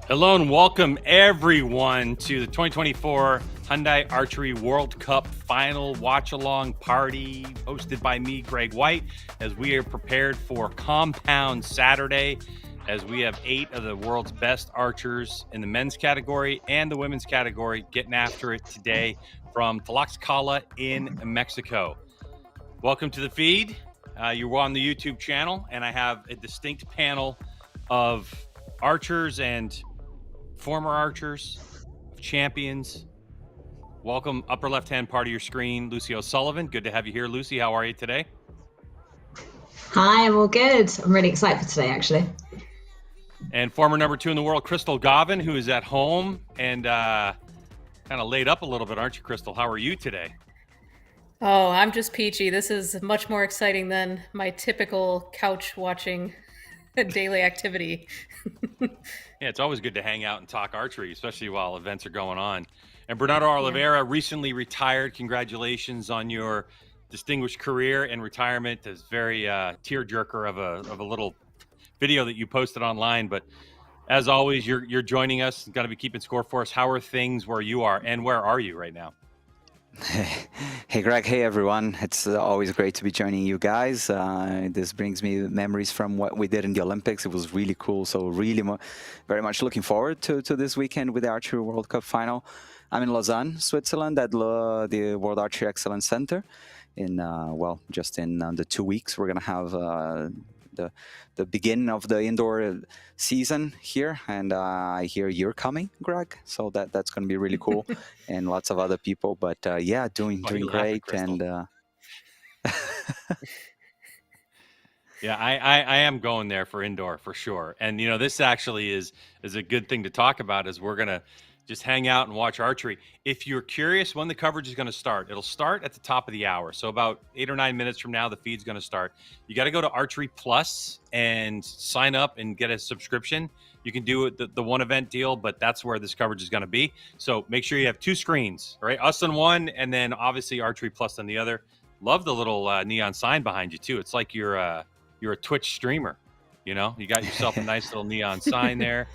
Hello and welcome everyone to the 2024 Hyundai Archery World Cup final watch-along party hosted by me, Greg White, as we are prepared for Compound Saturday, as we have 8 of the world's best archers in the men's category and the women's category getting after it today from Tlaxcala in Mexico. Welcome to the feed. You're on the YouTube channel, and I have a distinct panel of archers and former archers, champions. Welcome, upper left-hand part of your screen, Lucy O'Sullivan. Good to have you here, Lucy. How are you today? Hi, I'm all good. I'm really excited for today, actually. And former number 2 in the world, Crystal Gavin, who is at home and kind of laid up a little bit, aren't you, Crystal? How are you today? Oh, I'm just peachy. This is much more exciting than my typical couch watching daily activity. Yeah, it's always good to hang out and talk archery, especially while events are going on. And Bernardo Oliveira recently retired. Congratulations on your distinguished career and retirement. It's very tearjerker of a little video that you posted online. But as always, you're joining us. Got to be keeping score for us. How are things where you are, and where are you right now? Hey Greg, hey everyone. It's always great to be joining you guys. This brings me memories from what we did in the Olympics. It was really cool. So really very much looking forward to this weekend with the Archery World Cup final. I'm in Lausanne, Switzerland at the World Archery Excellence Center. Just in the 2 weeks, we're going to have the beginning of the indoor season here, and I hear you're coming, Greg, so that's going to be really cool. And lots of other people, but doing great. And yeah, I am going there for indoor for sure. And this actually is a good thing to talk about, as we're gonna just hang out and watch archery. If you're curious when the coverage is going to start, it'll start at the top of the hour. So about 8 or 9 minutes from now, the feed's going to start. You got to go to Archery Plus and sign up and get a subscription. You can do it the one event deal, but that's where this coverage is going to be. So make sure you have 2 screens, right? Us on one, and then obviously Archery Plus on the other. Love the little neon sign behind you too. It's like you're a Twitch streamer. You got yourself a nice little neon sign there.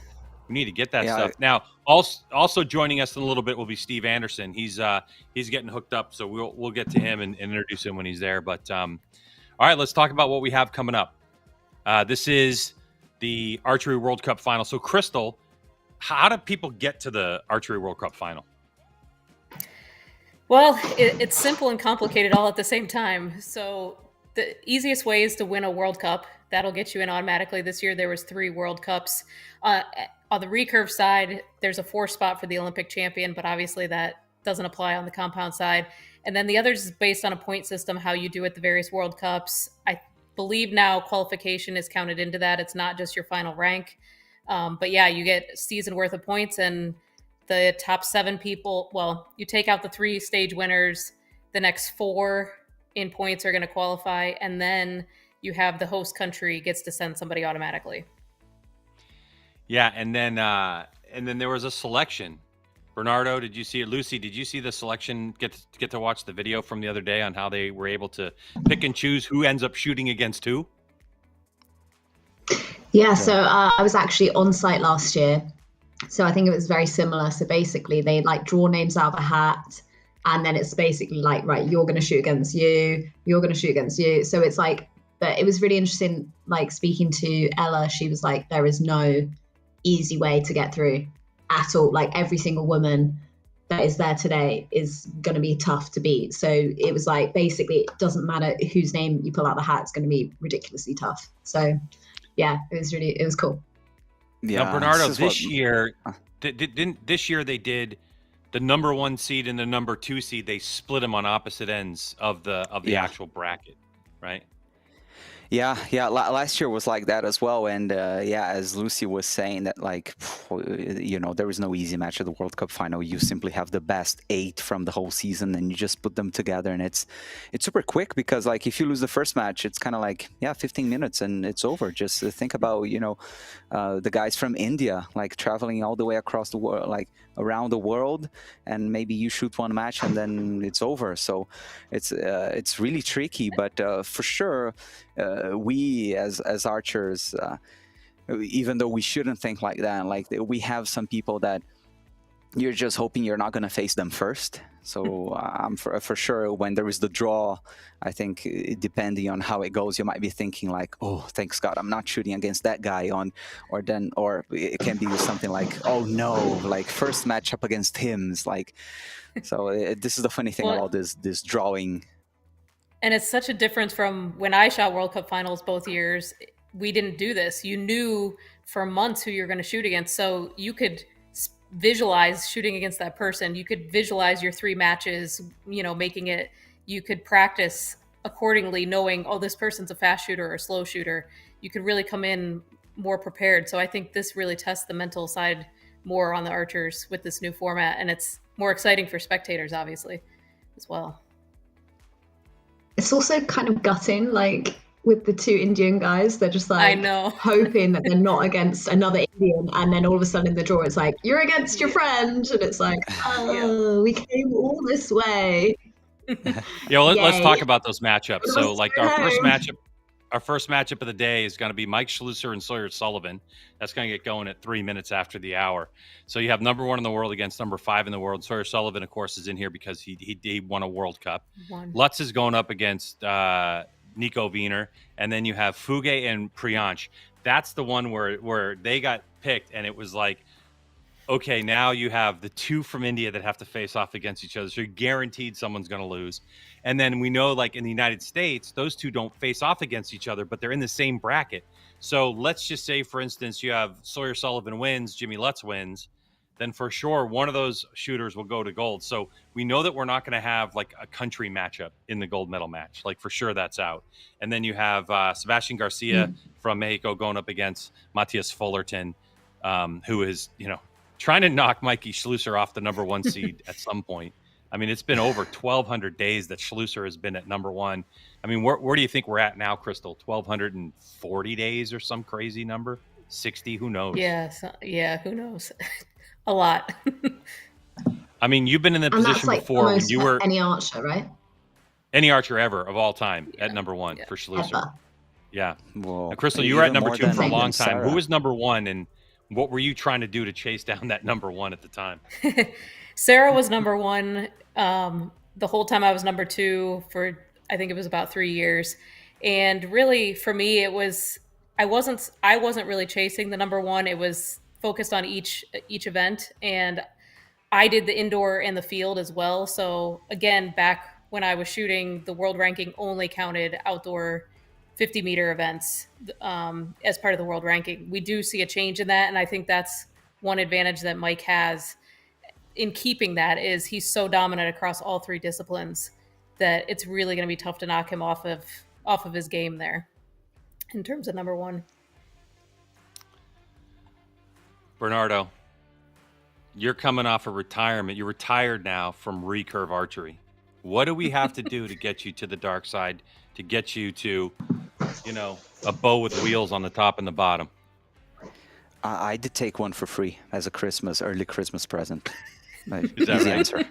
We need to get that stuff. Now, also joining us in a little bit will be Steve Anderson. He's getting hooked up, so we'll get to him and introduce him when he's there. But all right, let's talk about what we have coming up. This is the Archery World Cup final. So, Crystal, how do people get to the Archery World Cup final? Well, it's simple and complicated all at the same time. So the easiest way is to win a World Cup. That'll get you in automatically. This year there was 3 World Cups. On the recurve side, there's a 4 spot for the Olympic champion, but obviously that doesn't apply on the compound side. And then the others is based on a point system, how you do at the various World Cups. I believe now qualification is counted into that. It's not just your final rank. But yeah, you get season worth of points, and the top 7 people, well, you take out the 3 stage winners, the next 4 in points are going to qualify, and then you have the host country gets to send somebody automatically. Yeah, and then there was a selection. Bernardo, did you see it? Lucy, did you see the selection? Get to watch the video from the other day on how they were able to pick and choose who ends up shooting against who? Yeah, so I was actually on site last year. So I think it was very similar. So basically they draw names out of a hat, and then it's basically right, you're going to shoot against you, you're going to shoot against you. So it's but it was really interesting, speaking to Ella, she was like, there is no easy way to get through at all. Every single woman that is there today is going to be tough to beat. So it was basically it doesn't matter whose name you pull out the hat, it's going to be ridiculously tough. So yeah, it was cool. Yeah, now, Bernardo, this year they did the number 1 seed and the number 2 seed. They split them on opposite ends of the actual bracket, right? Yeah. Last year was like that as well. And as Lucy was saying, that there is no easy match at the World Cup final. You simply have the best 8 from the whole season, and you just put them together, and it's super quick, because if you lose the first match, it's kind of 15 minutes and it's over. Just think about the guys from India traveling all the way across the world, around the world, and maybe you shoot one match and then it's over. So it's really tricky, but for sure. We as archers even though we shouldn't think like that. Like we have some people that you're just hoping you're not going to face them first. So for sure, when there is the draw, I think depending on how it goes, you might be thinking like, oh, thanks God, I'm not shooting against that guy on, or it can be something like, oh no, like first matchup against him. It's like, so this is the funny thing about this drawing. And it's such a difference from when I shot World Cup finals both years. We didn't do this. You knew for months who you're going to shoot against, so you could visualize shooting against that person. You could visualize your 3 matches, making it, you could practice accordingly, knowing, oh, this person's a fast shooter or a slow shooter. You could really come in more prepared. So I think this really tests the mental side more on the archers with this new format, and it's more exciting for spectators, obviously, as well. It's also kind of gutting, like with the 2 Indian guys, they're just like, I know, hoping that they're not against another Indian, and then all of a sudden in the draw it's like, you're against your friend, and it's like, oh, we came all this way. Yeah, well, let's talk about those matchups. So like our first matchup of the day is going to be Mike Schlusser and Sawyer Sullivan. That's going to get going at 3 minutes after the hour. So you have number 1 in the world against number 5 in the world. Sawyer Sullivan, of course, is in here because he won a World Cup. Lutz is going up against Nico Wiener, and then you have Fuge and Priyansh. That's the one where they got picked, and it was like, okay, now you have the 2 from India that have to face off against each other. So you're guaranteed someone's going to lose. And then we know, like in the United States, those 2 don't face off against each other, but they're in the same bracket. So let's just say, for instance, you have Sawyer Sullivan wins, Jimmy Lutz wins, then for sure one of those shooters will go to gold. So we know that we're not going to have like a country matchup in the gold medal match. Like for sure that's out. And then you have Sebastian Garcia from Mexico going up against Matthias Fullerton, who is, trying to knock Mikey Schlusser off the number 1 seed at some point. I mean, it's been over 1,200 days that Schlusser has been at number 1. I mean, where do you think we're at now, Crystal? 1,240 days or some crazy number? 60? Who knows? Yeah, who knows? A lot. I mean, you've been in that position like before when you were any archer, right? Any archer ever of all time at number 1 for Schlusser. Ever. Yeah. Well, Crystal, you were at number 2 for a long time. Sarah. Who was number 1, and what were you trying to do to chase down that number 1 at the time? Sarah was number 1 the whole time. I was number 2 for, I think it was about 3 years. And really for me, it was, I wasn't really chasing the number 1. It was focused on each event. And I did the indoor and the field as well. So again, back when I was shooting, the world ranking only counted outdoor 50-meter events as part of the world ranking. We do see a change in that, and I think that's one advantage that Mike has in keeping that, is he's so dominant across all 3 disciplines that it's really going to be tough to knock him off of his game there in terms of number 1. Bernardo, you're coming off of retirement. You're retired now from recurve archery. What do we have to do to get you to the dark side, to get you to, a bow with wheels on the top and the bottom? I did take one for free as a early Christmas present. Is that Easy right? answer.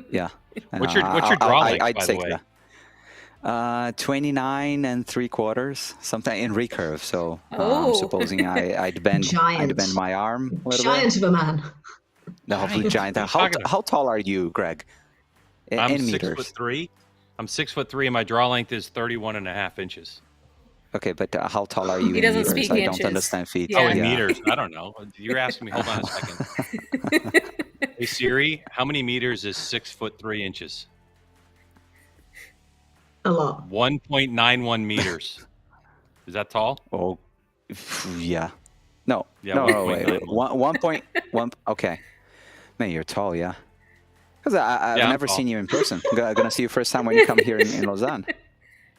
Yeah. What's your draw length, I'd by take the way? That. 29 3/4, something in recurve. So Oh. I'm supposing I'd bend my arm a little Giant bit. of a man. No, hopefully giant. How tall are you, Greg? I'm in meters. 6'3". I'm 6'3", and my draw length is 31.5 inches. Okay, but how tall are you He in doesn't meters? speak I inches. don't understand feet. Yeah. Oh, in meters? I don't know. You're asking me. Hold on a second. Hey Siri, how many meters is 6'3" inches? A lot. 1.91 meters. Is that tall? Oh, yeah. No. Yeah, No, wait. 1.91. 1.1. Okay. Man, you're tall, yeah. Because I've I'm never tall. seen you in person. I'm gonna see you first time when you come here in Lausanne.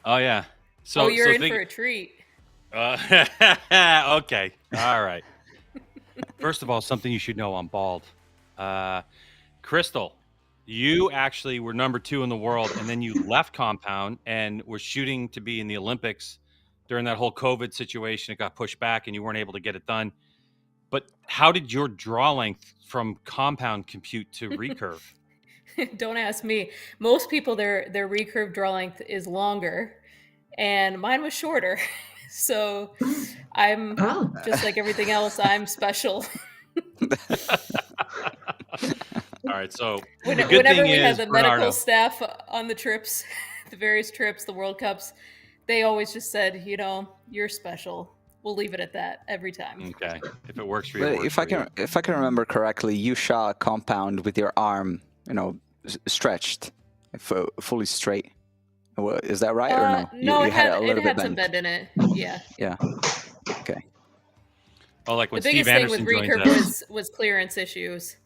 Oh yeah. So you're in think, for a treat. okay. All right. First of all, something you should know: I'm bald. Crystal, you actually were number 2 in the world, and then you left Compound and were shooting to be in the Olympics during that whole COVID situation. It got pushed back, and you weren't able to get it done. But how did your draw length from Compound compute to recurve? Don't ask me. Most people, their recurve draw length is longer, and mine was shorter. So I'm Oh. just like everything else. I'm special. All right, so the good Whenever thing we had is, the Bernardo, medical staff on the trips, the various trips, the World Cups, they always just said, you're special. We'll leave it at that every time. okay, if it works for you, it But works for you. if I can remember correctly, you shot a compound with your arm, stretched, fully straight. Is that right or no? No, You it had had it a little bit some bent. bend in it. Yeah. Yeah. Okay. Oh, like The when Steve biggest thing with Anderson joins recurve us. was clearance issues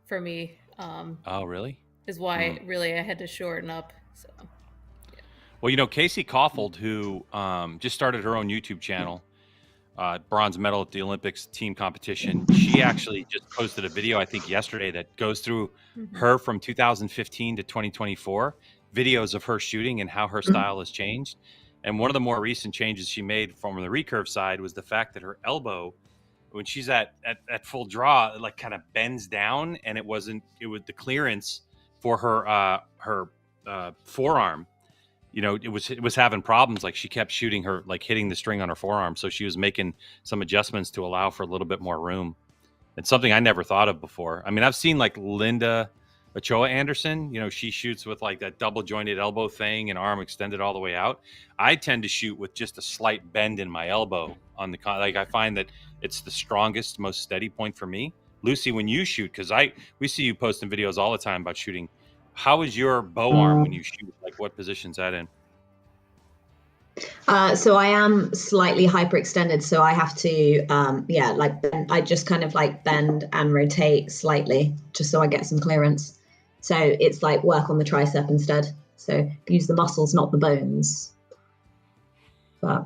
for me. Oh, really? Is why really I had to shorten up. So. Well, Casey Kaufhold, who just started her own YouTube channel, bronze medal at the Olympics team competition. She actually just posted a video, I think yesterday, that goes through her from 2015 to 2024, videos of her shooting and how her style has changed. And one of the more recent changes she made from the recurve side was the fact that her elbow, when she's at full draw, it like kind of bends down, and it was the clearance for her forearm. It was having problems. Like she kept shooting her, like hitting the string on her forearm. So she was making some adjustments to allow for a little bit more room. It's something I never thought of before. I mean, I've seen like Linda Ochoa Anderson, she shoots with like that double jointed elbow thing and arm extended all the way out. I tend to shoot with just a slight bend in my elbow on the like. I find that it's the strongest, most steady point for me. Lucy, when you shoot, because we see you posting videos all the time about shooting. How is your bow arm when you shoot? Like, what position's that in? So I am slightly hyperextended, so I have to, I just kind of like bend and rotate slightly just so I get some clearance. So it's like work on the tricep instead. So use the muscles, not the bones. But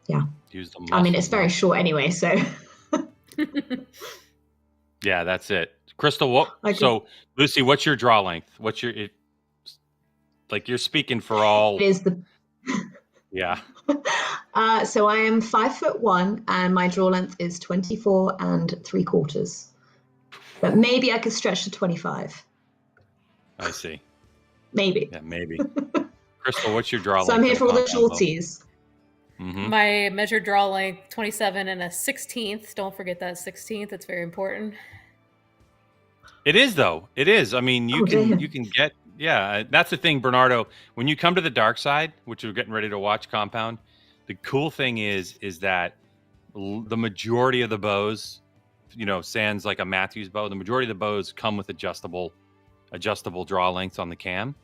yeah, use the muscles. I mean, it's very short anyway, so. Yeah, that's it. Crystal, so Lucy, what's your draw length? Like you're speaking for all. It is the. Yeah. So I am 5'1" and my draw length is 24 3/4. But maybe I could stretch to 25. I see. Maybe. Yeah, maybe. Crystal, what's your draw length? So I'm here for all the shorties. My measured draw length, 27 and a 16th. Don't forget that 16th. It's very important. It is, though. It is. I mean, you can get, that's the thing, Bernardo. When you come to the dark side, which we're getting ready to watch Compound, the cool thing is that the majority of the bows, sans like a Matthews bow, the majority of the bows come with adjustable draw lengths on the cam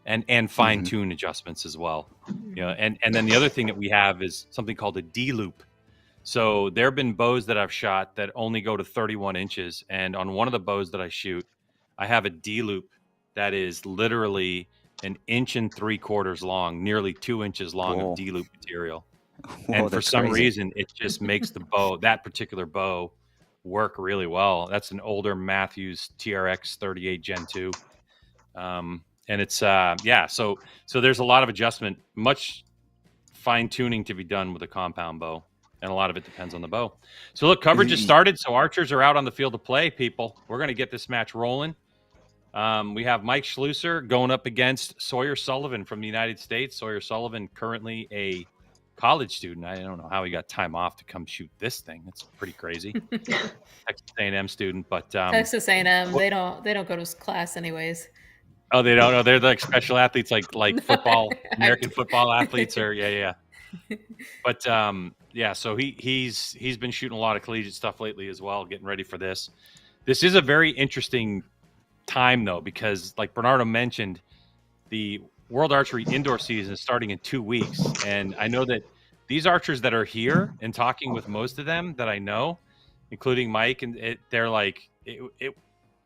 and fine-tune adjustments as well. And then the other thing that we have is something called a D-loop. So there have been bows that I've shot that only go to 31 inches. And on one of the bows that I shoot, I have a D-loop that is literally 1 3/4 inches long, nearly 2 inches long of D-loop material. And for some reason, it just makes the bow, that particular bow, work really well. That's an older Matthews TRX 38 Gen 2. And it's, so there's a lot of adjustment, much fine tuning to be done with a compound bow. And a lot of it depends on the bow. So look, coverage has started. So archers are out on the field of play, people. We're going to get this match rolling. We have Mike Schlusser going up against Sawyer Sullivan from the United States. Sawyer Sullivan, currently a college student. I don't know how he got time off to come shoot this thing. It's pretty crazy. Texas A&M student, but Texas A&M, they don't go to class anyways. Oh, they don't know. They're like special athletes, like football, American football athletes, or yeah. But so he's been shooting a lot of collegiate stuff lately as well, getting ready for this. This is a very interesting time though, because like Bernardo mentioned, the World Archery indoor season is starting in 2 weeks, and I know that these archers that are here and talking with most of them that I know, including Mike, and they're like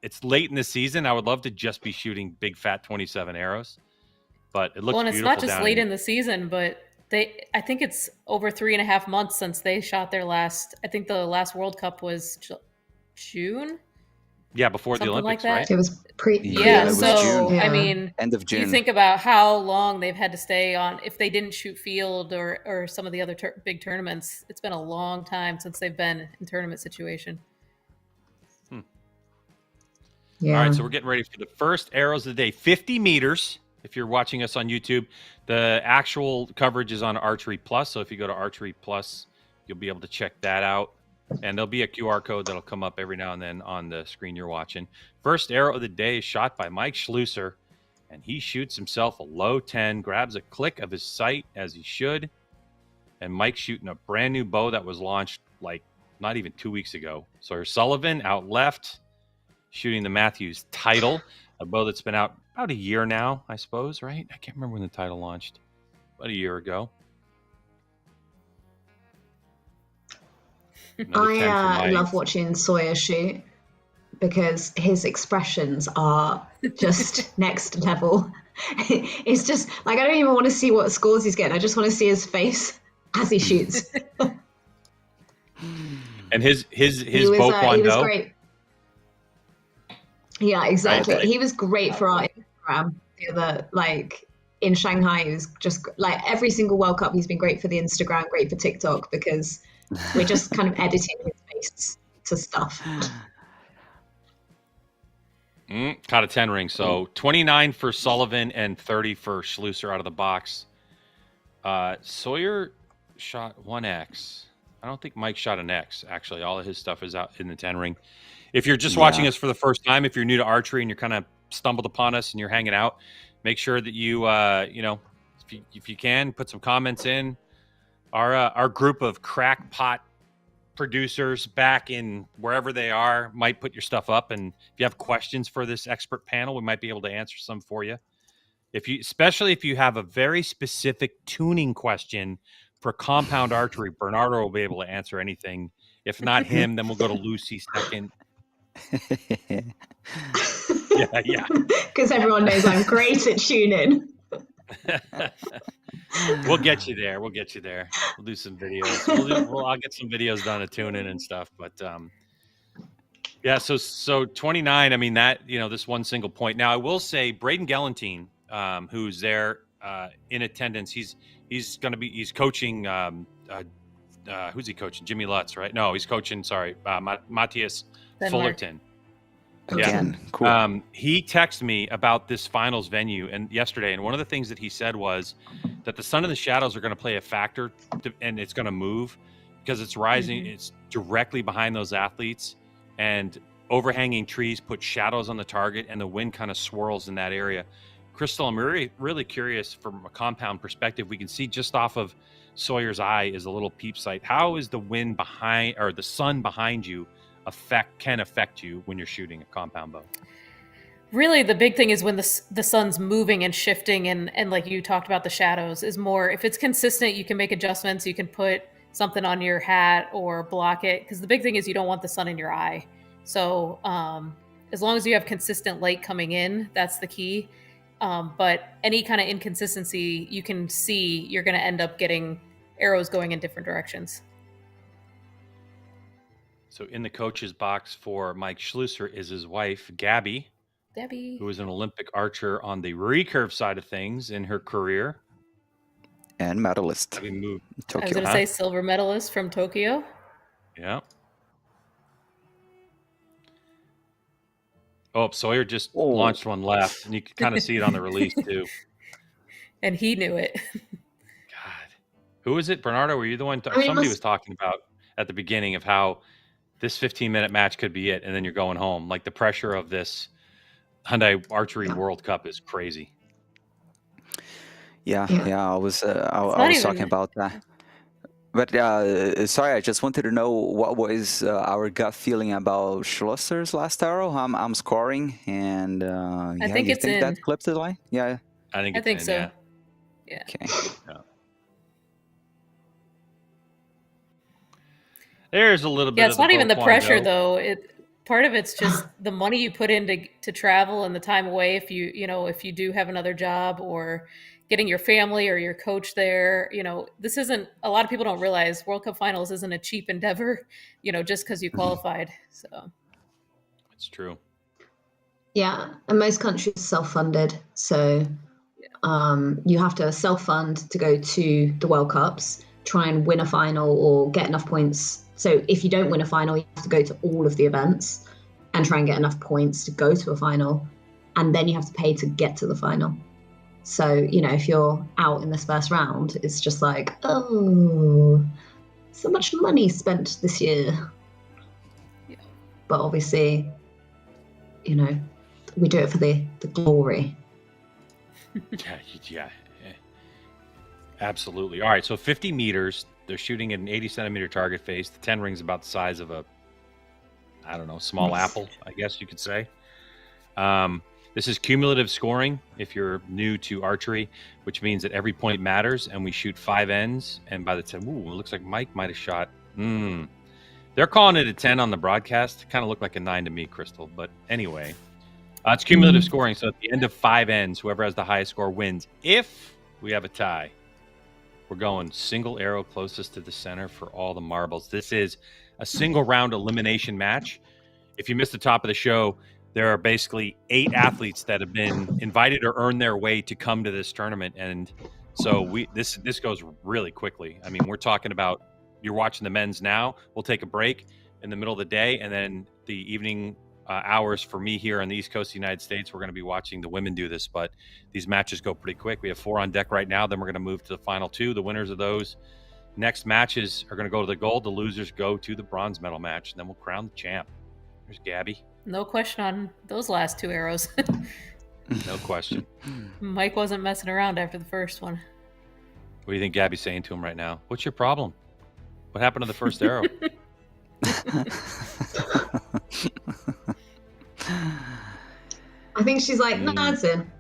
it's late in the season. I would love to just be shooting big fat 27 arrows, but it looks well, and it's not just late in the season, but I think it's over 3.5 months since they shot their last. I think the last World Cup was June. Yeah, before Something the Olympics, like that. right? It was Yeah, it was so June. I mean, end of June. You think about how long they've had to stay on if they didn't shoot field or some of the other big tournaments. It's been a long time since they've been in tournament situation. Yeah. All right, so we're getting ready for the first arrows of the day. 50 meters. if you're watching us on YouTube. The actual coverage is on Archery Plus. So if you go to Archery Plus, you'll be able to check that out. And there'll be a QR code that'll come up every now and then on the screen you're watching. First arrow of the day is shot by Mike Schlusser, and he shoots himself a low 10, grabs a click of his sight as he should. And Mike's shooting a brand new bow that was launched like not even 2 weeks ago. Sawyer Sullivan out left, shooting the Matthews Title, a bow that's been out about a year now, I suppose, right? I can't remember when the Title launched. About a year ago. I love watching Sawyer shoot because his expressions are just next level. It's just like I don't even want to see what scores he's getting. I just want to see his face as he shoots. And his bow he was great. Yeah, exactly. Right. He was great for our Instagram. The other, like in Shanghai, he was just like every single World Cup. He's been great for the Instagram, great for TikTok because we're just kind of editing his face to stuff. Caught a 10 ring. So 29 for Sullivan and 30 for Schlusser out of the box. Sawyer shot 1X. I don't think Mike shot an X, actually. All of his stuff is out in the 10 ring. If you're just watching us for the first time, if you're new to archery and you're kind of stumbled upon us and you're hanging out, make sure that you, if you can, put some comments in. Our group of crackpot producers back in wherever they are might put your stuff up. And if you have questions for this expert panel, we might be able to answer some for you. Especially if you have a very specific tuning question for compound archery, Bernardo will be able to answer anything. If not him, then we'll go to Lucy second. Yeah. Because everyone knows I'm great at tuning. We'll get you there. We'll do some videos. I'll get some videos done of tuning and stuff. But yeah, so 29. I mean that this one single point. Now I will say Braden Galantine, who's there in attendance. He's coaching. Who's he coaching? Jimmy Lutz, right? No, he's coaching. Sorry, Matthias Fullerton. Again, yeah. Cool. He texted me about this finals venue yesterday, and one of the things that he said was that the sun and the shadows are going to play a factor, and it's going to move because it's rising. Mm-hmm. It's directly behind those athletes, and overhanging trees put shadows on the target, and the wind kind of swirls in that area. Crystal, I'm really curious from a compound perspective. We can see just off of Sawyer's eye is a little peep sight. How is the wind behind or the sun behind you can affect you when you're shooting a compound bow? Really, the big thing is when the sun's moving and shifting, and like you talked about, the shadows is more. If it's consistent, you can make adjustments. You can put something on your hat or block it, because the big thing is you don't want the sun in your eye. So as long as you have consistent light coming in, that's the key. But any kind of inconsistency, you can see you're going to end up getting arrows going in different directions. So in the coach's box for Mike Schlusser is his wife, Gabby, who is an Olympic archer on the recurve side of things in her career. And medalist. Having moved Tokyo. I was going to say silver medalist from Tokyo. Yeah. Oh, Sawyer just launched one left, and you can kind of see it on the release too. And he knew it. God. Who was it? Bernardo, were you the one? Somebody was talking about at the beginning of how this 15-minute match could be it, and then you're going home. Like the pressure of this Hyundai Archery World Cup is crazy. Yeah. I was talking about that. But sorry, I just wanted to know what was our gut feeling about Schlusser's last arrow. I'm scoring, and I think it's in. That clipped the line. Yeah, I think in, so. Yeah. Okay. Yeah. There's a little bit. Yeah, it's not even the pressure though. Part of it's just the money you put in to travel and the time away. If you do have another job or getting your family or your coach there, this isn't, a lot of people don't realize World Cup finals isn't a cheap endeavor, just because you qualified. So it's true. Yeah. And most countries are self-funded. So you have to self-fund to go to the World Cups, try and win a final or get enough points. So if you don't win a final, you have to go to all of the events and try and get enough points to go to a final. And then you have to pay to get to the final. So, you know, if you're out in this first round, it's just like, oh, so much money spent this year. Yeah. But obviously, you know, we do it for the glory. Yeah. Absolutely. All right, so 50 meters. They're shooting at an 80 centimeter target face. The 10 ring's about the size of a, I don't know, small Nice. apple, I guess you could say. This is cumulative scoring if you're new to archery, which means that every point matters, and we shoot 5 ends. And by the time, it looks like Mike might have shot. They're calling it a 10 on the broadcast. Kind of looked like a 9 to me, Crystal. But anyway, it's cumulative scoring. So at the end of 5 ends, whoever has the highest score wins. If we have a tie, we're going single arrow closest to the center for all the marbles. This is a single round elimination match. If you missed the top of the show, there are basically 8 athletes that have been invited or earned their way to come to this tournament. And so this goes really quickly. I mean, we're talking about, you're watching the men's now. We'll take a break in the middle of the day, and then the evening hours for me here on the East Coast of the United States, we're going to be watching the women do this. But these matches go pretty quick. We have 4 on deck right now. Then we're going to move to the final 2. The winners of those next matches are going to go to the gold. The losers go to the bronze medal match, and then we'll crown the champ. There's Gabby. No question on those last 2 arrows. No question. Mike wasn't messing around after the first one. What do you think Gabby's saying to him right now? What's your problem? What happened to the first arrow? I think she's like, no, it's in.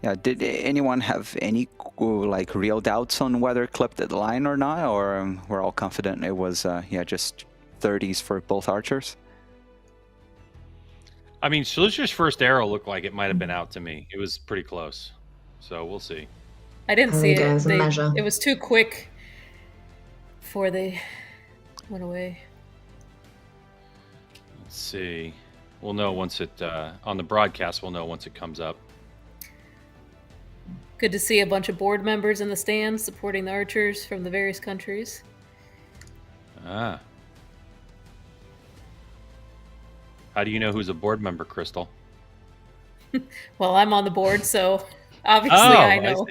Yeah, did anyone have any like real doubts on whether clipped at the line or not, or we're all confident it was just 30s for both archers? I mean, Schlusser's first arrow looked like it might have been out to me. It was pretty close, so we'll see. I didn't see it. Measure. It was too quick before they went away. Let's see. We'll know once it on the broadcast. We'll know once it comes up. Good to see a bunch of board members in the stands supporting the archers from the various countries. Ah. How do you know who's a board member, Crystal? Well, I'm on the board, so obviously I know.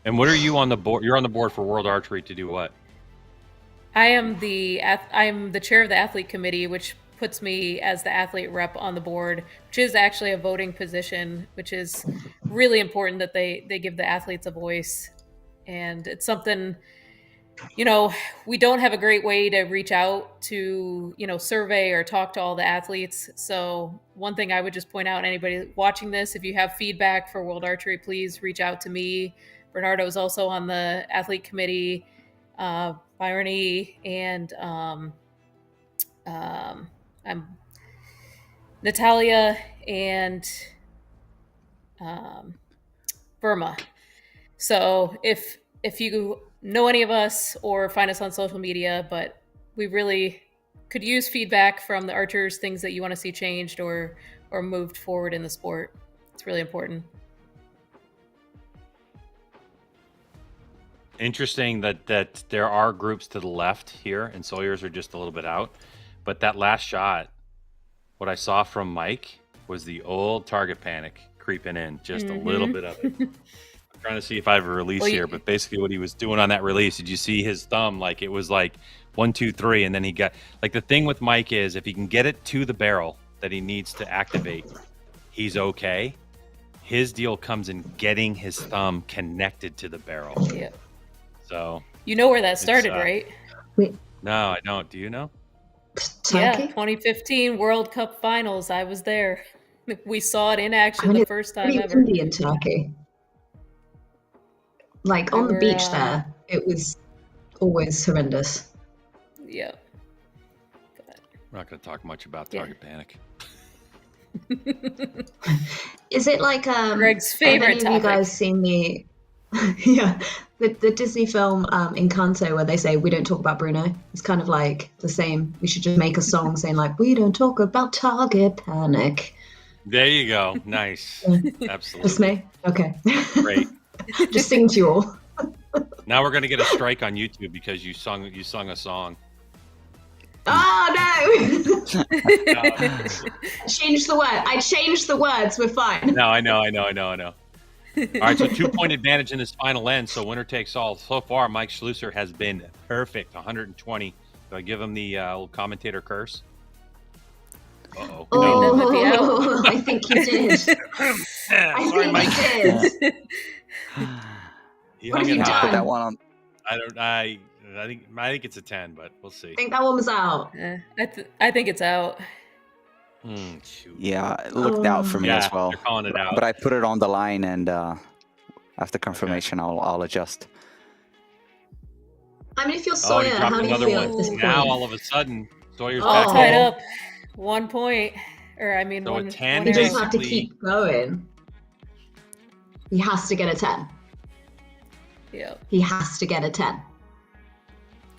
And what are you on the board? You're on the board for World Archery to do what? I'm the chair of the athlete committee, which puts me as the athlete rep on the board, which is actually a voting position, which is really important that they give the athletes a voice. And it's something, you know, we don't have a great way to reach out to, you know, survey or talk to all the athletes. So one thing I would just point out, anybody watching this, if you have feedback for World Archery, please reach out to me. Bernardo is also on the athlete committee, Byron E, and I'm Natalia and Burma. So if you know any of us or find us on social media, but we really could use feedback from the archers, things that you want to see changed or moved forward in the sport. It's really important. Interesting that there are groups to the left here, and Sawyer's are just a little bit out. But that last shot, what I saw from Mike was the old target panic creeping in, just a little bit of it. I'm trying to see if I have a release here, but basically what he was doing on that release, did you see his thumb? Like it was like 1, 2, 3, and then he got, like the thing with Mike is if he can get it to the barrel that he needs to activate, he's okay. His deal comes in getting his thumb connected to the barrel. Yeah. So you know where that started, right? No, I don't. Do you know? Turkey? Yeah, 2015 World Cup Finals. I was there. We saw it in action the first time ever. In Turkey. Like on the beach there, it was always horrendous. Yeah. We're not going to talk much about target panic. Is it like Greg's favorite have any of you guys seen the the Disney film Encanto where they say we don't talk about Bruno? It's kind of like the same. We should just make a song saying like we don't talk about target panic. There you go. Nice. Absolutely. Just me? Okay. Great. Just sing to you all. Now we're going to get a strike on YouTube because you sung a song. Oh no! No, Change the word. I changed the words. We're fine. no, I know. All right, so 2-point advantage in this final end. So winner takes all. So far, Mike Schlusser has been perfect, 120. Do I give him the old commentator curse? Uh-oh. That might be out. Oh, I think you did. I Sorry, think Mike. you did. He What hung have it you high. Put that done? one on. I think it's a 10, but we'll see. I think that one was out. I think it's out. Shoot. Yeah, it looked out for me Yeah, as well. they're calling it out. But I put it on the line, and after confirmation, I'll adjust. I mean, if you're Oh, Sawyer, he dropped how do you another feel one. at this point? Now all of a sudden, Sawyer's Oh. back Tied in. up. 1 point. Or I mean, So a one. 10 one He arrow. doesn't have to basically- keep going. He has to get a 10. Yep. He has to get a 10.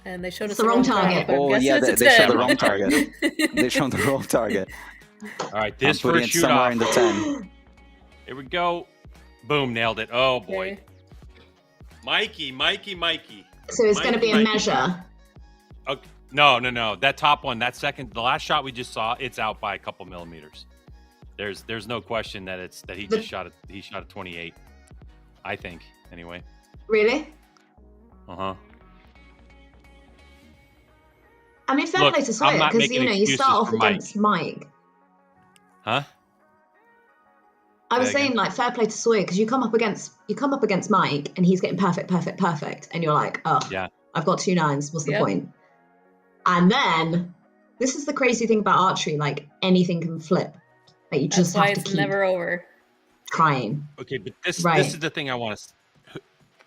And they showed It's us the wrong crowd, target. but I'm Oh guessing yeah, it's a they showed 10. the wrong target. They showed the wrong target. All right, I'm this putting first it shoot somewhere off. in the 10. Here we go. Boom, nailed it. Oh boy. Okay. Mikey. So it's going to be a Mikey. measure. Okay. No. That top one, that second, the last shot we just saw, it's out by a couple millimeters. There's no question that he shot a 28. I think, anyway. Really? Uh-huh. I mean, fair Look, play to I'm Sawyer not because making you excuses start off for Mike. against Mike. Huh? I was Say again. saying, like, fair play to Sawyer because you come up against Mike and he's getting perfect, and you're like, oh, Yeah. I've got 2 9s. What's the Yep. point? And then this is the crazy thing about archery. Like, anything can flip. Like, you That's just why have to it's keep never over. trying. Okay, but this Right. is the thing I want to.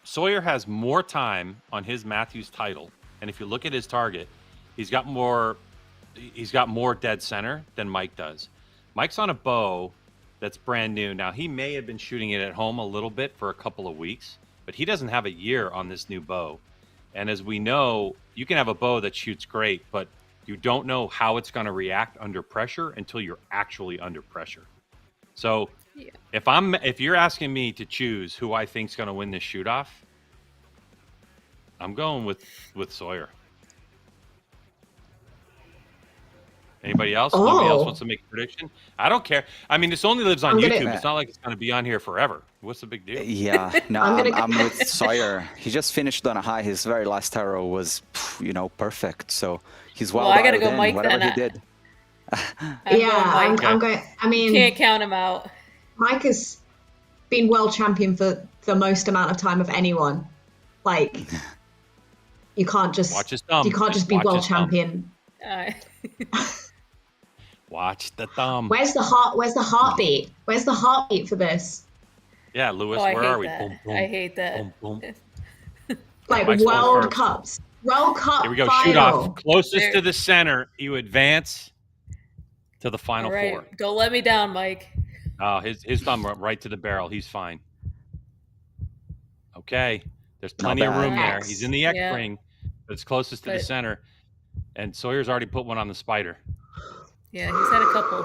Sawyer has more time on his Matthews title, and if you look at his target, he's got more dead center than Mike does. Mike's on a bow that's brand new. Now he may have been shooting it at home a little bit for a couple of weeks, but he doesn't have a year on this new bow. And as we know, you can have a bow that shoots great, but you don't know how it's going to react under pressure until you're actually under pressure. So Yeah. if you're asking me to choose who I think's going to win this shoot off, I'm going with Sawyer. Anybody else? Nobody else Oh. wants to make a prediction? I don't care. I mean, this only lives on I'm gonna- YouTube. It's not like it's going to be on here forever. What's the big deal? Yeah, no, I'm gonna I'm go- with Sawyer. He just finished on a high. His very last arrow was, perfect. So he's well, Well, I gotta dialed go in, Mike whatever then. he did. I'm Okay. going. I mean, Can't count him out. Mike has been world champion for the most amount of time of anyone. Like, you can't just Watch his thumb. You can't just be watch world his thumb. champion. Watch the thumb. Where's the heartbeat? Where's the heartbeat for this? Yeah, Lewis, Oh, I where hate are we? that. Boom, boom, I hate that. boom, boom. Like Mike's going World first. Cups, World Cup Here we go. final. Shoot off. Closest There- to the center. You advance to the final All right, four. don't let me down, Mike. Oh, his thumb went right to the barrel. He's fine. Okay. There's Not plenty of bad. room there. X. He's in the X Yeah. ring, but it's closest to the But- center. And Sawyer's already put one on the spider. Yeah, he's had a couple.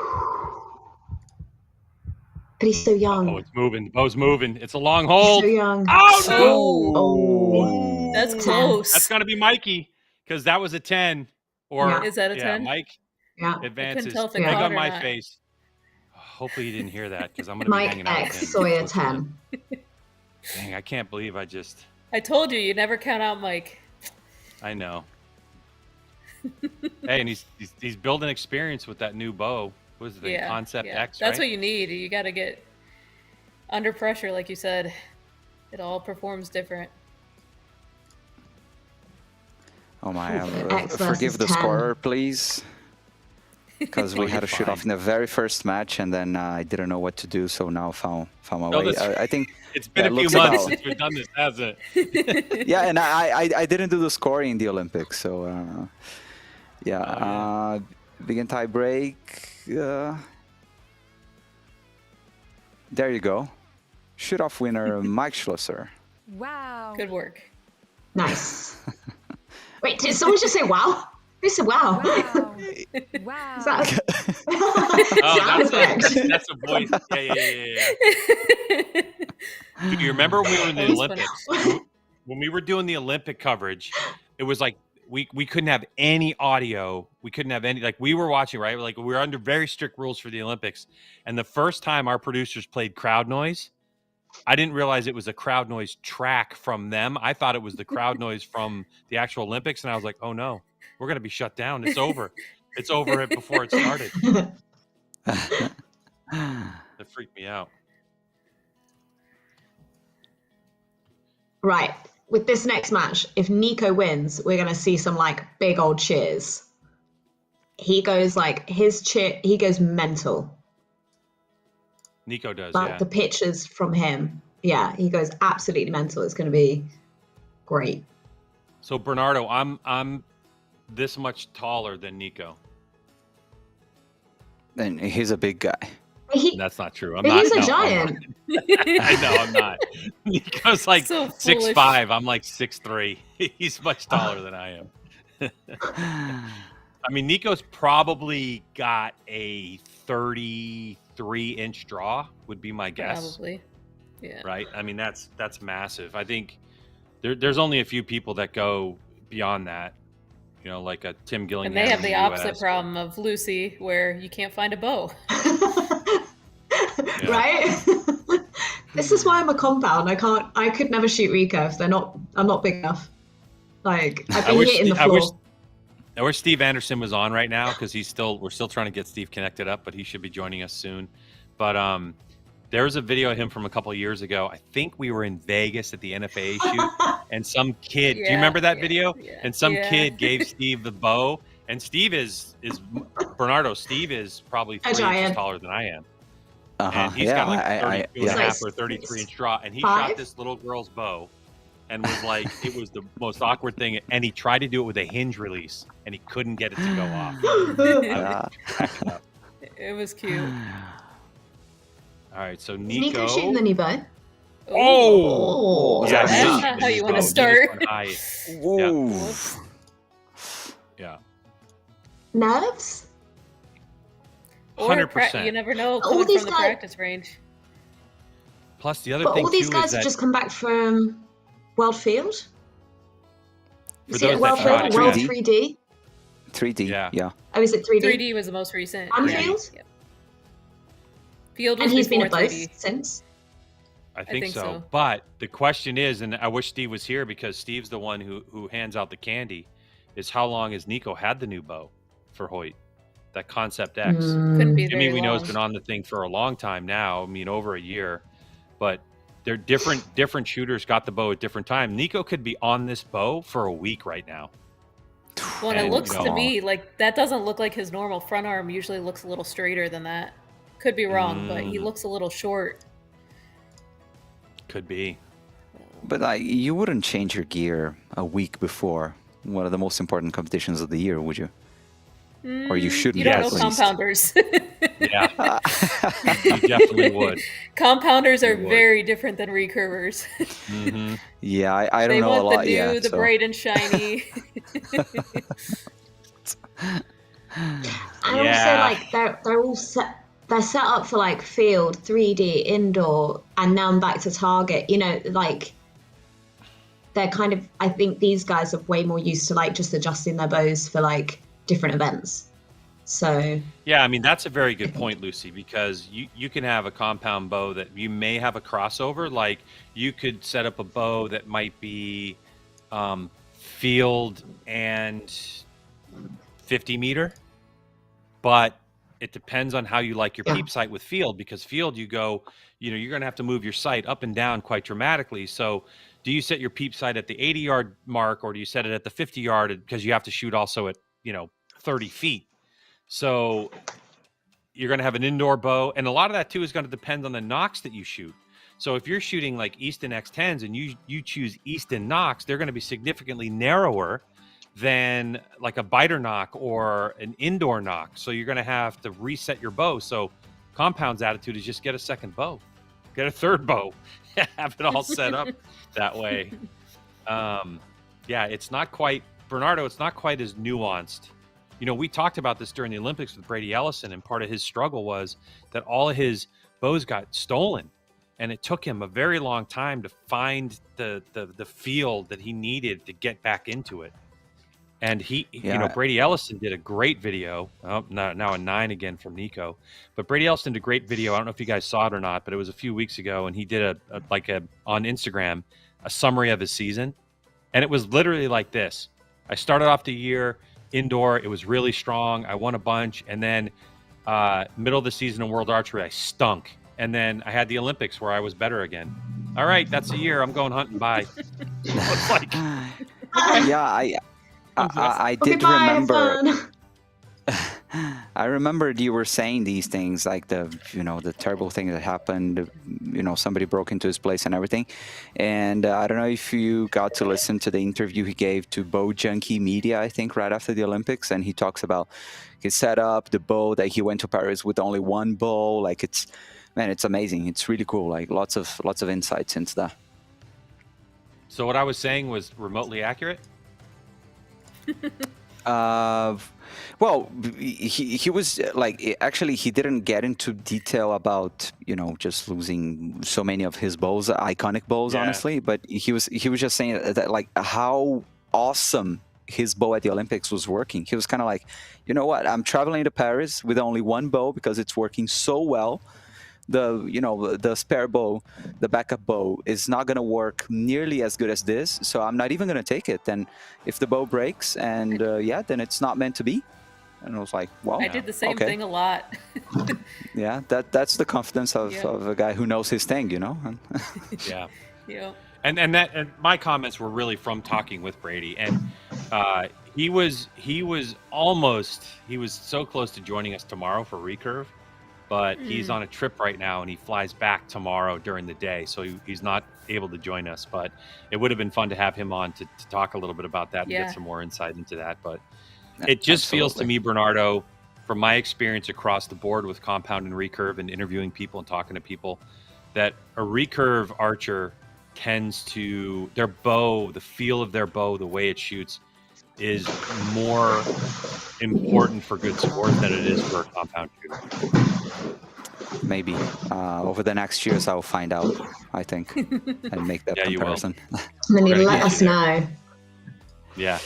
But he's so young. Oh, it's moving. The bow's moving. It's a long He's hold. so young. Oh, no! Oh. That's 10. close. That's going to be Mikey because that was a 10. Or Yeah. Is that a yeah, 10? Mike Yeah. advances. tell if it Egg caught on or my not. face. Hopefully you didn't hear that because I'm going to be Mike hanging out with X, him. Sawyer 10. Dang, I can't believe I just... I told you, you never count out Mike. I know. Hey, and he's building experience with that new bow. What is it? Yeah, Concept yeah. X, That's right? what you need. You got to get under pressure, like you said. It all performs different. Oh my! X Forgive versus the 10. scorer, please, because we Oh, had you're to shoot off fine. in the very first match, and then I didn't know what to do, so now found my No, way. that's- I think, It's been Yeah, a it few looks months about- since we've done this, hasn't it? yeah, and I didn't do the scoring in the Olympics, so yeah. Oh, Begin tie break. There you go. Shoot off winner Mike Schlusser. Wow. Good work. Nice. Wait, did someone just say wow? Who said wow? Wow. Wow. Is that Oh, sound effect? that's a voice. Yeah. Do you remember when we were in the That was funny. Olympics? When we were doing the Olympic coverage, it was like we couldn't have any audio. We couldn't have any, like, we were watching, right? Like, we were under very strict rules for the Olympics. And the first time our producers played crowd noise, I didn't realize it was a crowd noise track from them. I thought it was the crowd noise from the actual Olympics. And I was like, oh no, we're going to be shut down. It's over. It's over before it started. That freaked me out. Right. With this next match, if Nico wins, we're going to see some like big old cheers. He goes like he goes mental. Nico does, Like yeah. the pictures from him. Yeah, he goes absolutely mental. It's going to be great. So Bernardo, I'm this much taller than Nico. And he's a big guy. That's not true. He's a giant. I know I'm not. Nico's like So 6'5". I'm like 6'3". He's much taller than I am. I mean, Nico's probably got a 33-inch draw, would be my guess. Probably. Yeah. Right? I mean, that's massive. I think there's only a few people that go beyond that. You know, like a Tim Gillingham. And they have the opposite US. problem of Lucy, where you can't find a bow. Yeah. Right? This is why I'm a compound. I could never shoot recurves. I'm not big enough. Like, I've been hitting the floor. I wish Steve Anderson was on right now, because we're still trying to get Steve connected up, but he should be joining us soon. But there was a video of him from a couple of years ago. I think we were in Vegas at the NFAA shoot, and some kid. Do you remember that video? Yeah, and some kid gave Steve the bow, and Steve is Bernardo. Steve is probably 3 inches taller than I am. And he's got like 32.5 or 33-inch draw, and he shot this little girl's bow, and was like, it was the most awkward thing. And he tried to do it with a hinge release, and he couldn't get it to go off. It was cute. All right, so Is Nico shooting the new bow? Oh, yeah, that's not how you want to start. Yeah. Yeah. Nerves? 100%. You never know. All Coming these from the guys- practice range. Plus, the other But thing all these too guys is have that just come back from World Field. for Is it those World that shot Field? it, World yeah. 3D? 3D. Yeah. Oh, is it 3D? 3D was the most recent. And yeah. Field? Yep. Field was And he's been before at both 3D. since. I think so. so. But the question is, and I wish Steve was here, because Steve's the one who hands out the candy, is how long has Nico had the new bow for Hoyt? That Concept X. Couldn't be Jimmy, very we know, long. has been on the thing for a long time now. I mean, over a year. But they're different shooters got the bow at different times. Nico could be on this bow for a week right now. Well, and it And, looks you know, to me like that doesn't look like his normal front arm. Usually looks a little straighter than that. Could be wrong, but he looks a little short. Could be. But you wouldn't change your gear a week before one of the most important competitions of the year, would you? Or you shouldn't. You don't Yes. know at least. compounders. Yeah. You definitely would. Compounders are You would. very different than recurvers. Mm-hmm. Yeah, I don't They know want a lot. the new, Yeah, the so. bright and shiny. And Yeah. also, like, they're all set. They're set up for like field, 3D, indoor, and now I'm back to target. You know, like they're kind of. I think these guys are way more used to like just adjusting their bows for like different events. So Yeah, I mean, that's a very good point, Lucy, because you can have a compound bow that you may have a crossover. Like, you could set up a bow that might be field and 50 meter, but it depends on how you like your peep sight with field, because field, you go, you're going to have to move your sight up and down quite dramatically. So do you set your peep sight at the 80-yard mark, or do you set it at the 50-yard, because you have to shoot also at, 30 feet? So you're going to have an indoor bow, and a lot of that too is going to depend on the nocks that you shoot. So if you're shooting like Easton X10s and you choose Easton nocks, they're going to be significantly narrower than like a biter knock or an indoor knock. So you're going to have to reset your bow. So Compound's attitude is just get a second bow, get a third bow, have it all set up that way. Yeah, it's not quite, Bernardo, it's not quite as nuanced. We talked about this during the Olympics with Brady Ellison, and part of his struggle was that all of his bows got stolen, and it took him a very long time to find the field that he needed to get back into it. And Brady Ellison did a great video. Oh, now a 9 again from Nico. But Brady Ellison did a great video. I don't know if you guys saw it or not, but it was a few weeks ago, and he did on Instagram a summary of his season, and it was literally like this. I started off the year indoor. It was really strong. I won a bunch, and then middle of the season in World Archery, I stunk. And then I had the Olympics where I was better again. All right, that's a year. I'm going hunting. Bye. It's like, yeah, I did Goodbye, remember. I remembered you were saying these things, like the terrible thing that happened. Somebody broke into his place and everything. And I don't know if you got to listen to the interview he gave to Bow Junkie Media, I think, right after the Olympics, and he talks about his setup, the bow that he went to Paris with only one bow. Like it's amazing. It's really cool. Like lots of insights into that. So what I was saying was remotely accurate? Well, he was like, actually, he didn't get into detail about just losing so many of his bows, iconic bows, honestly. But he was just saying that like how awesome his bow at the Olympics was working. He was kind of like, you know what, I'm traveling to Paris with only one bow because it's working so well. The spare bow, the backup bow is not going to work nearly as good as this, so I'm not even going to take it. And if the bow breaks, and then it's not meant to be. And I was like, well, I did the same thing a lot. Yeah, that's the confidence of a guy who knows his thing, Yeah. Yeah. And my comments were really from talking with Brady, and he was so close to joining us tomorrow for recurve. But he's on a trip right now, and he flies back tomorrow during the day, so he's not able to join us. But it would have been fun to have him on to talk a little bit about that and get some more insight into that. But it just feels to me, Bernardo, from my experience across the board with compound and recurve and interviewing people and talking to people, that a recurve archer tends to, their bow, the feel of their bow, the way it shoots, is more important for good scores than it is for a compound shooter. Maybe over the next years I'll find out, I think, and make that comparison. And then you let us know. Yeah.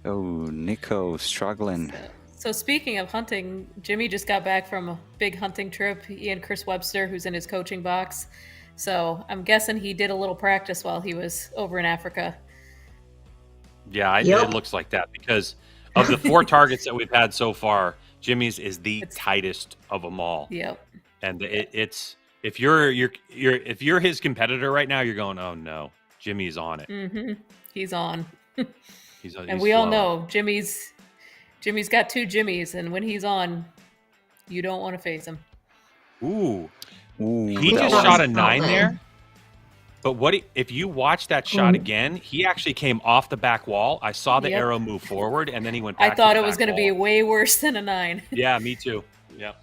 Oh, Nico struggling. So speaking of hunting, Jimmy just got back from a big hunting trip. He and Chris Webster, who's in his coaching box. So I'm guessing he did a little practice while he was over in Africa. Yeah, it looks like that, because of the 4 targets that we've had so far, Jimmy's is the tightest of them all. Yep. And it's if you're his competitor right now, you're going, oh no, Jimmy's on it. Mm-hmm. He's on. He's and we all know Jimmy's got 2 Jimmys, and when he's on, you don't want to face him. Ooh. He just shot a 9 there. But if you watch that shot again, he actually came off the back wall. I saw the arrow move forward, and then he went back. I thought it was going to be way worse than a 9. Yeah, me too. Yeah.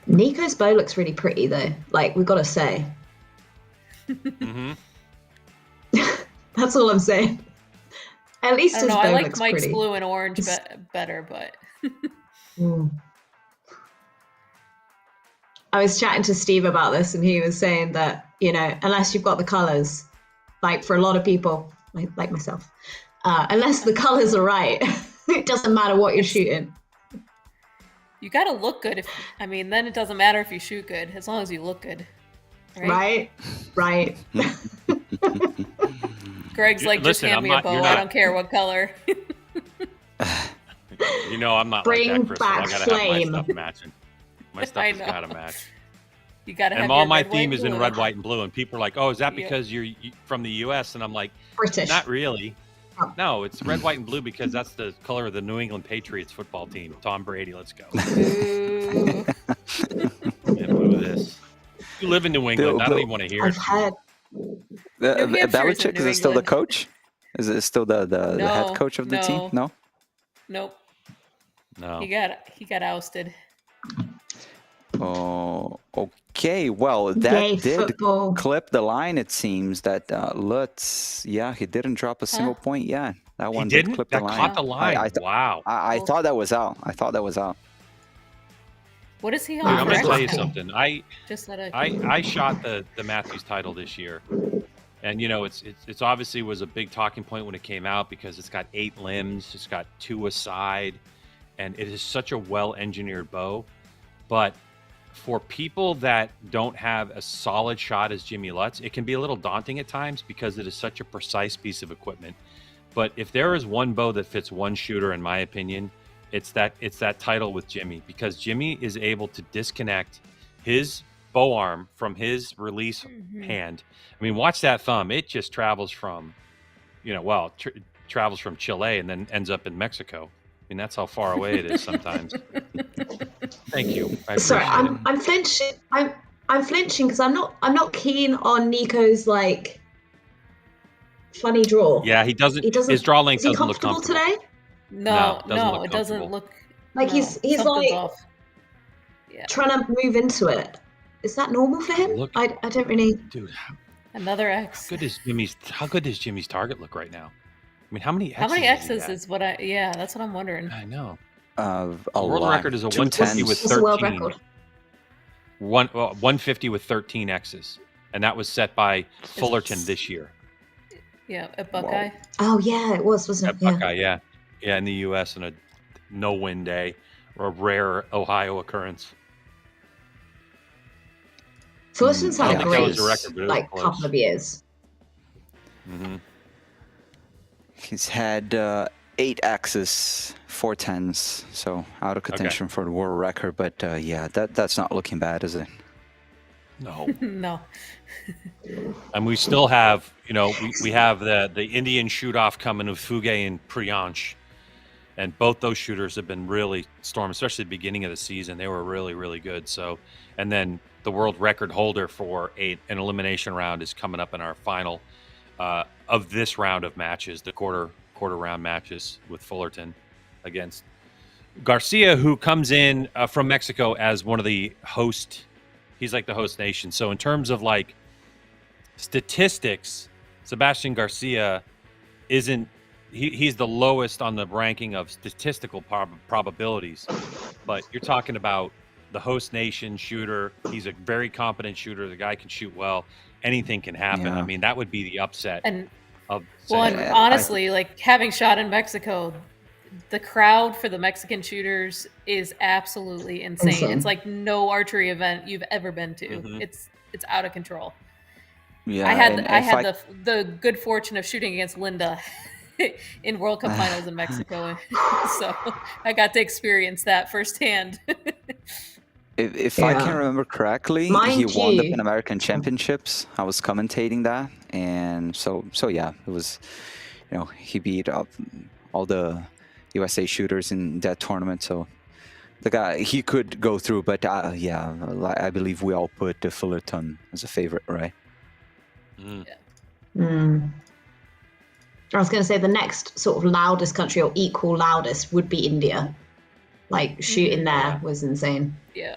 Nico's bow looks really pretty, though. Like, we've got to say. Mm-hmm. That's all I'm saying. At least his bow I like looks Mike's pretty. blue and orange better, but. I was chatting to Steve about this, and he was saying that, unless you've got the colors, like for a lot of people, like myself, unless the colors are right, it doesn't matter what you're shooting. You got to look good. Then it doesn't matter if you shoot good, as long as you look good. Right. Greg's like, just hand me a bow. I don't care what color. I'm not Bring like that, Crystal. back I gotta flame. have my stuff matching. My stuff has gotta match. You gotta have. And all my theme is in red, white, and blue. And people are like, "Oh, is that because you're from the U.S.?" And I'm like, British. Not really. Oh. No, it's red, white, and blue because that's the color of the New England Patriots football team. Tom Brady, let's go. Ooh. Blue this. You live in New England. I don't even want to hear it. I've had. Belichick, is it still the coach? Is it still the head coach of the team? No. Nope. No. He got ousted. Oh, okay. Well, that did clip the line. It seems that Lutz, he didn't drop a single point. Yeah, that one did clip the line. Caught the line. Wow. I thought that was out. What is he on? Dude, I'm gonna tell you something. I just let I shot the Matthews title this year, And it's obviously was a big talking point when it came out because it's got 8 limbs, it's got 2 aside, and it is such a well-engineered bow. But for people that don't have a solid shot as Jimmy Lutz, it can be a little daunting at times because it is such a precise piece of equipment. But if there is one bow that fits one shooter, in my opinion, it's that title with Jimmy, because Jimmy is able to disconnect his bow arm from his release hand. I mean, watch that thumb. It just travels from, travels from Chile and then ends up in Mexico. I mean, that's how far away it is sometimes. Thank you. Sorry, I'm flinching. I'm flinching because I'm not keen on Nico's like funny draw. Yeah, he doesn't. His draw length is he doesn't look comfortable comfortable today? No, look it doesn't look like he's something's like off. trying to move into it. Is that normal for him? I don't really. Dude, another X. How good does Jimmy's target look right now? I mean, how many X's is what I? Yeah, that's what I'm wondering. I know. A world lot. record is a 150 with 13. What's the world record? 150 with 13 X's, and that was set by Fullerton this year. Yeah, at Buckeye. Oh yeah, it was, wasn't it? At Buckeye, yeah, in the U.S. on a no-win day, or a rare Ohio occurrence. Fullerton's had a great record, couple of years. Mm-hmm. He's had 8 X's, 4 10s, so out of contention for the world record. But yeah, that's not looking bad, is it? No. No. And we still have, we have the Indian shoot-off coming of Fugue and Priyansh. And both those shooters have been really storm, especially at the beginning of the season. They were really, really good. So, and then the world record holder for an elimination round is coming up in our final of this round of matches, the quarter round matches with Fullerton against Garcia, who comes in from Mexico as one of the host. He's like the host nation. So in terms of like statistics, Sebastian Garcia isn't. He's the lowest on the ranking of statistical probabilities, but you're talking about the host nation shooter. He's a very competent shooter. The guy can shoot well. Anything can happen. Yeah. I mean, that would be the upset. And honestly, like having shot in Mexico, the crowd for the Mexican shooters is absolutely insane. It's like no archery event you've ever been to. Mm-hmm. It's out of control. Yeah, I had the good fortune of shooting against Linda in World Cup finals in Mexico, so I got to experience that firsthand. If I can remember correctly, he won the Pan American Championships. I was commentating that, and so yeah, it was, he beat up all the USA shooters in that tournament. So the guy, he could go through, but yeah, I believe we all put Fullerton as a favorite, right? Mm. Yeah. Mm. I was going to say the next sort of loudest country or equal loudest would be India. Like shooting there was insane. Yeah.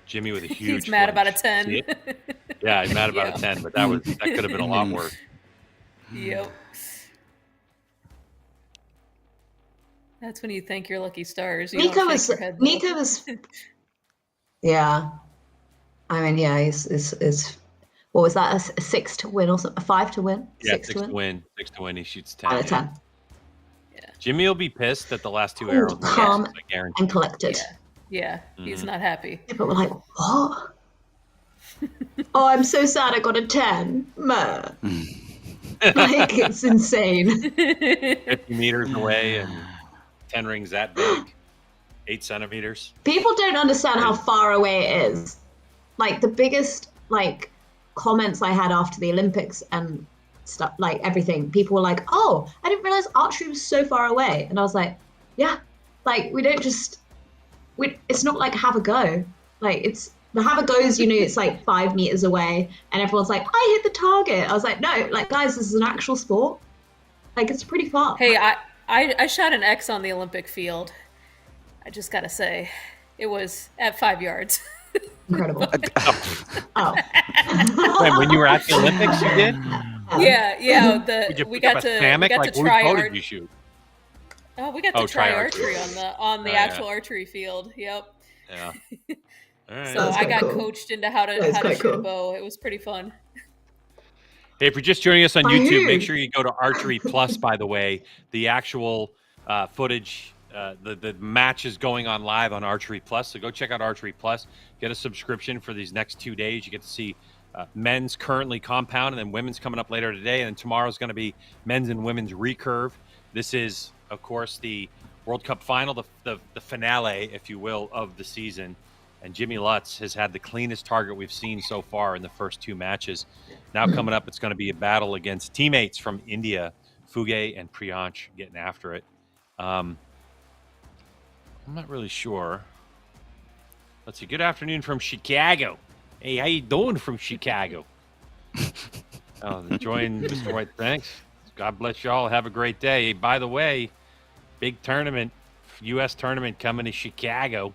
Jimmy with a huge. He's mad about a 10. Yeah, he's mad about a 10, but that could have been a lot worse. Yep. That's when you thank your lucky stars. Nico was. Yeah. I mean, yeah, he's what was that? A 6 to win or something? A 5 to win? Yeah, 6 to win. 6 to win. He shoots 10. Out of 10. Yeah. Jimmy will be pissed that the last 2 arrows. Calm and collected. Yeah. He's not happy. Yeah, but we're like, what? Oh, I'm so sad I got a 10. Like, it's insane. 50 meters away and 10 rings that big. 8 centimeters. People don't understand how far away it is. Like, the biggest, comments I had after the Olympics and stuff, like everything, people were like, oh, I didn't realize archery was so far away. And I was like, yeah, like we don't just it's not like have a go, like it's the have a goes, it's like 5 meters away and everyone's like, I hit the target. I was like, no, like guys, this is an actual sport, like it's pretty far. Hey, I shot an X on the Olympic field. I just gotta say it was at 5 yards. Incredible. Wait, when you were at the Olympics, you did? Yeah. We got to try. What did you shoot? Oh, we got to try archery on the actual archery field. Yep. Yeah. All right. So I got coached into how to shoot a bow. It was pretty fun. Hey, if you're just joining us on By YouTube, who? make sure you go to Archery Plus, by the way. The actual footage, the match is going on live on Archery Plus. So go check out Archery Plus. Get a subscription for these next 2 days. You get to see men's currently compound, and then women's coming up later today. And then tomorrow's going to be men's and women's recurve. This is, of course, the World Cup final, the finale, if you will, of the season. And Jimmy Lutz has had the cleanest target we've seen so far in the first 2 matches. Now coming up, it's going to be a battle against teammates from India, Fuge and Priyansh, getting after it. I'm not really sure. Let's see. Good afternoon from Chicago. Hey, how you doing from Chicago? Enjoying Mr. White. Thanks. God bless y'all. Have a great day. Hey, by the way, big tournament, U.S. tournament coming to Chicago.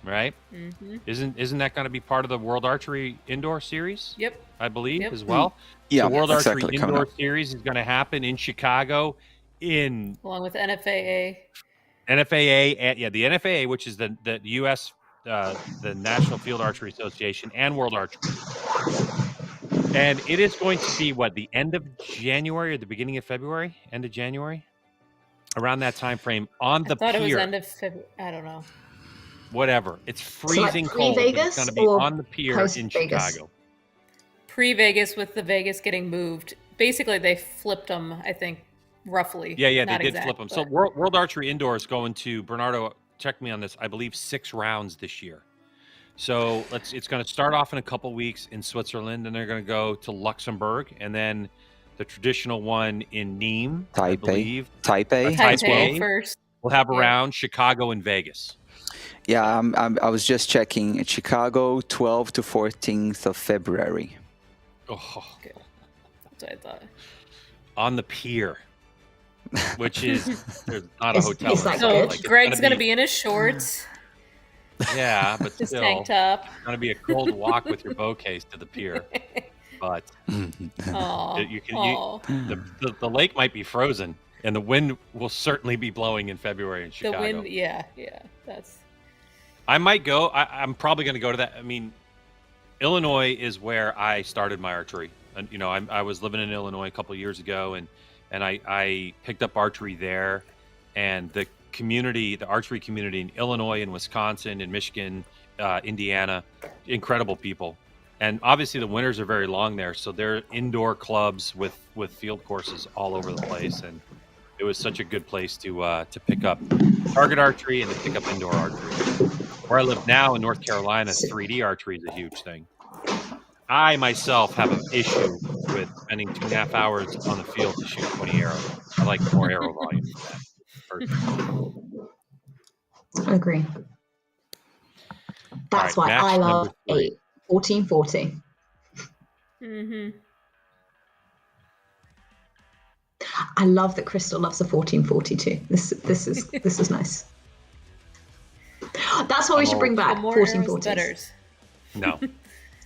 Right? Mm-hmm. Isn't that going to be part of the World Archery Indoor Series? Yep. I believe Yep. as well. Yeah, the World exactly, Archery coming Indoor up. Series is going to happen in Chicago in Along with NFAA. NFAA, and the NFAA, which is the U.S. The National Field Archery Association, and World Archery. And it is going to be the end of January or the beginning of February? End of January, around that time frame on the I thought pier. it was end of February. I don't know. Whatever. It's freezing cold. But pre-Vegas it's going to be or on the pier in post-Vegas? Chicago. Pre-Vegas with the Vegas getting moved. Basically, they flipped them, I think, roughly. Yeah, Not they did exact, flip them. but- So World Archery Indoor is going to, Bernardo, check me on this, I believe 6 rounds this year. So it's going to start off in a couple weeks in Switzerland, and they're going to go to Luxembourg, and then the traditional one in Nîmes, I believe. Taipei. Taipei Taipei. first. We'll have Yeah. around Chicago and Vegas. Yeah, I was just checking. Chicago, 12th to 14th of February. Oh, Okay. That's what I thought. on the pier, which is there's not a It's- hotel. it's in like sight. good. So it's Greg's going to be in his shorts, Yeah, but his still, tank top. it's going to be a cold walk with your bow case to the pier. But Aw. you can Aw. the lake might be frozen, and the wind will certainly be blowing in February in The Chicago. wind, yeah. That's I might go. I'm probably going to go to that. I mean, Illinois is where I started my archery. And I was living in Illinois a couple of years ago, and I picked up archery there. And the community, the archery community in Illinois and Wisconsin and Michigan, Indiana, incredible people. And obviously the winters are very long there, so they're indoor clubs with field courses all over the place. And it was such a good place to pick up target archery and to pick up indoor archery. Where I live now in North Carolina, 3D archery is a huge thing. I myself have an issue with spending 2.5 hours on the field to shoot 20 arrows. I like more arrow volume than that. Personally. I agree. That's All why right, I match love number 3. 1440. mm-hmm. I love that Crystal loves a 1442. This is nice. That's what we should bring back. The more arrows, the 1440s. better. No,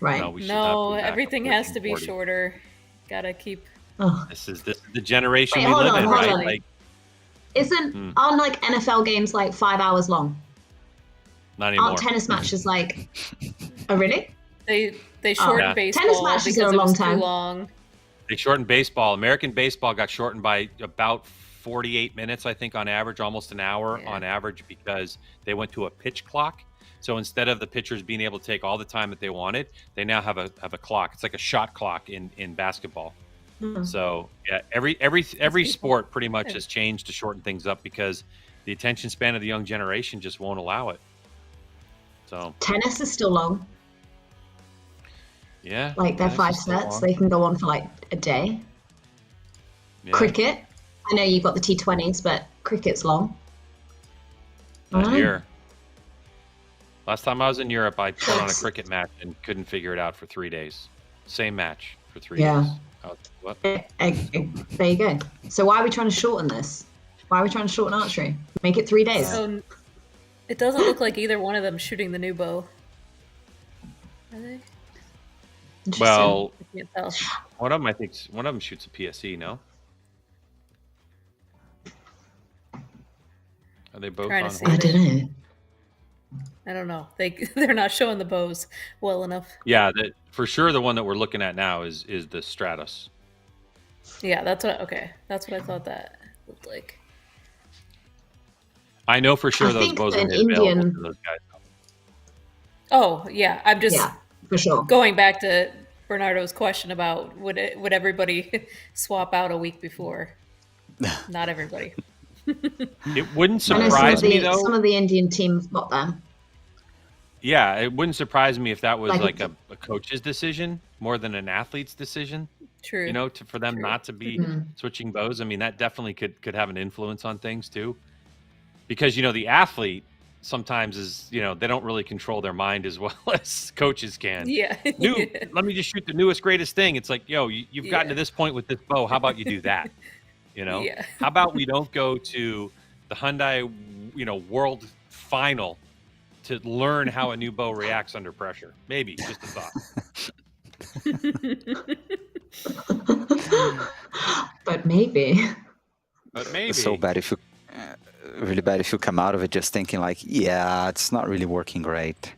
Right. no, we should No, not bring back everything the has to be 1440. shorter. Gotta keep. Oh. This is the generation Wait, we hold live on, in, hold right? on. Like, Aren't like NFL games like 5 hours long? not anymore. Aren't tennis matches like? Oh, really? They shortened Yeah. baseball Tennis matches because are a it long was time. too long. They shortened baseball. American baseball got shortened by about 48 minutes, I think, on average, almost an hour Yeah. on average, because they went to a pitch clock. So instead of the pitchers being able to take all the time that they wanted, they now have a clock. It's like a shot clock in basketball. Mm. So yeah, every sport pretty much has changed to shorten things up because the attention span of the young generation just won't allow it. So Tennis is still long. yeah, Like they're tennis 5 is still sets. on. They can go on for like a day. Yeah. Cricket. I know you've got the T20s, but cricket's long. Not Alright. here. Last time I was in Europe, I put on a cricket match and couldn't figure it out for 3 days. Same match for 3 Yeah. days. What? There you go. So why are we trying to shorten this? Why are we trying to shorten archery? Make it 3 days. So it doesn't look like either one of them shooting the new bow. Are they? Interesting. Well, I can't tell. one of them shoots a PSE. No, are they both Trying on? to see. I don't know. I don't know. They're not showing the bows well enough. Yeah, for sure. The one that we're looking at now is the Stratus. Yeah, that's what I thought that looked like. I know for sure I those think bows that are an made available Indian, to those guys. Oh, yeah. I'm just yeah, for sure. going back to Bernardo's question about would everybody swap out a week before? Not everybody. It wouldn't I know surprise me some though. of the Indian teams got them. Yeah, it wouldn't surprise me if that was Like, like a coach's decision more than an athlete's decision. True. You know, for them True. not to be Mhm. switching bows. I mean, that definitely could have an influence on things too, because the athlete sometimes is they don't really control their mind as well as coaches can. Yeah. Let me just shoot the newest greatest thing. It's like, you've gotten Yeah. to this point with this bow. How about you do that? Yeah. How about we don't go to the Hyundai world final to learn how a new bow reacts under pressure? Maybe, just a thought. But maybe. But maybe. It's so bad if you, really bad if you come out of it just thinking like, yeah, it's not really working great.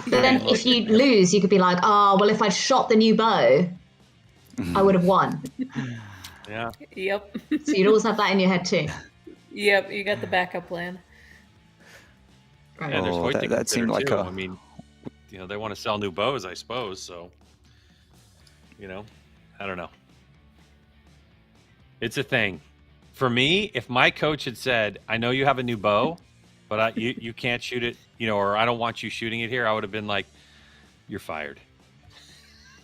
But then if you lose, you could be like, oh, well, if I'd shot the new bow, I would have won. Yeah. Yep. So you'd always have that in your head too. Yep. You got the backup plan. Right. And there's Oh, Hoyt to that seemed consider, like too. a- I mean, they want to sell new bows, I suppose. So, I don't know. It's a thing. For me, if my coach had said, "I know you have a new bow, but you can't shoot it," or "I don't want you shooting it here," I would have been like, "You're fired.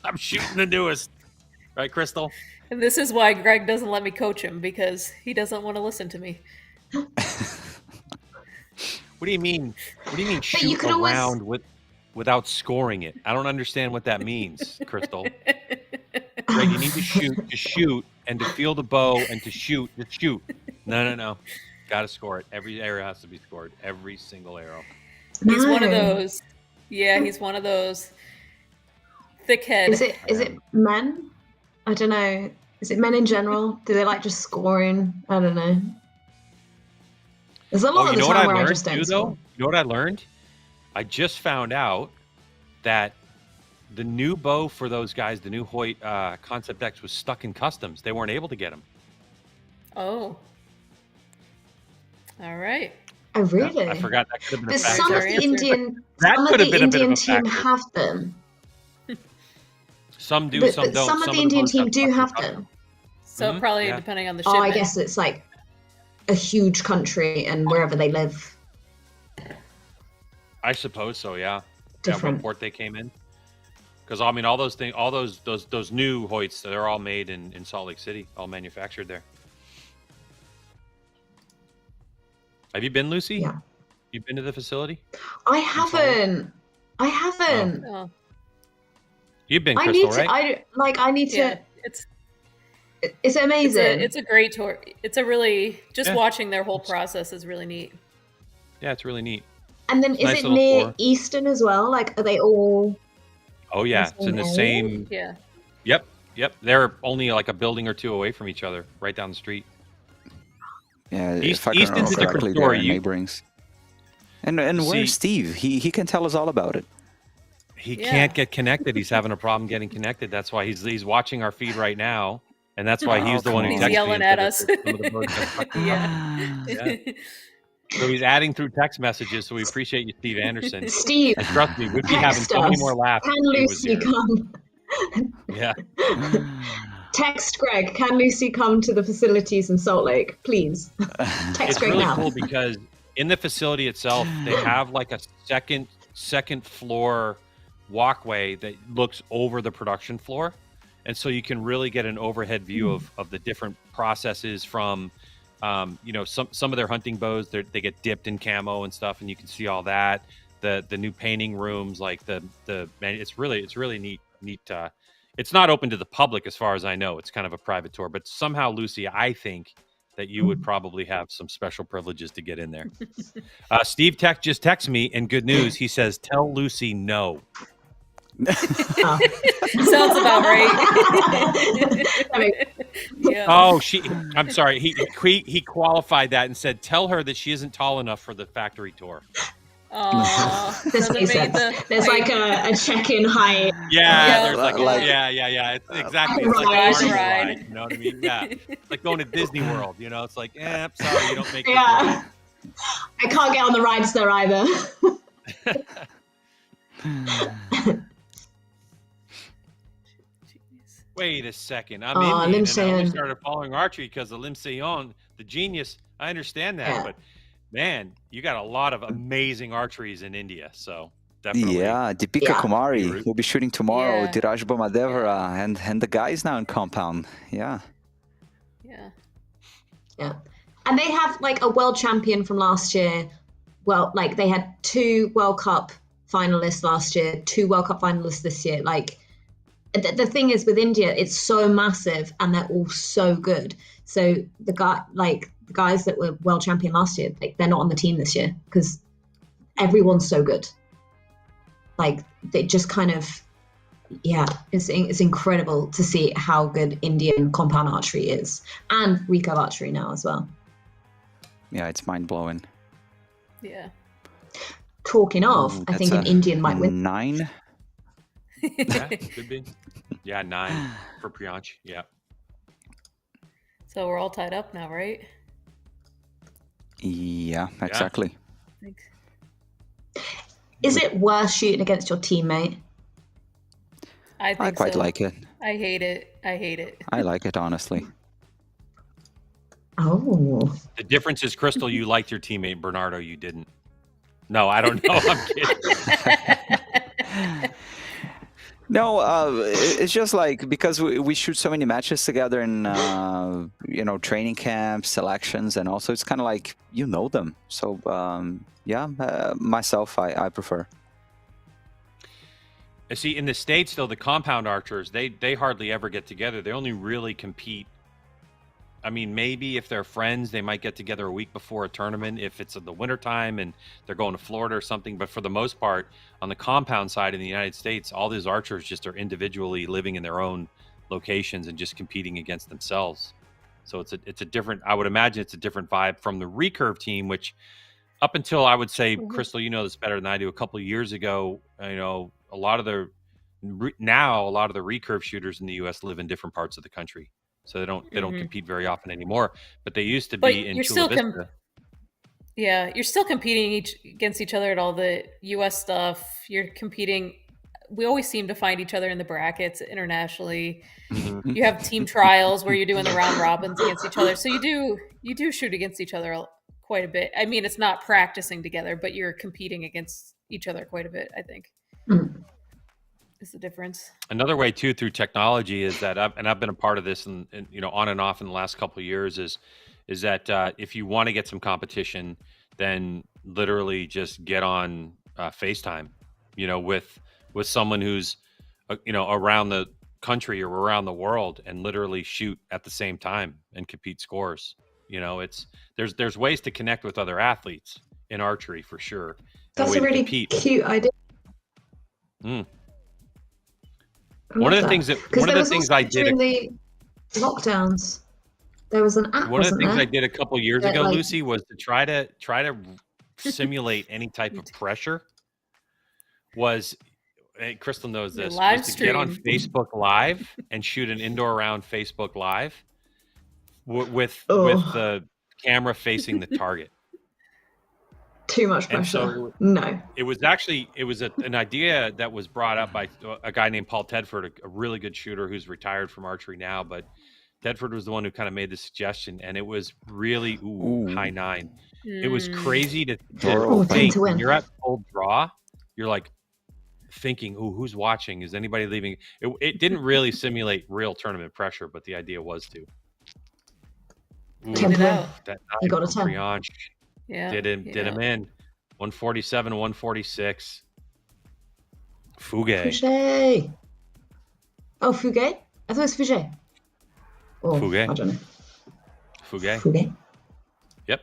I'm shooting the newest." Right, Crystal? And this is why Greg doesn't let me coach him, because he doesn't want to listen to me. What do you mean? What do you mean you shoot could always- around without scoring it? I don't understand what that means, Crystal. Greg, you need to shoot, and to feel the bow, and to shoot. No. Got to score it. Every arrow has to be scored. Every single arrow. He's one of No. those. Yeah, he's one of those. Thick head. Is it men? I don't know. Is it men in general? Do they like just scoring? I don't know. There's a lot of the time where I just don't too, score. though? You know what I learned? I just found out that the new bow for those guys, the new Hoyt Concept X, was stuck in customs. They weren't able to get them. Oh. All right. Oh, really? I forgot that could have been But a factor. some of Our the answer. Indian, That some of could have the been a bit of Indian a team factor. have them. Some do, But some don't. some of Some the Indian bows team have do stuck in have customs. them. So probably yeah. depending on the Oh, shipment. I guess it's like a huge country and wherever they live. I suppose so. Yeah. Different. What port they came in? Because I mean, all those things, all those new Hoyts, they're all made in Salt Lake City, all manufactured there. Have you been, Lucy? Yeah. You've been to the facility? I haven't. Oh, You've been, I Crystal, need to. right? I need to. yeah. It's amazing. It's a great tour. It's a really just Yeah. watching their whole process is really neat. Yeah, it's really neat. And then It's is nice it little near tour. Eastern as well? Like, are they all? Oh yeah, The it's in the same same. Yeah. Yep. They're only like a building or two away from each other, right down the street. Yeah, East- if I can Easton's remember a different correctly, story. they're neighborings. And See- where's Steve? He can tell us all about it. He Yeah. can't get connected. He's having a problem getting connected. That's why he's watching our feed right now, and that's why Oh, he's the one who come He's on. texted me yelling and at said us. that some of the birds got stuck. Yeah. Yeah. So he's adding through text messages. So we appreciate you, Steve Anderson. Steve, And trust me, we'd be having text so many us. more laughs. Can if he was Lucy here. come? Yeah. Text Greg. Can Lucy come to the facilities in Salt Lake, please? Text It's Greg really now. cool because in the facility itself, they have like a second floor walkway that looks over the production floor, and so you can really get an overhead view of the different processes from some of their hunting bows. They get dipped in camo and stuff, and you can see all that. The new painting rooms, like it's really neat. It's not open to the public as far as I know. It's kind of a private tour, but somehow, Lucy, I think that you would probably have some special privileges to get in there. Steve just texted me, and good news. He says, "Tell Lucy no." Oh. Sounds about right. I mean, Yeah. Oh, I'm sorry. He qualified that and said, "Tell her that she isn't tall enough for the factory tour." Oh, This doesn't makes make sense. the There's like a check-in height. Yeah, Yeah. there's like, Like- yeah. It's exactly. Like It's a like a ride. carnival Ride. ride. You know what I mean? Yeah. It's like going to Disney World. You know, it's like, sorry, you don't make this Yeah. ride. I can't get on the rides there either. Wait a second. I'm Aw, Indian, Lim and I only Seon. started following archery because of Lim Seon, the genius. I understand that, Yeah. but man, you got a lot of amazing archeries in India. So definitely. Yeah, Deepika Yeah. Kumari will be shooting tomorrow. Yeah. Diraj Bomadevara and the guys now in compound. Yeah. Yeah. Yeah. And they have like a world champion from last year. Well, like they had 2 World Cup finalists last year, 2 World Cup finalists this year. Like the thing is with India, it's so massive and they're all so good. So the guys that were world champion last year, like they're not on the team this year because everyone's so good. Like they just kind of, yeah, it's incredible to see how good Indian compound archery is, and recurve archery now as well. Yeah, it's mind blowing. Yeah. Talking of, I think an Indian might win. 9. Yeah, could be. Yeah, 9 for Priyansh. Yeah. So we're all tied up now, right? Yeah, exactly. Thanks. Is it worth shooting against your teammate? I think I quite so. like it. I hate it. I hate it. I like it, honestly. Oh, The difference is, Crystal, you liked your teammate. Bernardo, you didn't. No, I don't know. I'm kidding. No, it's just like because we shoot so many matches together in training camps, selections, and also it's kind of like you know them. So myself, I prefer. See, in the States, though, the compound archers, they hardly ever get together. They only really compete. I mean, maybe if they're friends, they might get together a week before a tournament if it's in the wintertime and they're going to Florida or something. But for the most part, on the compound side in the United States, all these archers just are individually living in their own locations and just competing against themselves. So it's a different, I would imagine it's a different vibe from the recurve team, which up until, I would say, Crystal, you know this better than I do, a couple of years ago, a lot of the recurve shooters in the U.S. live in different parts of the country. So they don't compete very often anymore, but they used to be in Chula Vista. You're still competing against each other at all the U.S. stuff. You're competing. We always seem to find each other in the brackets internationally. Mm-hmm. You have team trials where you're doing the round robins against each other. So you do shoot against each other quite a bit. I mean, it's not practicing together, but you're competing against each other quite a bit, I think. Is the difference. Another way too, through technology, is that I've been a part of this and on and off in the last couple of years, is that if you want to get some competition, then literally just get on FaceTime, with someone who's around the country or around the world, and literally shoot at the same time and compete scores. There's ways to connect with other athletes in archery for sure. that's a really cute idea. One of the things I did during the lockdowns, there was an app. One of the things there? I did a couple of years ago, Lucy, was to try to simulate any type of pressure. Crystal knows this. Was to get on Facebook Live and shoot an indoor round Facebook Live with the camera facing the target. Too much pressure. So no. It was an idea that was brought up by a guy named Paul Tedford, a really good shooter who's retired from archery now. But Tedford was the one who kind of made the suggestion, and it was really high 9. It was crazy to think. When you're at full draw, you're like thinking, "Who's watching? Is anybody leaving?" It didn't really simulate real tournament pressure, but the idea was to. Get it out. You got a 10. Yeah, did him in 147, 146. Fouget. Oh, Fouget? I thought it was Fouget. Fouget. I don't know. Fouget. Yep.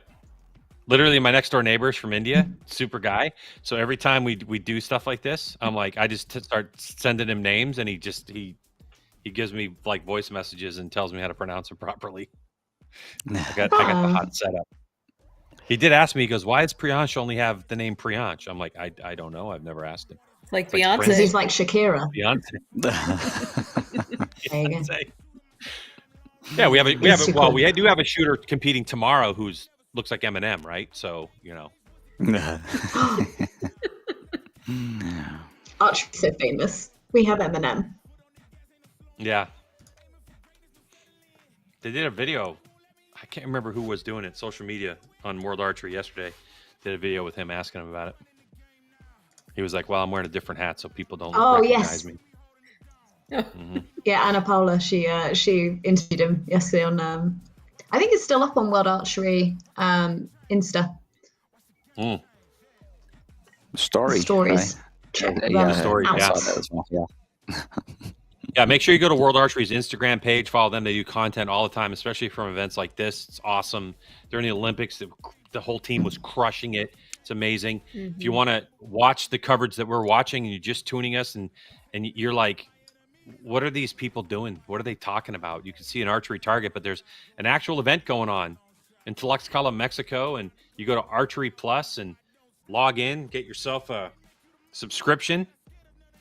Literally, my next door neighbors from India, super guy. So every time we do stuff like this, I'm like, I just start sending him names, and he gives me like voice messages and tells me how to pronounce them properly. I got the hot setup. He did ask me. He goes, "Why does Priyansh only have the name Priyansh?" I'm like, I don't know. I've never asked him. Like It's like Beyonce. Because he's like Shakira. Beyonce. There you go. Beyonce. Yeah, we do have a shooter competing tomorrow who's looks like Eminem, right? So Archery's so famous. We have Eminem. Yeah. They did a video. I can't remember who was doing it. Social media on World Archery yesterday did a video with him asking him about it. He was like, "Well, I'm wearing a different hat, so people don't recognize me." Mm-hmm. Yeah, Anna Paula. She interviewed him yesterday on. I think it's still up on World Archery Insta. Stories. Right? Check them story. out. Yeah. That as well. Yeah. Yeah, make sure you go to World Archery's Instagram page. Follow them. They do content all the time, especially from events like this. It's awesome. During the Olympics, the whole team was crushing it. It's amazing. Mm-hmm. If you want to watch the coverage that we're watching and you're just tuning us and you're like, what are these people doing? What are they talking about? You can see an archery target, but there's an actual event going on in Tlaxcala, Mexico. And you go to Archery Plus and log in, get yourself a subscription.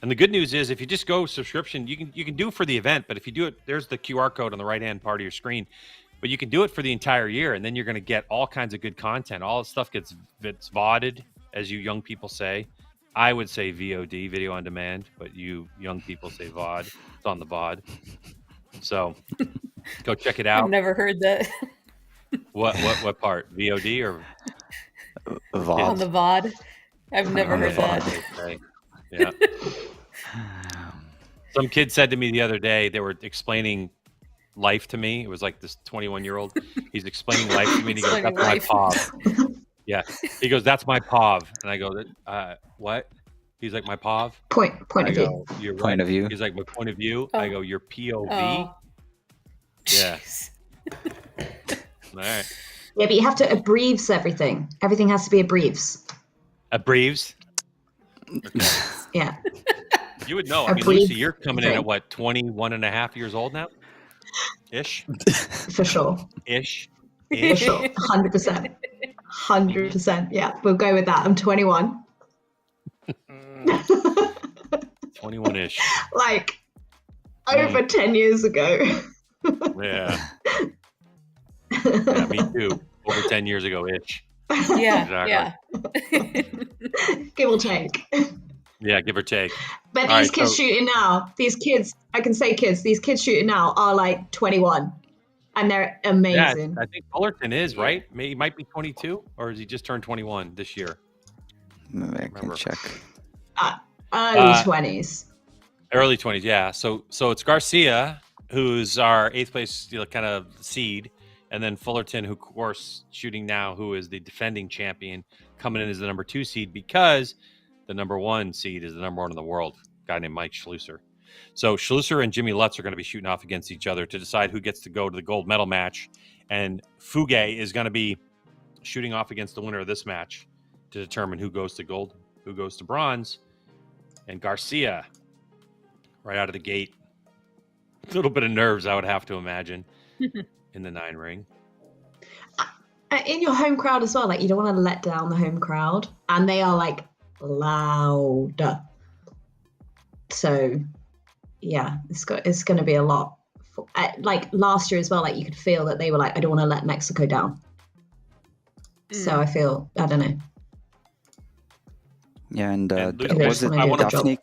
And the good news is if you just go subscription, you can do it for the event. But if you do it, there's the QR code on the right-hand part of your screen. But you can do it for the entire year. And then you're going to get all kinds of good content. All the stuff gets VODed, as you young people say. I would say VOD, video on demand, but you young people say VOD. It's on the VOD. So go check it out. I've never heard that. What part? VOD or VOD. On the VOD? I've never heard that. Okay. Yeah. Some kid said to me the other day, they were explaining life to me. It was like this 21-year-old. He's explaining life to me and he goes, "That's my POV." Yeah. He goes, "That's my POV." And I go, "What?" He's like, "My POV." Point of view. Go, "You're right." Point of view. He's like, "My point of view." Oh. I go, "Your POV." Oh. Yeah. Jeez. All right. Yeah, but you have to abbreves everything. Everything has to be abbreves. Abbreves. Okay. Yeah. You would know. I mean, Lucy, you're coming in at what, 21 and a half years old now? Ish? For sure. Ish? For sure. 100%. 100%. Yeah, we'll go with that. I'm 21. 21-ish. Like, over 10 years ago. Yeah. Yeah, me too. Over 10 years ago, ish. Yeah, Exactly. yeah. Give or take. Yeah, give or take. But All these right, kids so- shooting now, these kids shooting now are like 21. And they're amazing. Yeah, I think Fullerton is, right? He might be 22, or has he just turned 21 this year? Maybe I can Remember. check. Early 20s. Early 20s, yeah. So it's Garcia, who's our 8th place kind of seed, and then Fullerton, who, of course, shooting now, who is the defending champion, coming in as the number 2 seed because the number 1 seed is the number 1 in the world, a guy named Mike Schlusser. So Schlusser and Jimmy Lutz are going to be shooting off against each other to decide who gets to go to the gold medal match. And Fugue is going to be shooting off against the winner of this match to determine who goes to gold, who goes to bronze. And Garcia, right out of the gate, a little bit of nerves, I would have to imagine, in the 9 ring. In your home crowd as well, like you don't want to let down the home crowd. And they are like loud. So yeah, it's going to be a lot. Like last year as well, like you could feel that they were like, I don't want to let Mexico down. So I don't know. Yeah, and Luke, was it I wanna Daphne?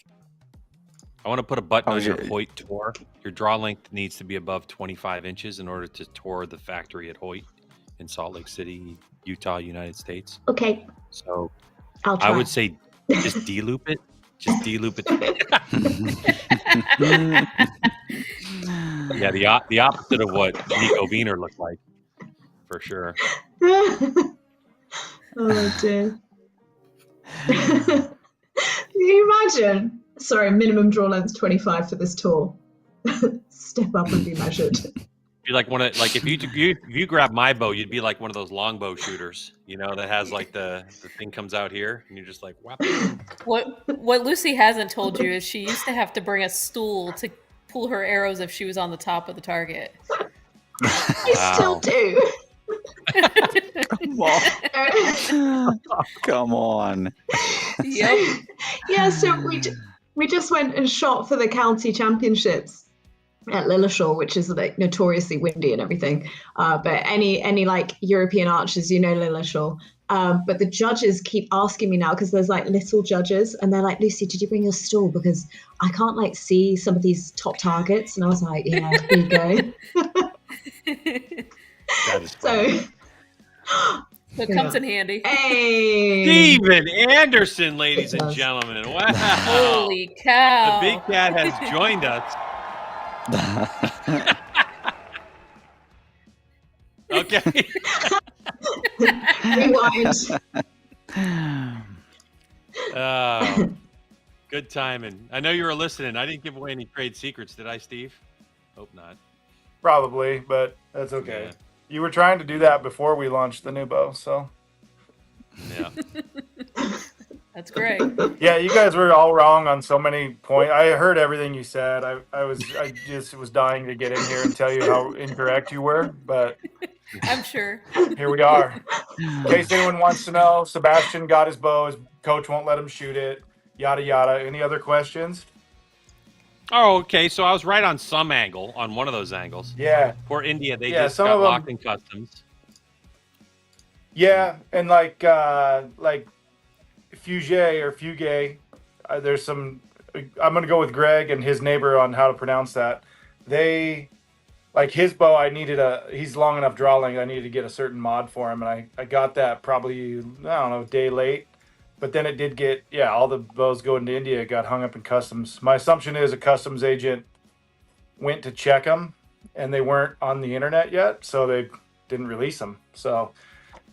I want to put a button on your your- Hoyt tour. Your draw length needs to be above 25 inches in order to tour the factory at Hoyt in Salt Lake City, Utah, United States. Okay, So I'll try. I would say just de-loop it. Just de-loop it. Yeah, the opposite of what Nico Wiener looked like, for sure. Oh dear. Can you imagine? Sorry, minimum draw length 25 for this tour. Step up and be measured. Be like if you grab my bow, you'd be like one of those longbow shooters, that has like the thing comes out here, and you're just like, whap. What Lucy hasn't told you is she used to have to bring a stool to pull her arrows if she was on the top of the target. I still do. Come on. Come on. Yep. Yeah, so we just went and shot for the county championships at Lilleshall, which is like notoriously windy and everything. But any like European archers, Lilleshall. But the judges keep asking me now because there's like little judges, and they're like, Lucy, did you bring your stool? Because I can't like see some of these top targets. And I was like, yeah, here you go. That is funny. So It comes in handy. hey, Steven Anderson, ladies It and does. gentlemen. Wow. Holy cow. The big cat has joined us. Okay. rewind. Oh, good timing. I know you were listening. I didn't give away any trade secrets, did I, Steve? Hope not. Probably, but that's okay. Yeah. You were trying to do that before we launched the new bow, so Yeah. That's great. yeah, you guys were all wrong on so many points. I heard everything you said. I just was dying to get in here and tell you how incorrect you were, but I'm sure. here we are. In case anyone wants to know, Sebastian got his bow. His coach won't let him shoot it. Yada yada. Any other questions? Oh, okay. So I was right on some angle, on one of those angles. Yeah. For India, they Yeah, just some got of them- locked in customs. Yeah, and like Fugue or Fugue, there's some. I'm gonna go with Greg and his neighbor on how to pronounce that. They, like his bow, he's long enough draw length. I needed to get a certain mod for him, and I got that probably, I don't know, a day late. But then it did get, all the bows going to India got hung up in customs. My assumption is a customs agent went to check them, and they weren't on the internet yet, so they didn't release them. So,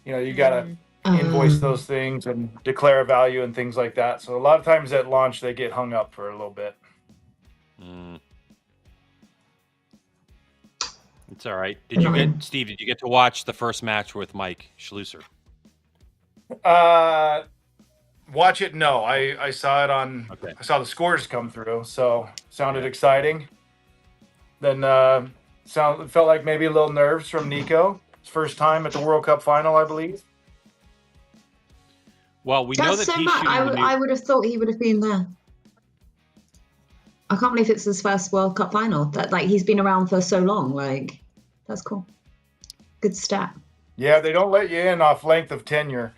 you gotta invoice those things and declare a value and things like that. So a lot of times at launch they get hung up for a little bit. It's all right. Steve, did you get to watch the first match with Mike Schlusser? Watch it? No, I saw it on. Okay. I saw the scores come through, so sounded exciting. Then felt like maybe a little nerves from Nico. His first time at the World Cup final, I believe. Well, we know That's that so he's much. shooting the new... I would have thought he would have been there. I can't believe it's his first World Cup final. That like he's been around for so long. Like that's cool. Good stat. Yeah, they don't let you in off length of tenure.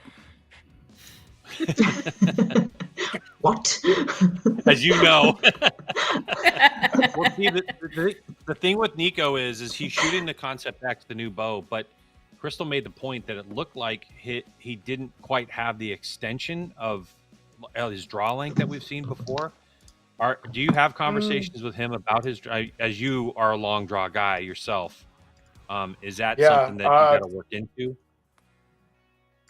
What? As you know. Well, see, the thing with Nico is he's shooting the Concept X, the new bow, but Crystal made the point that it looked like he didn't quite have the extension of his draw length that we've seen before. Do you have conversations with him about his, as you are a long draw guy yourself? Is that something that you got to work into?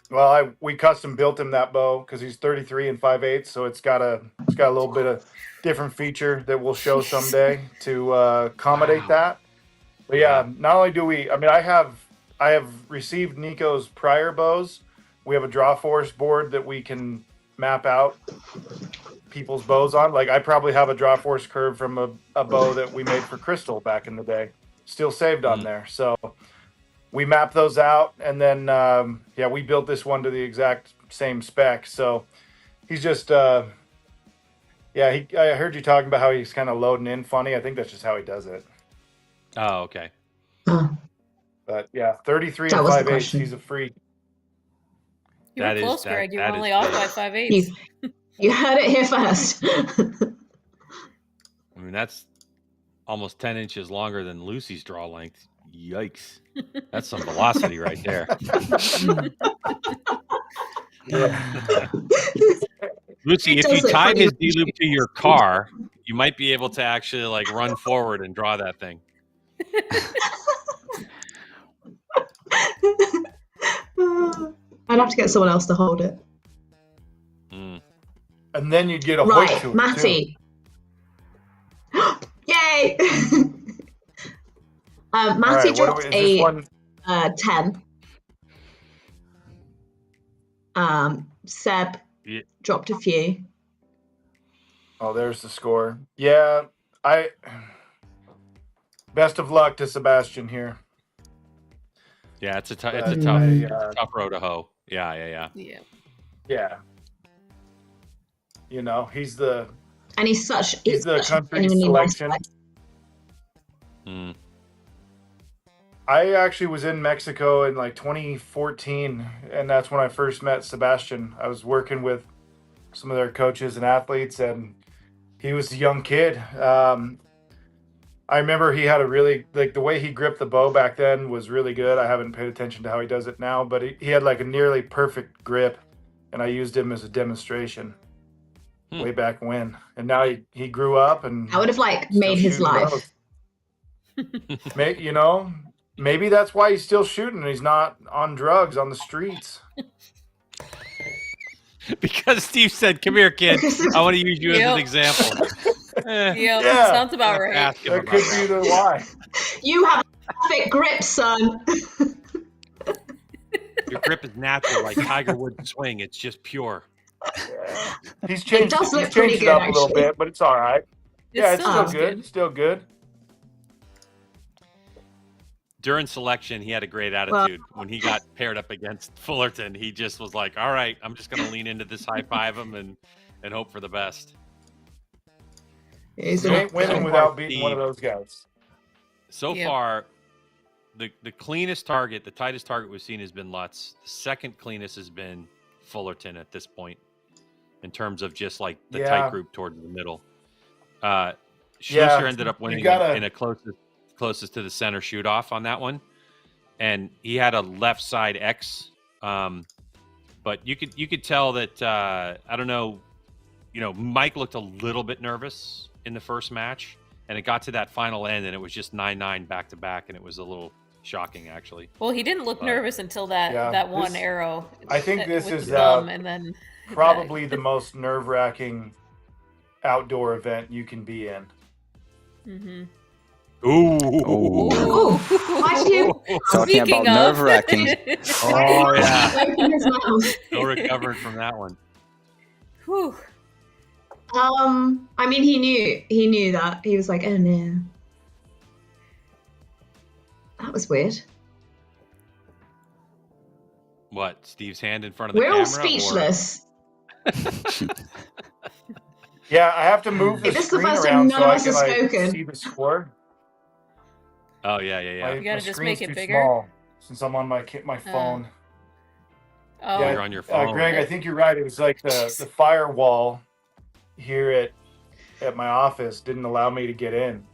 Well, we custom built him that bow because he's 33 and 5/8, so it's got a little bit of different feature that we'll show someday to accommodate that. But yeah, not only do we, I have received Nico's prior bows. We have a draw force board that we can map out people's bows on. Like I probably have a draw force curve from a bow that we made for Crystal back in the day, still saved on there. So we mapped those out, and then we built this one to the exact same spec. So he's just I heard you talking about how he's kind of loading in funny. I think that's just how he does it. Oh, okay. But yeah, 33 That and was the 5/8. question. He's a freak. You were close, Greg. You were only off by 5/8. You heard it here first. I mean, that's almost 10 inches longer than Lucy's draw length. Yikes. That's some velocity right there. Lucy, if you tied his D-loop to your car, you might be able to actually like run forward and draw that thing. I'd have to get someone else to hold it. And then you'd get a Right, Hoyt to it, Matty. Yay! Matty dropped a 10. Seb dropped a few. Oh, there's the score. Yeah, best of luck to Sebastian here. Yeah, it's a But tough row to hoe. Yeah. yeah. You know, he's the And he's the such a country genuinely nice selection. guy. Mm. I actually was in Mexico in like 2014, and that's when I first met Sebastian. I was working with some of their coaches and athletes, and he was a young kid. I remember he had a really, like, the way he gripped the bow back then was really good. I haven't paid attention to how he does it now, but he had like a nearly perfect grip, and I used him as a demonstration way back when. And now he grew up and I would have like still made his shooting life. bows. You know, maybe that's why he's still shooting and he's not on drugs on the streets. Because Steve said, "Come here, kid. I want to use you as an Yep. example." Yeah, sounds about right. Ask him That about could that. be the why. You have a perfect grip, son. Your grip is natural, like Tiger Woods' swing. It's just pure. Yeah. He's changed does look he's pretty changed it good, up a little actually. bit, but it's all right. Yeah, it's still looks good. Still good. During selection, he had a great attitude. When he got paired up against Fullerton, he just was like, "All right, I'm just going to lean into this, high five him, and hope for the best." He's You ain't winning So without far, beating one of those guys. So Yep. far, the cleanest target, the tightest target we've seen has been Lutz. The second cleanest has been Fullerton at this point, in terms of just like the tight group towards the middle. Schlusser ended up winning in a closest to the center shoot off on that one, and he had a left side X. But you could tell that I don't know, Mike looked a little bit nervous in the first match, and it got to that final end, and it was just 9-9 back to back, and it was a little shocking actually. Well, he didn't look nervous until that one arrow. I think this with is the thumb and then probably the most nerve-wracking outdoor event you can be in. Mm-hmm. Ooh. Oh, why did you Talking about nerve-wracking. Oh yeah. open his mouth? Still recovered from that one. Whew. I mean, he knew that. He was like, oh no. That was weird. What? Steve's hand in front of the We're camera? all speechless. Yeah, I have to move the This is the screen first time around none so of I us can have like spoken. see the score. Oh yeah. You My gotta just screen's make it too bigger. small since I'm on my phone. Oh, You're on your phone. Greg, I think you're right. It was like the firewall here at my office didn't allow me to get in.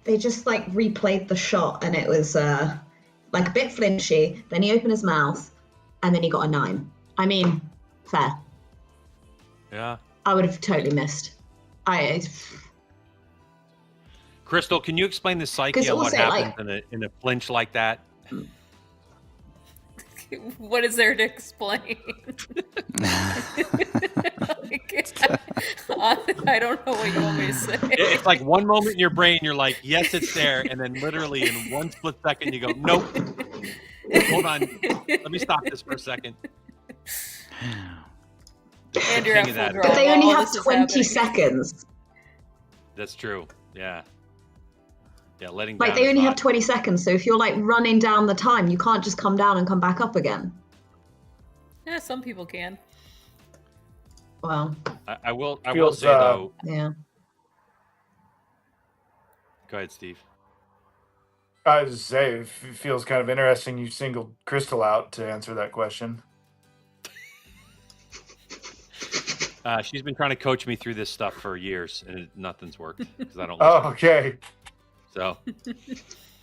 They just like replayed the shot, and it was like a bit flinchy. Then he opened his mouth, and then he got a 9. I mean, fair. Yeah. I would have totally missed. Crystal, can you explain the psyche 'Cause on what also, happens in a flinch like that? what is there to explain? I don't know what you want me to say. It's like one moment in your brain you're like, yes, it's there, and then literally in one split second you go, nope. Hold on, let me stop this for a second. And you're at King of that. full But draw they while only all have this is 20 happening. seconds. That's true. Yeah. Yeah, letting Like down they is only have not- 20 seconds. So if you're like running down the time, you can't just come down and come back up again. Yeah, some people can. Well, I will Feels, say though. yeah. Go ahead, Steve. I was just say it feels kind of interesting. You singled Crystal out to answer that question. She's been trying to coach me through this stuff for years, and nothing's worked because I don't. Oh, listen. okay. So,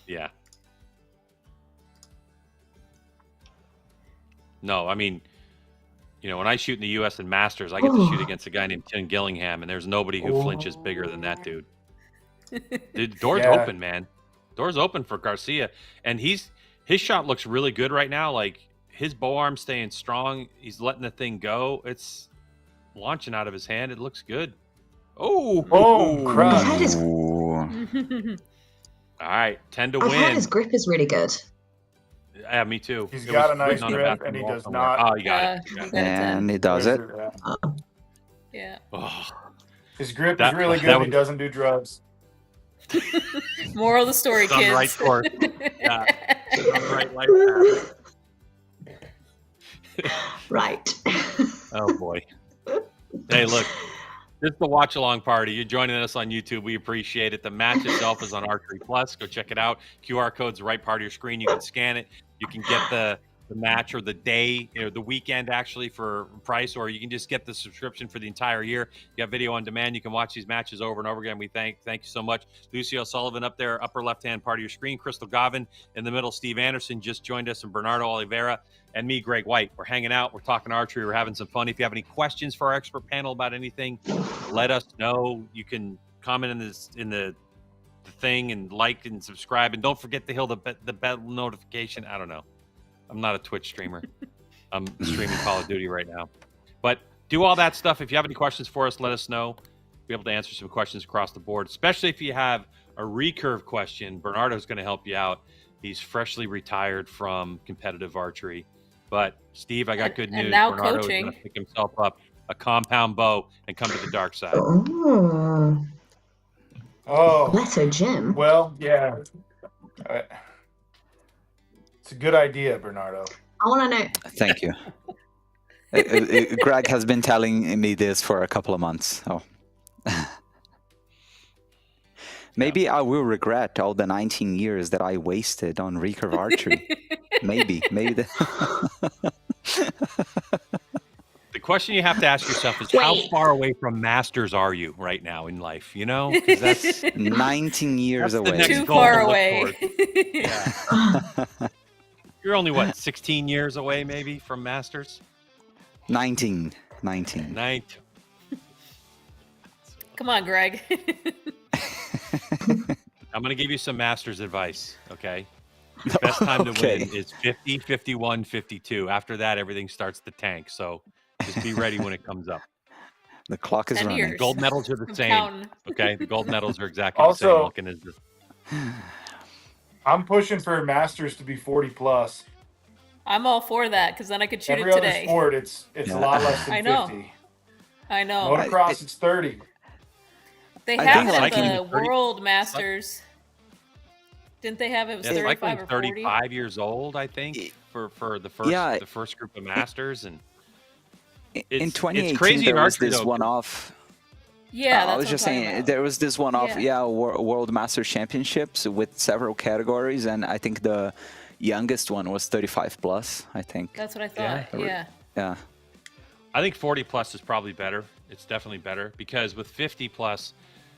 yeah. No, I mean, when I shoot in the U.S. and Masters, I get to shoot against a guy named Tim Gillingham, and there's nobody who flinches bigger than that dude. Dude, the door's open, man. Door's open for Garcia, and his shot looks really good right now. Like his bow arm's staying strong. He's letting the thing go. It's launching out of his hand. It looks good. Oh, crap. I've heard his, All right, 10 to I've win. heard his grip is really good. Yeah, me too. He's It got was a nice written on the grip, back of and the he wall does somewhere. not. Oh, you got it. You got a 10. And he does it. Yeah. His grip is really good. that He was- doesn't do drugs. Moral of the story, It's on the kids. right course. Yeah. It's on the right life path. Right. Oh boy. Hey, look, this is the watch along party. You're joining us on YouTube. We appreciate it. The match itself is on Archery Plus. Go check it out. QR code's the right part of your screen. You can scan it. You can get the match or the day, the weekend actually for price, or you can just get the subscription for the entire year. You got video on demand. You can watch these matches over and over again. We thank you so much. Lucy O'Sullivan up there, upper left-hand part of your screen. Crystal Govin in the middle. Steve Anderson just joined us, and Bernardo Oliveira, and me, Greg White. We're hanging out. We're talking archery. We're having some fun. If you have any questions for our expert panel about anything, let us know. You can comment in the thing and like and subscribe, and don't forget to hit the bell notification. I don't know. I'm not a Twitch streamer. I'm streaming Call of Duty right now. But do all that stuff. If you have any questions for us, let us know. We'll be able to answer some questions across the board, especially if you have a recurve question. Bernardo's going to help you out. He's freshly retired from competitive archery. But, Steve, I got good news. And now Bernardo is coaching. going to pick himself up a compound bow and come to the dark side. Oh, Oh, Leto Jim. well, yeah. It's a good idea, Bernardo. I want to know. Thank you. Greg has been telling me this for a couple of months. Oh. Maybe I will regret all the 19 years that I wasted on recurve archery. maybe. The question you have to ask yourself is, how far away from masters are you right now in life? 'Cause that's 19 years that's the away. next Too goal far to look away. towards. Yeah. You're only, 16 years away maybe from masters? 19. 9. Come on, Greg. I'm going to give you some masters advice, okay? The best time to win is 50, 51, 52. After that, everything starts to tank. So just be ready when it comes up. The clock is 10 running. years. Gold medals are the I'm same, counting. okay? The gold medals are exactly the same Also- looking as this. I'm pushing for Masters to be 40 plus. I'm all for that because then I could shoot Every it other today. sport, it's a lot less than I know. 50. I know. Motocross, it's 30. They I have think it at cycling the is 30 World Masters. Didn't they have it was Yeah, 35 cycling's or 40? 35 years old, I think, for the first Yeah. the first group of masters, and In it's 2018, crazy in there was archery, this though. one-off. Yeah, that's I was what just I'm talking saying about. there was this one-off, Yeah. World Masters Championships with several categories, and I think the youngest one was 35 plus. I think. That's what I thought. Yeah. Yeah. I think 40 plus is probably better. It's definitely better because with 50 plus,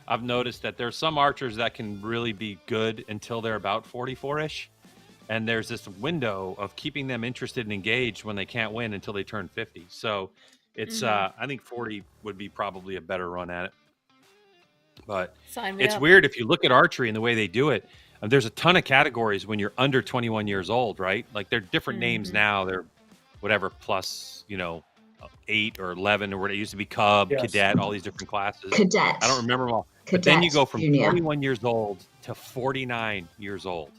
I've noticed that there's some archers that can really be good until they're about 44-ish. And there's this window of keeping them interested and engaged when they can't win until they turn 50. So it's, I think 40 would be probably a better run at it. But Sign me it's up. weird if you look at archery and the way they do it. There's a ton of categories when you're under 21 years old, right? Like they're different names now. They're whatever plus, 8 or 11 or what it used to be, Cub, Yes. Cadet, all these different classes. Cadet. I don't remember them all. But then you Cadet go from Junior. 21 years old to 49 years old.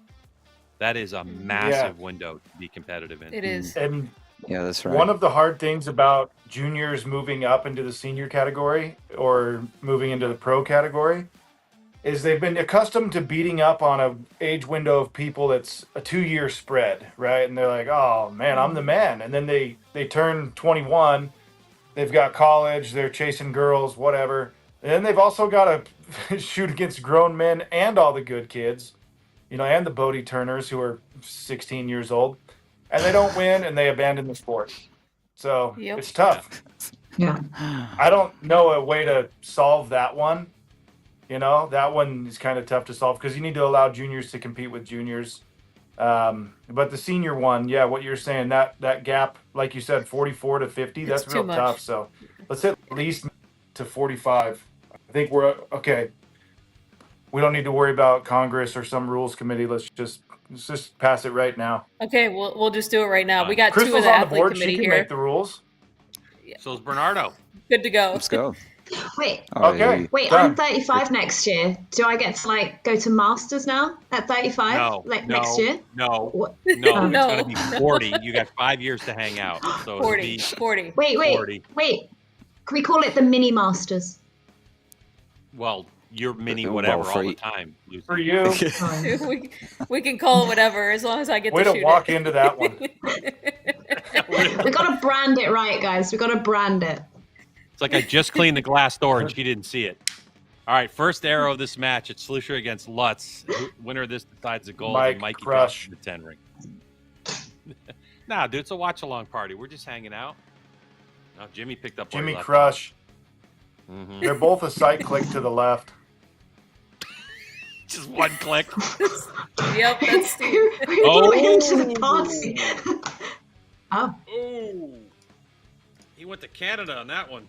That is a massive window to be competitive in. It is. And Yeah, that's right. one of the hard things about juniors moving up into the senior category or moving into the pro category is they've been accustomed to beating up on a age window of people that's a 2-year spread, right? And they're like, oh man, I'm the man. And then they turn 21, they've got college, they're chasing girls, whatever. And then they've also got to shoot against grown men and all the good kids, and the Bodie Turners who are 16 years old. And they don't win and they abandon the sport. So Yep. it's tough. Yeah. I don't know a way to solve that one. That one is kind of tough to solve because you need to allow juniors to compete with juniors. But the senior one, yeah, what you're saying, that gap, like you said, 44 to 50, It's that's too real much. tough. So let's at least to 45. I think we're okay. We don't need to worry about Congress or some rules committee. Let's just pass it right now. Okay, we'll just do it right now. We got 2 of Crystal's the on the athlete board. She committee can here. make the rules. So is Bernardo. Good to go. Let's go. Wait, Okay. wait, Done. I'm 35 next year. Do I get to go to masters now at 35? No. Next year? No. What? No. It's No. going to be 40. You got 5 years to hang out. So it'll 40. be 40. Wait. 40. Can we call it the mini masters? Well, your mini Well, whatever for all the y- time, Lucy. For you, we can call it whatever as long as I get way to to shoot walk it. into that one. We got to brand it right, guys. We got to brand it. It's like I just cleaned the glass door and she didn't see it. All right, first arrow of this match. It's Slusher against Lutz. Winner of this decides the gold. Mike And Mikey Crush. drops the 10 ring. Nah, dude, it's a watch-along party. We're just hanging out. Oh, Jimmy picked up where he Jimmy left Crush. off. Mhm. They're both a sight click to the left. Just one click. Yep, that's Steve. We brought him to the party. Oh, Oh, he went to Canada on that one.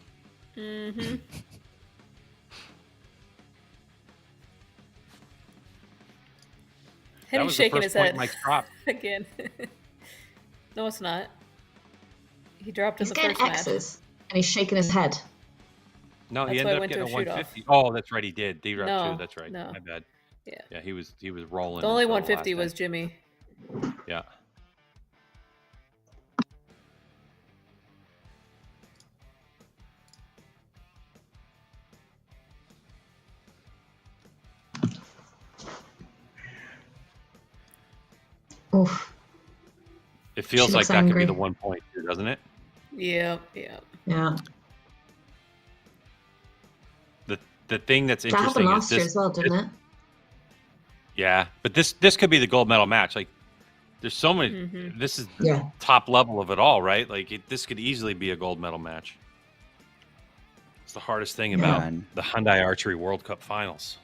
Mm-hmm. That Henny's was the shaking first his point head Mike's dropped. again. No, it's not. He dropped in he's the getting first match. X's and he's shaking his head. No, he That's why I ended up went to getting a a shoot-off. 150. Oh, that's right, he did. D-Rep No, too. That's right. no. My bad. Yeah. Yeah, he was rolling. The only until 150 last was time. Jimmy. Yeah. Oof. It feels She like looks that could be angry. the 1 point here, doesn't it? Yep, yep. Yeah. The thing that's That happened interesting is last year this. as well, didn't it? Yeah, but this could be the gold medal match. Like, there's so many. Mhm. This is the Yeah. top level of it all, right? Like, this could easily be a gold medal match. It's the hardest thing about and- the Hyundai Archery World Cup Finals.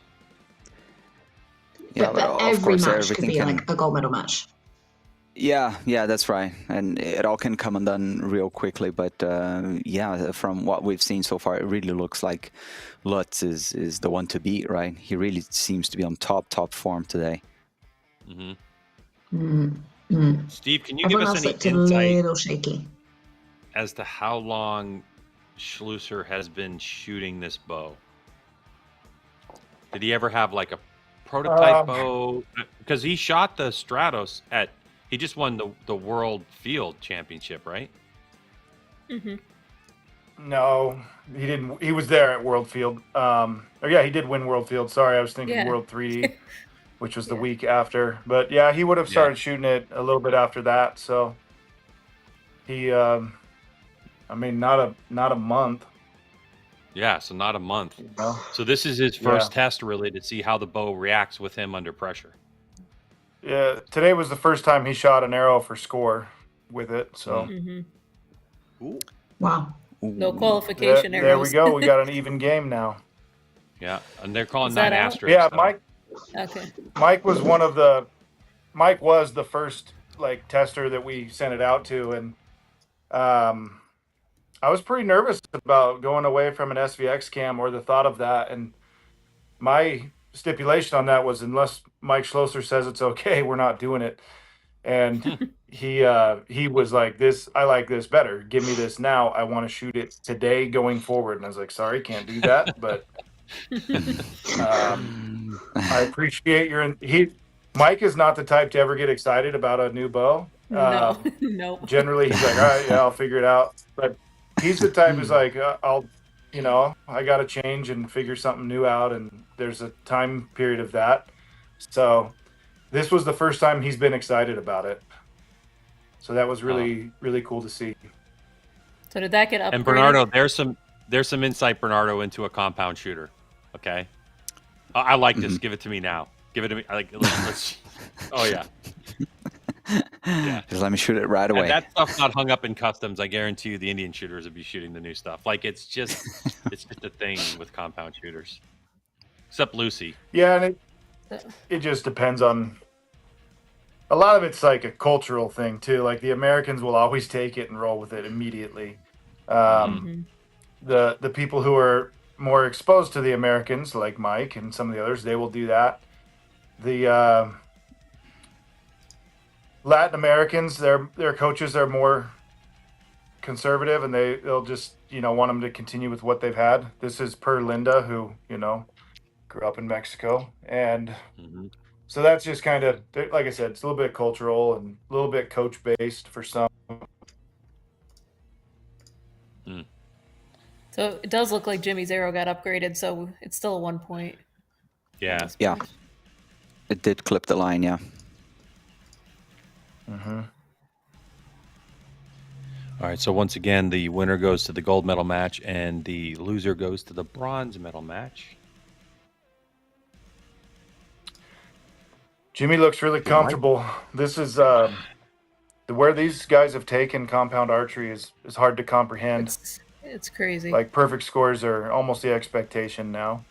Yeah, But of every course, match could everything be can. like a gold medal match. Yeah, that's right, and it all can come undone real quickly. But yeah, from what we've seen so far, it really looks like Lutz is the one to beat, right? He really seems to be on top form today. Hmm Mm. Steve, can you Everyone give us else any looked a insight little shaky. as to how long Schlusser has been shooting this bow? Did he ever have like a prototype bow? Because he shot the Stratos he just won the World Field Championship, right? Mm-hmm. No, he didn't. He was there at World Field. Or yeah, he did win World Field. Sorry, I was thinking Yeah. World 3D, which was the Yeah. week after. But yeah, he would have Yeah. started shooting it a little bit after that. So he, I mean, not a month. Yeah, so not a month. You know? So this is his first test, really, to see how the bow reacts with him under pressure. Yeah, today was the first time he shot an arrow for score with it. So Mm-hmm. Wow. No Ooh. qualification there we arrows. go. We got an even game now. Yeah, and they're calling Is that 9 out? asterisks. Yeah, so- Okay. Mike was the first like tester that we sent it out to, and I was pretty nervous about going away from an SVX cam or the thought of that. And my stipulation on that was, unless Mike Schlosser says it's okay, we're not doing it. And he was like, "This, I like this better. Give me this now. I want to shoot it today going forward." And I was like, "Sorry, can't do that." But I appreciate Mike is not the type to ever get excited about a new bow. No. No. Generally, he's like, "All right, yeah, I'll figure it out." But he's the type who's like, "I'll, I got to change and figure something new out." And there's a time period of that. So this was the first time he's been excited about it. So that was really, really cool to see. So did that get upgraded? And Bernardo, there's some insight, Bernardo, into a compound shooter. Okay, I like this. Give it to me now. Give it to me. Let's oh yeah. Yeah. Just let me shoot it right And away. that stuff's not hung up in customs. I guarantee you, the Indian shooters would be shooting the new stuff. Like it's just a thing with compound shooters. Except Lucy. Yeah, and it just depends on. A lot of it's like a cultural thing too. Like the Americans will always take it and roll with it immediately. The people who are more exposed to the Americans, like Mike and some of the others, they will do that. The Latin Americans, their coaches are more conservative, and they'll just want them to continue with what they've had. This is per Linda, who grew up in Mexico, and so that's just kind of, like I said, it's a little bit cultural and a little bit coach based for some. So it does look like Jimmy's arrow got upgraded, so it's still a 1 point. Yeah. Yeah. It did clip the line, yeah. Mm-hmm. All right. So once again, the winner goes to the gold medal match, and the loser goes to the bronze medal match. Jimmy looks really comfortable. This is where these guys have taken compound archery is hard to comprehend. It's crazy. Like perfect scores are almost the expectation now.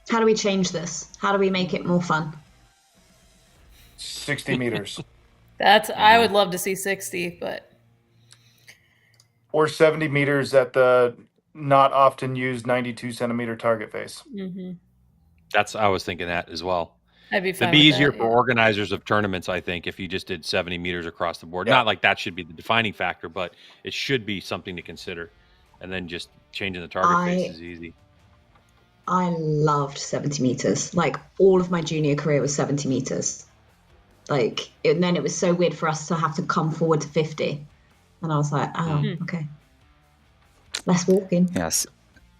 How do we change this? How do we make it more fun? 60 meters. I would love to see 60, but Or 70 meters at the not often used 92 centimeter target face. I was thinking that as well. I'd be fine It'd be with easier that, for yeah. organizers of tournaments, I think, if you just did 70 meters across the board. Yeah. Not like that should be the defining factor, but it should be something to consider. And then just changing the target face is easy. I loved 70 meters. Like all of my junior career was 70 meters. And then it was so weird for us to have to come forward to 50. And I was like, oh, okay. Less walking. Yes.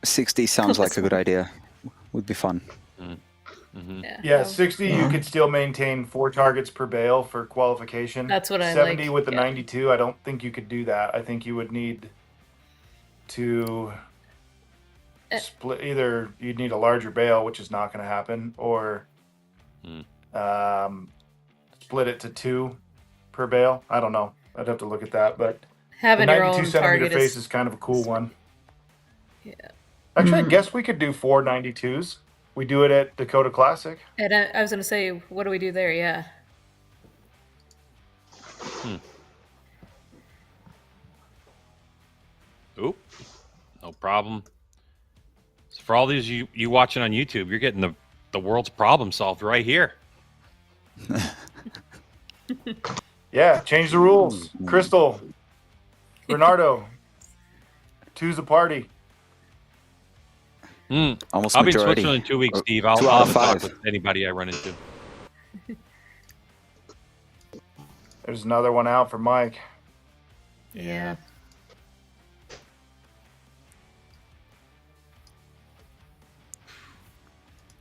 60 sounds like a good idea. Would be fun. Yeah, 60 you could still maintain 4 targets per bale for qualification. That's what I 70 like, with the yeah. 92, I don't think you could do that. I think you would need to split. Either you'd need a larger bale, which is not going to happen, or split it to 2 per bale. I don't know. I'd have to look at that, but Having the your 92 own centimeter target face is kind of a cool one. Yeah. Actually, I guess we could do 4 92s. We do it at Dakota Classic. And I was going to say, what do we do there? Yeah. Oop. No problem. So for all these you watching on YouTube, you're getting the world's problem solved right here. Yeah, change the rules. Crystal, Bernardo, 2's a party. Almost I'll be in majority. Switzerland in 2 weeks, Steve. I'll 2 out have of a talk 5. with anybody I run into. There's another one out for Mike. Yeah.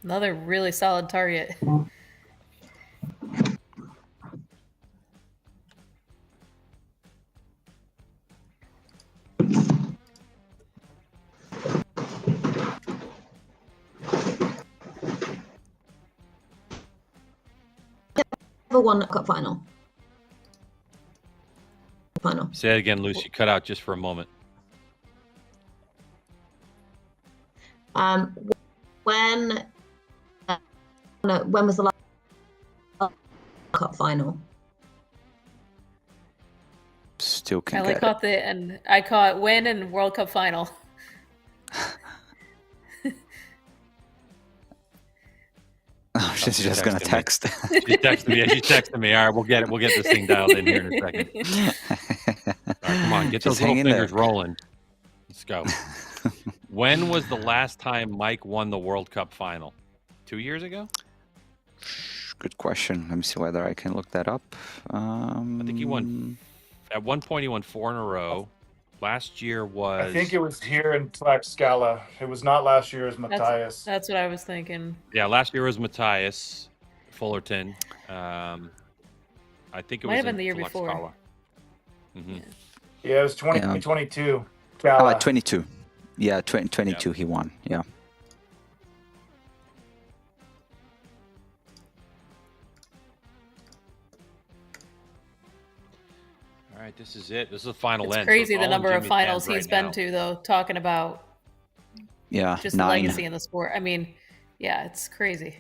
Another really solid target. Never won a cup final. Say it again, Lucy. Cut out just for a moment. When was the last cup final? Still I can't only get caught I caught win and World Cup final. Oh, she's just gonna text. She texted me. Yeah, she texted me. All right, we'll get it. We'll get this thing dialed in here in a second. All right, come on, get those Just little hang in fingers there. rolling. Let's go. When was the last time Mike won the World Cup final? 2 years ago? Good question. Let me see whether I can look that up. I think he won. At one point, he won 4 in a row. Last year was. I think it was here in Tlaxcala. It was not last year as Matthias. That's what I was thinking. Yeah, last year was Matthias Fullerton. I think it Might was have been in the year before. Tlaxcala. Mhm. Yeah, it was 2022. Oh, 22. Yeah, 2022 he won. Yeah. All right, this is it. This is the final It's end. crazy it's the all in number of Jimmy's finals hands he's right been now. to, though, talking about Yeah, just 9. legacy in the sport. I mean, yeah, it's crazy.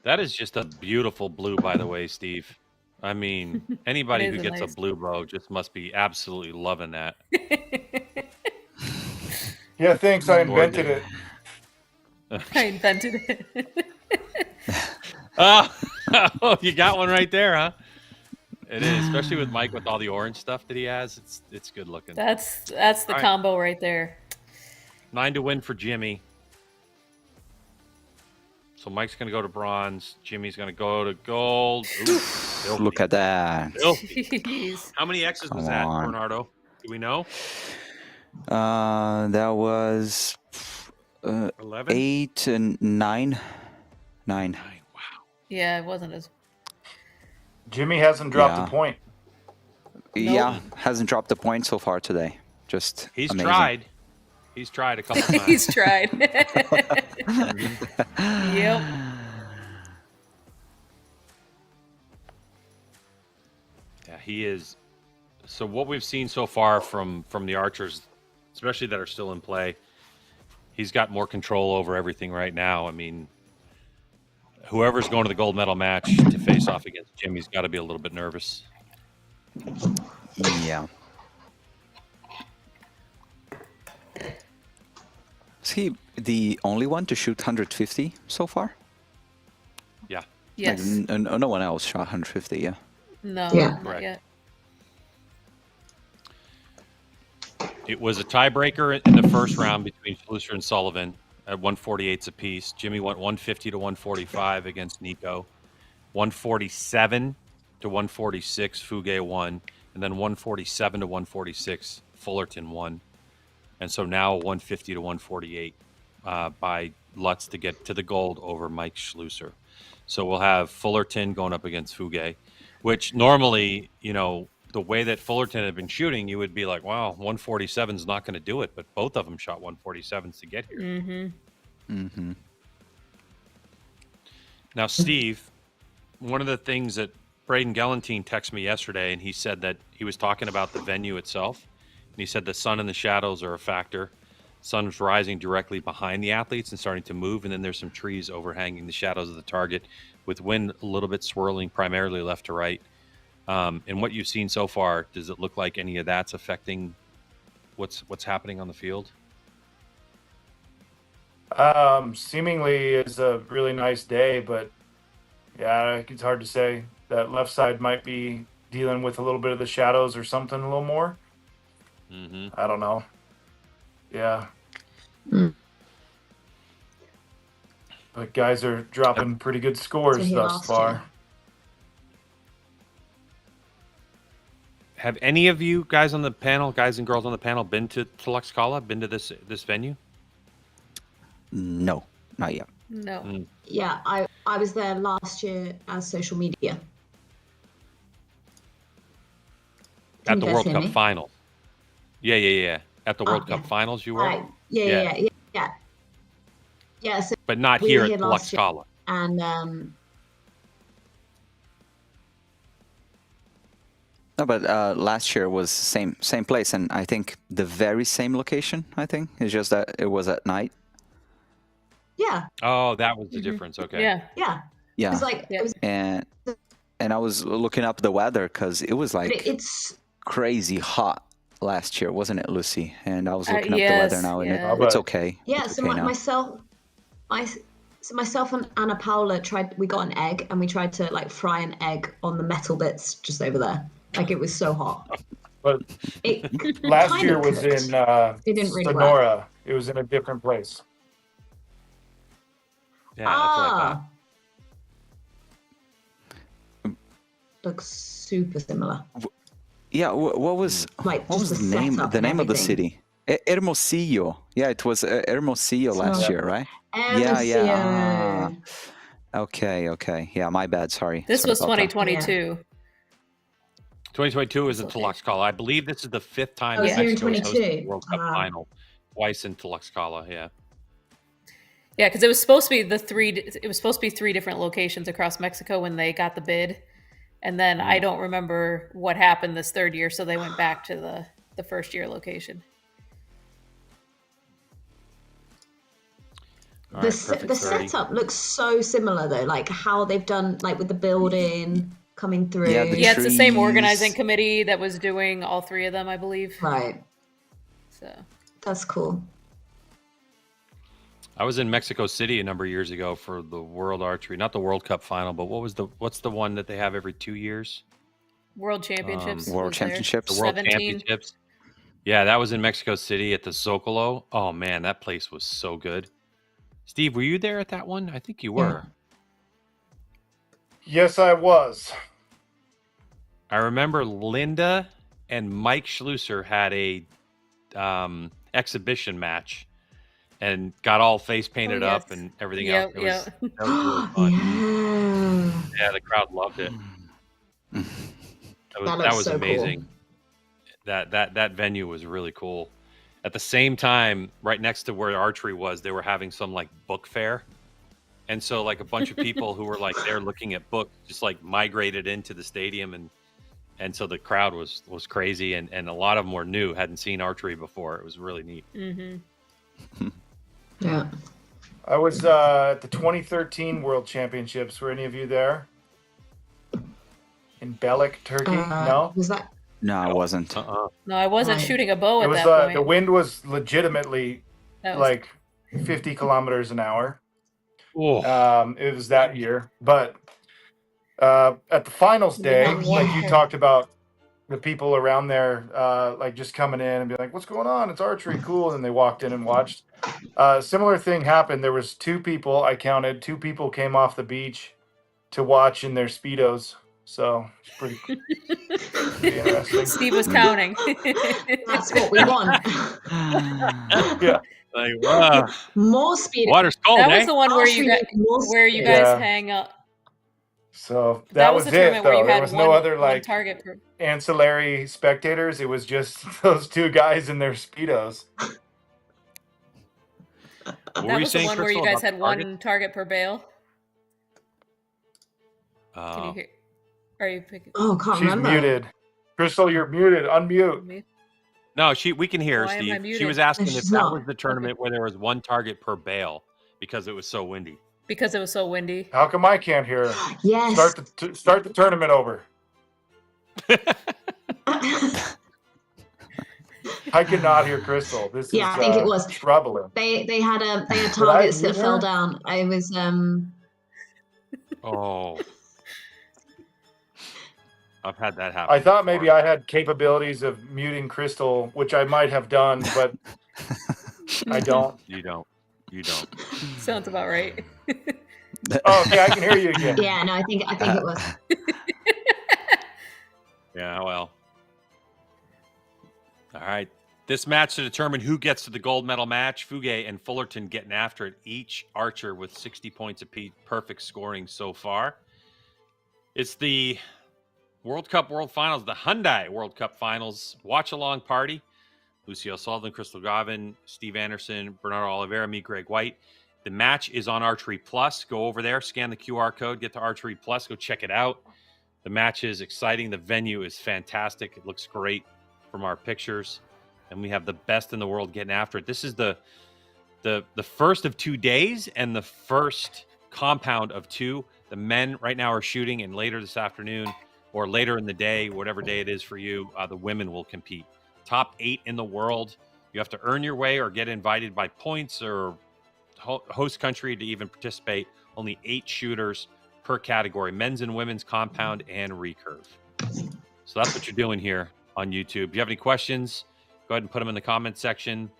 That is just a beautiful blue, by the way, Steve. I mean, anybody It who is gets nice. a blue bow just must be absolutely loving that. Yeah, thanks. I invented it. I invented it. Oh, you got one right there, huh? It is, especially with Mike with all the orange stuff that he has. It's good looking. That's the All right. combo right there. 9 to win for Jimmy. So Mike's going to go to bronze. Jimmy's going to go to gold. Ooh, filthy. Look at that. Filthy. Jeez. How many X's was Come that, on. Bernardo? Do we know? That was 11? 8 and 9. 9. Wow. Yeah, it wasn't as. Jimmy hasn't dropped Yeah. a point. Yeah, hasn't dropped a point so far today. Just He's amazing. tried. He's tried a couple times. He's tried. Yep. Yeah, he is. So what we've seen so far from the archers, especially that are still in play, he's got more control over everything right now. I mean, whoever's going to the gold medal match to face off against Jimmy's got to be a little bit nervous. Yeah. Is he the only one to shoot 150 so far? Yeah. Yes. Like, no one else shot 150, yeah. No, Yeah. not Correct. yet. It was a tiebreaker in the first round between Schlusser and Sullivan at 148s apiece. Jimmy went 150 to 145 against Nico. 147 to 146, Fugay won. And then 147 to 146, Fullerton won. And so now 150 to 148 by Lutz to get to the gold over Mike Schlusser. So we'll have Fullerton going up against Fugay, which normally, you know, the way that Fullerton had been shooting, you would be like, wow, 147 is not going to do it. But both of them shot 147s to get here. Mm-hmm. Mm-hmm. Now, Steve, one of the things that Braden Galantine texted me yesterday, and he said that he was talking about the venue itself. And he said the sun and the shadows are a factor. Sun's rising directly behind the athletes and starting to move. And then there's some trees overhanging the shadows of the target with wind a little bit swirling primarily left to right. And what you've seen so far, does it look like any of that's affecting what's happening on the field? Seemingly it's a really nice day, but yeah, it's hard to say. That left side might be dealing with a little bit of the shadows or something a little more. Mm-hmm. I don't know. Yeah. Mm. But guys are dropping pretty good scores So he thus lost far. you. Have any of you guys on the panel, guys and girls on the panel, been to Tlaxcala, been to this venue? No, not yet. No. Mm. Yeah, I was there last year as social media. At Can the you guys World hear Cup me? finals. Yeah. At the World yeah. Cup finals, you were, Right. Yeah. Yeah, so but not we here were at here last year. Tlaxcala. and No, but last year was same place, and I think the very same location. I think it's just that it was at night. yeah, Oh, that was the Mhm. difference. Okay. Yeah. it Yeah, was like Yeah. it was, and I was looking up the weather because it was but like it's crazy hot last year, wasn't it, Lucy? And I was looking up the yes, weather now, and yeah. it's okay. yeah. It's So okay now. myself and Anna Paula we got an egg and we tried to like fry an egg on the metal bits just over there. Like it was so hot. But It last kind year of was cooked. in It didn't really work. Sonora. It was in a different place. Yeah, that's what I thought. Looks super similar. Yeah, what was Like what just was the the name? setup The and name of the everything. city? Hermosillo. Yeah, it was Hermosillo last So- year, right? Hermosillo. Yeah. Okay. Yeah, my bad. Sorry. This Sorry was about that. 2022. 2022 is in Okay. Tlaxcala. I believe this is the fifth time Oh, it's here in Mexico has hosted the 22. World Cup Ah. final. Twice in Tlaxcala, yeah. Yeah, because it was supposed to be It was supposed to be 3 different locations across Mexico when they got the bid, and then I don't remember what happened this third year, so they went back to the first year location. All The right, se- perfect the 30. setup looks so similar though, like how they've done like with the building coming through. Yeah, the Yeah, it's the same trees. organizing committee that was doing all 3 of them, I believe. Right. So That's cool. I was in Mexico City a number of years ago for the World Archery, not the World Cup final, but what's the one that they have every 2 years? World Championships. World was there. Championships. The World 17. Championships. Yeah, that was in Mexico City at the Zocalo. Oh man, that place was so good. Steve, were you there at that one? I think you were. Yes, I was. I remember Linda and Mike Schlusser had a exhibition match and got all face painted yes. up and everything Yep, else. That was really fun. Yeah. Yeah, the crowd loved it. That looks was so amazing. Cool. That venue was really cool. At the same time, right next to where Archery was, they were having some like book fair. And so like a bunch of people who were like there looking at books just like migrated into the stadium, and so the crowd was crazy, and a lot of them were new, hadn't seen archery before. It was really neat. Mm-hmm. Yeah. I was at the 2013 World Championships. Were any of you there? In Belek, Turkey? No? Was that? No, I wasn't. No, I wasn't Right. shooting a bow It at was that point. the wind was legitimately That was- like 50 kilometers an hour. Oh, It was that year. But at the finals day, had like one you talked about the people around there like just coming in and be like, what's going on? It's archery, cool. And they walked in and watched. Similar thing happened. There was two people, I counted, two people came off the beach to watch in their Speedos. So it's pretty interesting. Steve was counting. That's what we want. Yeah. like wow. More speed. Water's cold, That eh? was the one where you Archery guys Yeah. hang up. So That that was was the it, tournament where though. you There had was one, no other one like target per. ancillary spectators. It was just those two guys in their Speedos. What That were you was the saying, one where you Crystal, guys about had the target? one target per bale. Can you hear? Are you picking? Oh, can't She's remember. muted. Crystal, you're muted. Unmute. Me? No, we can hear her, Why am I Steve. She muted? was asking No, if she's that not. was the tournament where there was one target per bale because it was so windy. Because it was so windy. How come I can't hear her? Yes. Start the tournament over. I cannot hear Crystal. This Yeah, is I think it was. troubling. They had targets that mute fell her? down. I was Oh. I've had that happen. I thought maybe before. I had capabilities of muting Crystal, which I might have done, but I don't. You don't. Sounds about right. Oh, okay, I can hear you again. yeah, no, I think it was. Yeah, well. All right. This match to determine who gets to the gold medal match. Fugay and Fullerton getting after it. Each archer with 60 points apiece. Perfect scoring so far. It's the World Cup World Finals, the Hyundai World Cup Finals. Watchalong party. Lucio Sullivan, Crystal Gavin, Steve Anderson, Bernardo Oliveira, me, Greg White. The match is on Archery Plus. Go over there, scan the QR code, get to Archery Plus, go check it out. The match is exciting. The venue is fantastic. It looks great from our pictures. And we have the best in the world getting after it. This is the first of 2 days and the first compound of two. The men right now are shooting, and later this afternoon or later in the day, whatever day it is for you, the women will compete. Top 8 in the world. You have to earn your way or get invited by points or host country to even participate. Only 8 shooters per category, men's and women's compound and recurve. So that's what you're doing here on YouTube. If you have any questions, go ahead and put them in the comment section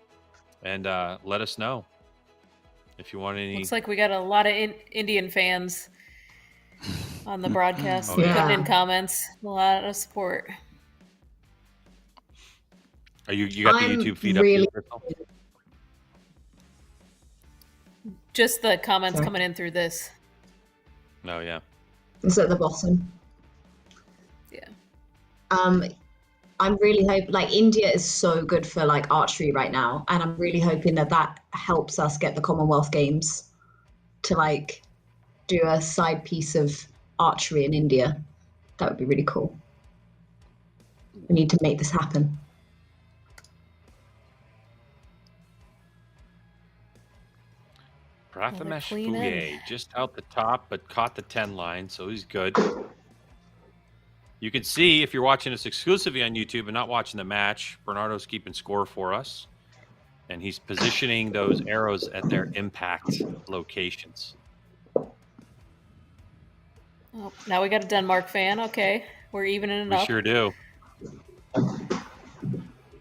and let us know if you want any. Looks like we got a lot of Indian fans on the broadcast. Oh, yeah. Putting in comments. A lot of support. Are you got the I'm YouTube feed really- up here, Crystal? Just the comments Sorry. coming in through this. No, yeah. It's at the bottom. Yeah. I'm really hoping, like, India is so good for like archery right now, and I'm really hoping that helps us get the Commonwealth Games to like do a side piece of archery in India. That would be really cool. We need to make this happen. Prathamesh clean Fugay just out the top, but caught the 10 line, so he's good. You can see if you're watching us exclusively on YouTube and not watching the match, Bernardo's keeping score for us, and he's positioning those arrows at their impact locations. Oh, now we got a Denmark fan. Okay, we're evening it We up. sure do.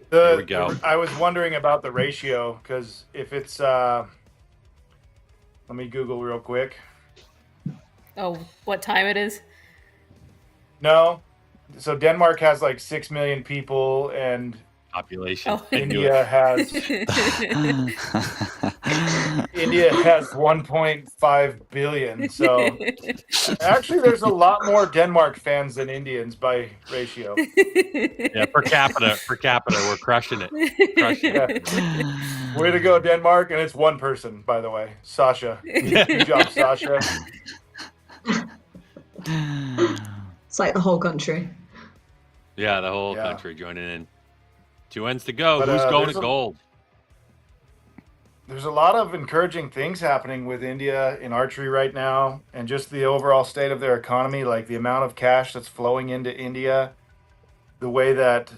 There we go. I was wondering about the ratio because if it's Let me Google real quick. Oh, what time it is? No. So Denmark has like 6 million people, and Population. Oh. I knew India it. has 1.5 billion. So actually, there's a lot more Denmark fans than Indians by ratio. Yeah, per capita, we're crushing it. Crushing it. Way to go, Denmark! And it's one person, by the way, Sasha. Good job, Sasha. It's like the whole country. Yeah, the whole Yeah. country joining in. 2 ends to go. But, Who's going there's to a- gold? There's a lot of encouraging things happening with India in archery right now, and just the overall state of their economy, like the amount of cash that's flowing into India, the way that,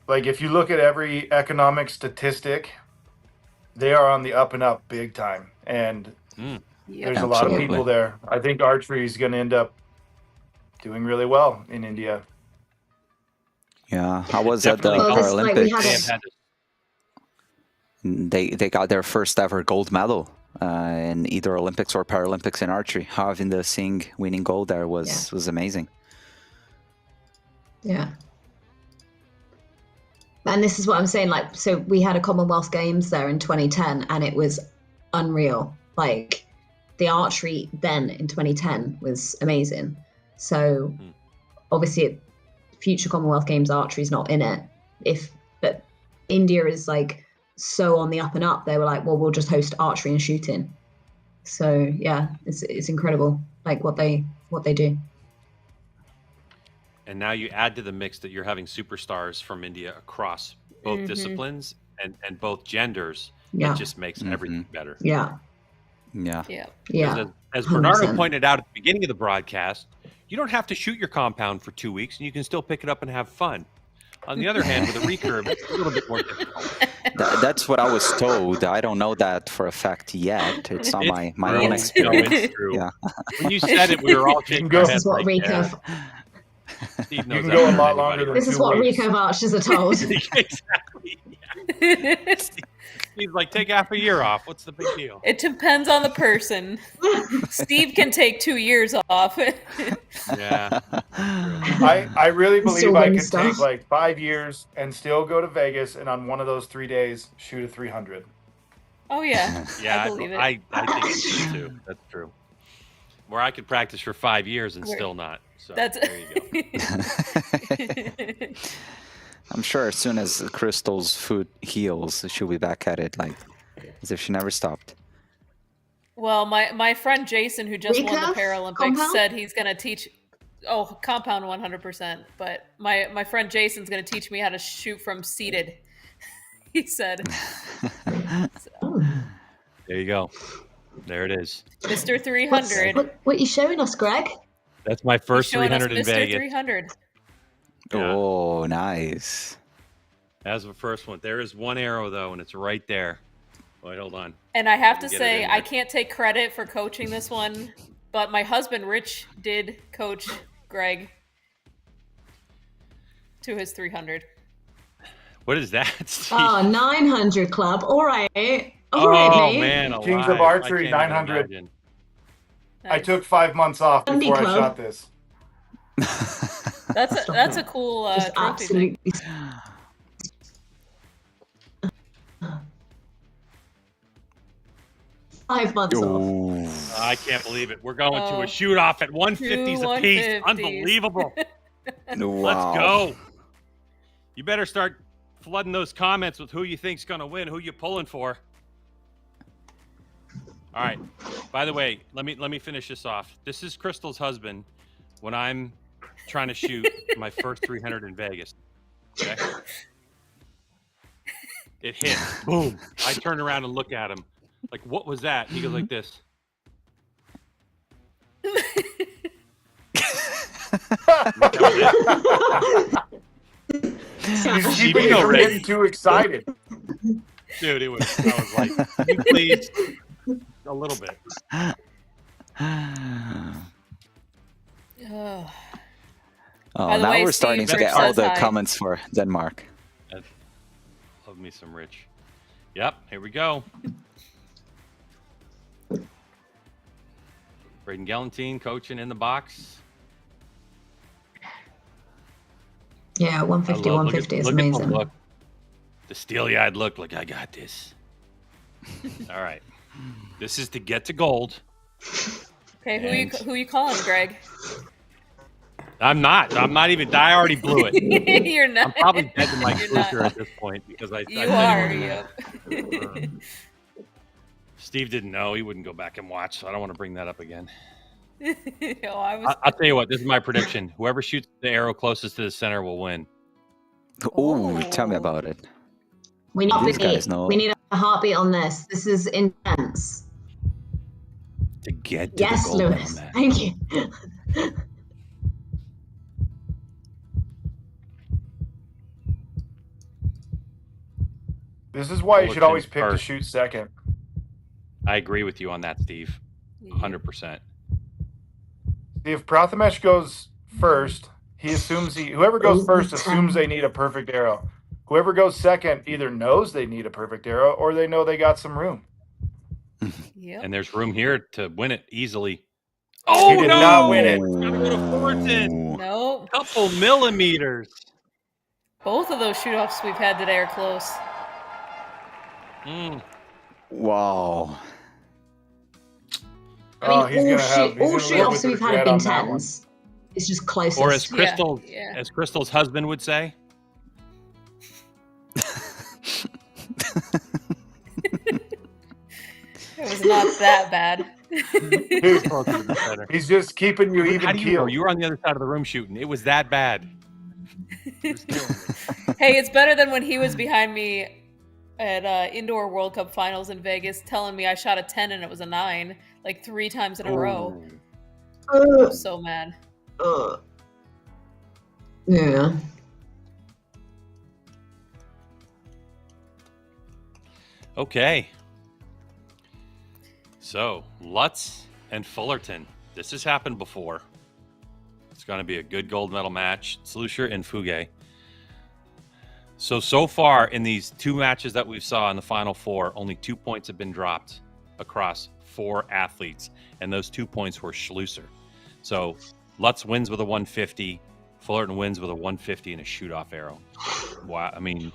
like if you look at every economic statistic, they are on the up and up big time. And there's a lot of Absolutely. people there. I think archery is going to end up doing really well in India. Yeah, I was at the Definitely. Well, this, like, we had They Paralympics. have had to- They got their first ever gold medal in either Olympics or Paralympics in archery. Having the Singh winning gold there was amazing. Yeah. And this is what I'm saying. Like, so we had a Commonwealth Games there in 2010, and it was unreal. Like, the archery then in 2010 was amazing. So, obviously, future Commonwealth Games archery is not in it. But India is like so on the up and up. They were like, well, we'll just host archery and shooting. So yeah, it's incredible, like what they do. And now you add to the mix that you're having superstars from India across both disciplines and both genders. Yeah. It just makes everything better. Yeah. Yeah. Yeah. Yeah. As Bernardo 100%. pointed out at the beginning of the broadcast, you don't have to shoot your compound for 2 weeks, and you can still pick it up and have fun. On the other hand, with a recurve, it's a little bit more difficult. That's what I was told. I don't know that for a fact yet. It's not my True. own No, experience. it's true. Yeah. When you said it, we were all shaking our This This heads is what like, yeah, recurve. Steve You knows can that go a better lot than longer anybody. than This is 2 what weeks. recurve archers are told. Exactly. He's like, take half a year off. What's the big deal? It depends on the person. Steve can take 2 years off. Yeah. I really believe Still I win could stuff. take like 5 years and still go to Vegas, and on one of those 3 days shoot a 300. Oh yeah. Yeah, I believe it. I think you should too. That's true. Where I could practice for 5 years and Where- still not. So That's there you go. I'm sure as soon as Crystal's foot heals, she'll be back at it, like as if she never stopped. Well, my friend Jason, who just won the Recurve? Paralympics, Compound? said he's going to teach. Oh, compound 100%. But my friend Jason's going to teach me how to shoot from seated. He said, There you go. There it is. Mr. 300. What are you showing us, Greg? That's my He's first showing us 300 in Mr. Vegas. 300. Yeah. Oh, nice. That's the first one. There is one arrow though, and it's right there. Wait, hold on. And I have to Get it say, in I there. can't take credit for coaching this one, but my husband Rich did coach Greg to his 300. What is that, Steve? Oh, 900 club. All right. All Oh, right, mate. man, Kings alive. of Archery, I can't even 900. imagine. I Nice. took 5 months off Andy before I Club. shot this. That's a cool Just trophy thing. absolutely. Five months off. Ooh. I can't believe it. We're going to Oh. a shoot off at 150s a piece. 150s. Unbelievable. Wow. Let's go. You better start flooding those comments with who you think's going to win, who you pulling for. All right. By the way, let me finish this off. This is Crystal's husband when I'm trying to shoot my first 300 in Vegas. Okay? It hit. Boom. I turn around and look at him. Like, what was that? He goes like this. He's Sash. keeping You you know, from Ray. getting too excited. Dude, I was like, can you please? A little bit. Ugh. Oh, By the now way, we're Steve, starting to Rich get all says the hi. comments for Denmark. Love me some Rich. Yep, here we go. Braden Galantine coaching in the box. Yeah, 150, I love, 150 is look at the amazing. look. The steely-eyed look, like, I got this. All right. This is to get to gold. Okay, who you calling, Greg? I'm not even. I already blew it. You're not. I'm probably dead to my You're closer not. at this point because I You said are. it. Yep. Steve didn't know. He wouldn't go back and watch, so I don't want to bring that up again. Oh, I'll tell you what. This is my prediction. Whoever shoots the arrow closest to the center will win. Ooh, tell me about it. We need These guys know. We need a heartbeat on this. This is intense. To get to Yes, the gold medal Lewis. match. Thank you. This is why you should always pick to First. shoot second. I agree with you on that, Steve. 100%. If Prathamesh goes first, he assumes whoever goes first assumes they need a perfect arrow. Whoever goes second either knows they need a perfect arrow or they know they got some room. Yep. And there's room here to win it easily. He did not win it. It's gotta go to Fullerton. No. Couple millimeters. Both of those shoot-offs we've had today are close. Wow. I mean, he's all gonna live shoot-offs with we've had regret have been on that one. tens. It's just closest. Or Yeah. as Crystal's husband would say. It was not that bad. He's just keeping you How even do you know? keel. You were on the other side of the room shooting. It was that bad. Hey, it's better than when he was behind me at Indoor World Cup Finals in Vegas telling me I shot a 10 and it was a 9, like 3 times in a row. I'm so mad. Yeah. Okay. So, Lutz and Fullerton. This has happened before. It's going to be a good gold medal match. Slusher and Fuge. So far in these 2 matches that we saw in the Final Four, only 2 points have been dropped across 4 athletes. And those 2 points were Schlusser. So, Lutz wins with a 150. Fullerton wins with a 150 and a shoot-off arrow. Wow. I mean,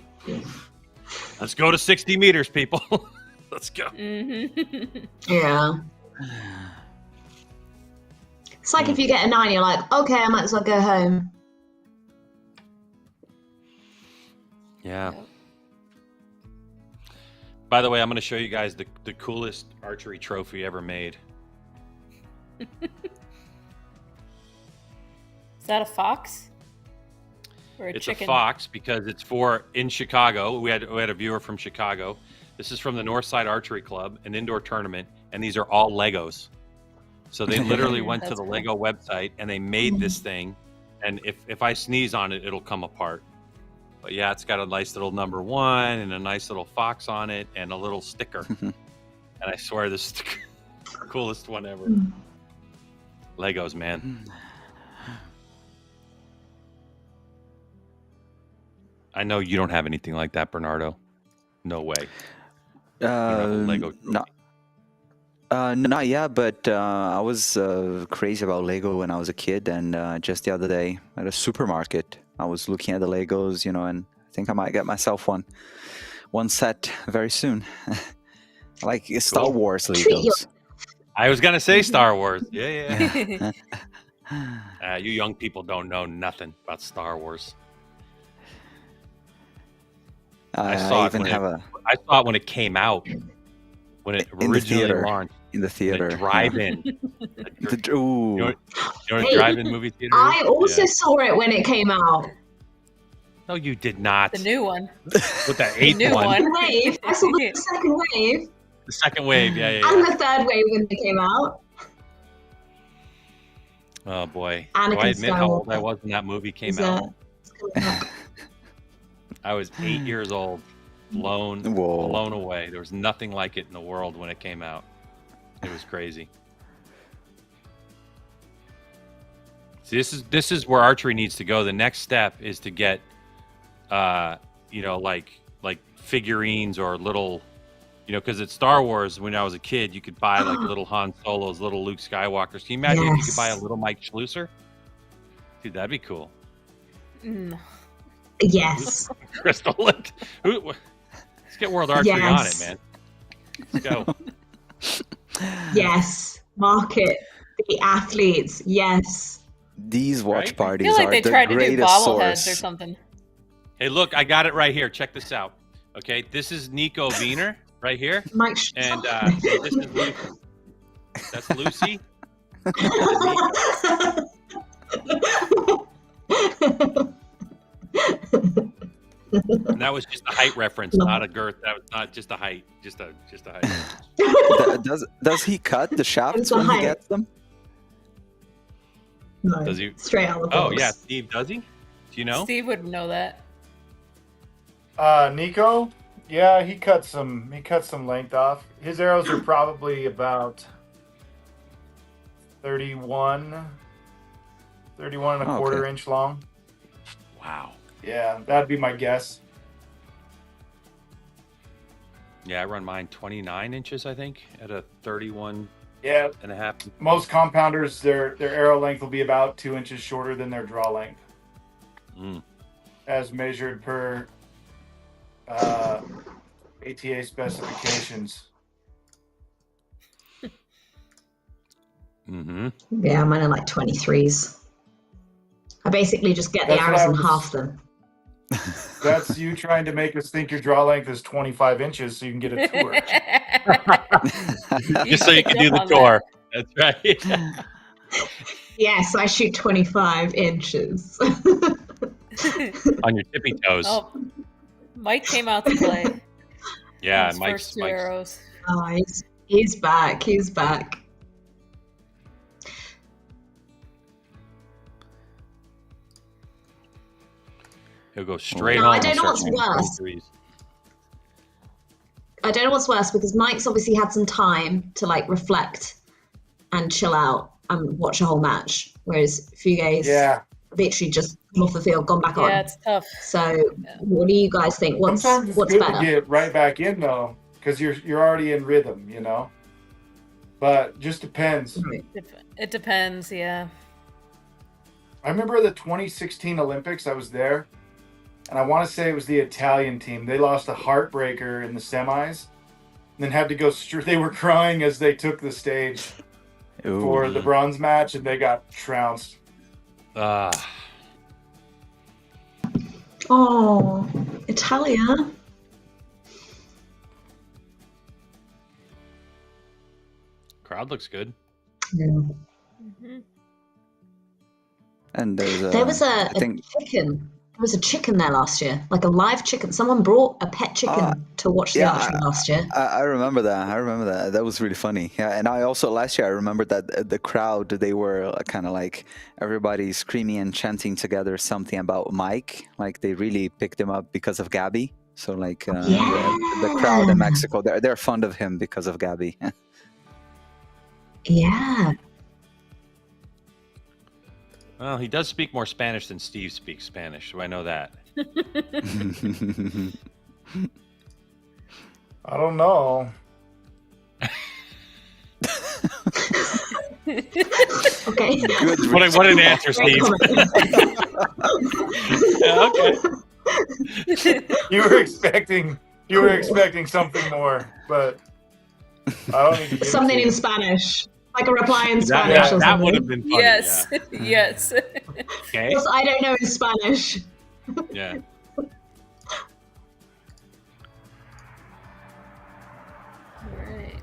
let's go to 60 meters, people. Let's go. Yeah. It's like if you get a 9, you're like, okay, I might as well go home. Yeah. By the way, I'm going to show you guys the coolest archery trophy ever made. Is that a fox? Or a It's chicken? a fox because it's in Chicago. We had a viewer from Chicago. This is from the Northside Archery Club, an indoor tournament, and these are all Legos. So they literally went to That's the cool. Lego website and they made this thing. And if I sneeze on it, it'll come apart. But yeah, it's got a nice little number 1 and a nice little fox on it and a little sticker. And I swear this is the coolest one ever. Legos, man. I know you don't have anything like that, Bernardo. No way. You don't have a Lego trophy. Not yet, but I was crazy about Lego when I was a kid, and just the other day at a supermarket, I was looking at the Legos, and I think I might get myself one set very soon. Like Star Wars Legos. I was gonna say Star Wars. Yeah. You young people don't know nothing about Star Wars. I saw it when it came out. When it originally launched. In the theater. The drive-in. Ooh. You know what a drive-in movie theater is? I also saw it when it came out. No, you did not. The new one. With the 8th new one. one. Wave. I saw the second wave. The second wave, yeah. And the third wave when they came out. Oh boy. Anakin Do I admit how old Skywalker. I was when that movie came out? I was 8 years old. Blown away. There was nothing like it in the world when it came out. It was crazy. See, this is where archery needs to go. The next step is to get, like figurines or little You know, because at Star Wars, when I was a kid, you could buy like little Han Solos, little Luke Skywalkers. Can you imagine if you could buy a Yes. little Mike Schlusser? Dude, that'd be cool. No. Yes. Crystal, let's get World Archery on it, man. Let's go. Yes. Market the athletes. Yes. These watch Right? I parties feel like are they the tried to do greatest bobbleheads source. or something. Hey, look, I got it right here. Check this out. Okay, this is Nico Wiener right here, Mike. and this is Lucy. That's Lucy. And that was just a height reference, not a girth. That was not just a height, just a height. Does he cut the shafts It's a when he height. gets them? No, Does he? straight out of the Oh box. yeah, Steve, does he? Do you know? Steve would know that. Nico, yeah, he cut some length off. His arrows are probably about 31 and a quarter inch long. Wow. Yeah, that'd be my guess. Yeah, I run mine 29 inches, I think, at a 31 Yeah, and a half. most compounders, their arrow length will be about 2 inches shorter than their draw length, as measured per ATA specifications. Mm-hmm. Yeah, mine are like 23s. I basically just get the That's what arrows I and was- half them. That's you trying to make us think your draw length is 25 inches so you can get a tour. Just so you can do the On tour. That's right. Yes, I shoot 25 inches. On your tippy toes. Oh, Mike came out to play. Yeah, His Mike's, first two Mike's arrows. Oh, he's back. He's back. he'll go straight No, home. I don't and know start what's shooting worse. 23s. I don't know what's worse because Mike's obviously had some time to like reflect and chill out and watch a whole match, whereas Fugue's Yeah. literally just come off the field, gone back on. Yeah, it's tough. So, what do you guys think? What's Sometimes it's what's good better? to get right back in though, because you're already in rhythm, you know. But just depends. It depends, yeah. I remember the 2016 Olympics. I was there, and I want to say it was the Italian team. They lost a heartbreaker in the semis, and then had to go straight. They were crying as they took the stage for the bronze match, and they got trounced. Oh, Italia. Crowd looks good. Yeah. Mhm. And there's a, There was I think, chicken. There was a chicken there last year, like a live chicken. Someone brought a pet chicken to watch the yeah, archery last year. I remember that. I remember that. That was really funny. Yeah, and I also last year I remember that the crowd, they were kind of like everybody screaming and chanting together something about Mike. Like they really picked him up because of Gabby. So like the crowd in Mexico, they're fond of him because of Gabby. Yeah. Well, he does speak more Spanish than Steve speaks Spanish, so I know that. I don't know. Okay. Good. What an answer, Great Steve. comment. Yeah, okay. You were expecting something more, but I don't need to give it Something to you. in Spanish, like a reply in Spanish That, or that something. would have been funny. Yes, yes. Yeah. Okay. Because I don't know in Spanish. Yeah. All right.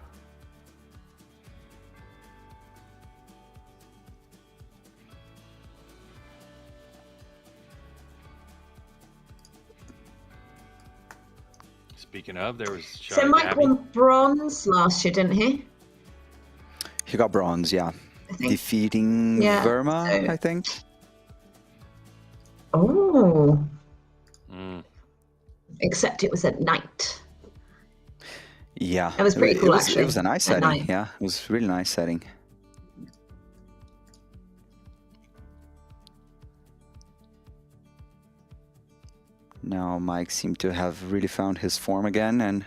Speaking of, there was So Mike Gabby. won bronze last year, didn't he? He got bronze, yeah. I think. Defeating Yeah, Verma, so- I think. Oh, Mm. except it was at night. Yeah. That was pretty cool, It was a nice actually, at setting. night. Yeah, it was really nice setting. Now Mike seemed to have really found his form again, and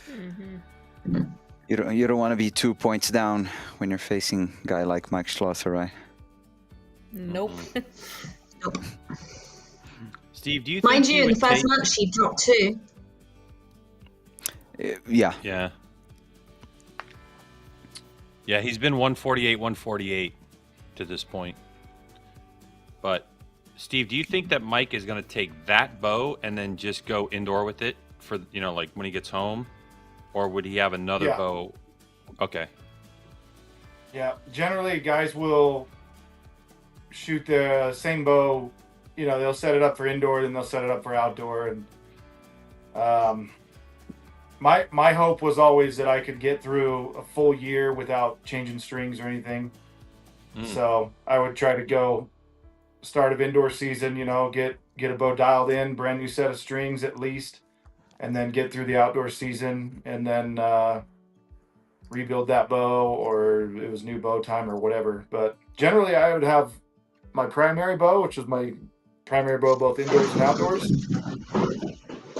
Mhm. You don't want to be 2 points down when you're facing a guy like Mike Schlosser, right? Nope. Nope. Steve, do you Mind think you, in the would first take... match, he dropped 2. Yeah. Yeah. Yeah, he's been 148, 148 to this point. But, Steve, do you think that Mike is going to take that bow and then just go indoor with it for, like when he gets home? Or would he have another Yeah. bow? Okay. Yeah, generally guys will shoot the same bow. They'll set it up for indoor, then they'll set it up for outdoor. And my hope was always that I could get through a full year without changing strings or anything. So I would try to go start of indoor season, get a bow dialed in, brand new set of strings at least, and then get through the outdoor season, and then rebuild that bow, or it was new bow time or whatever. But generally I would have my primary bow, which is my primary bow both indoors and outdoors,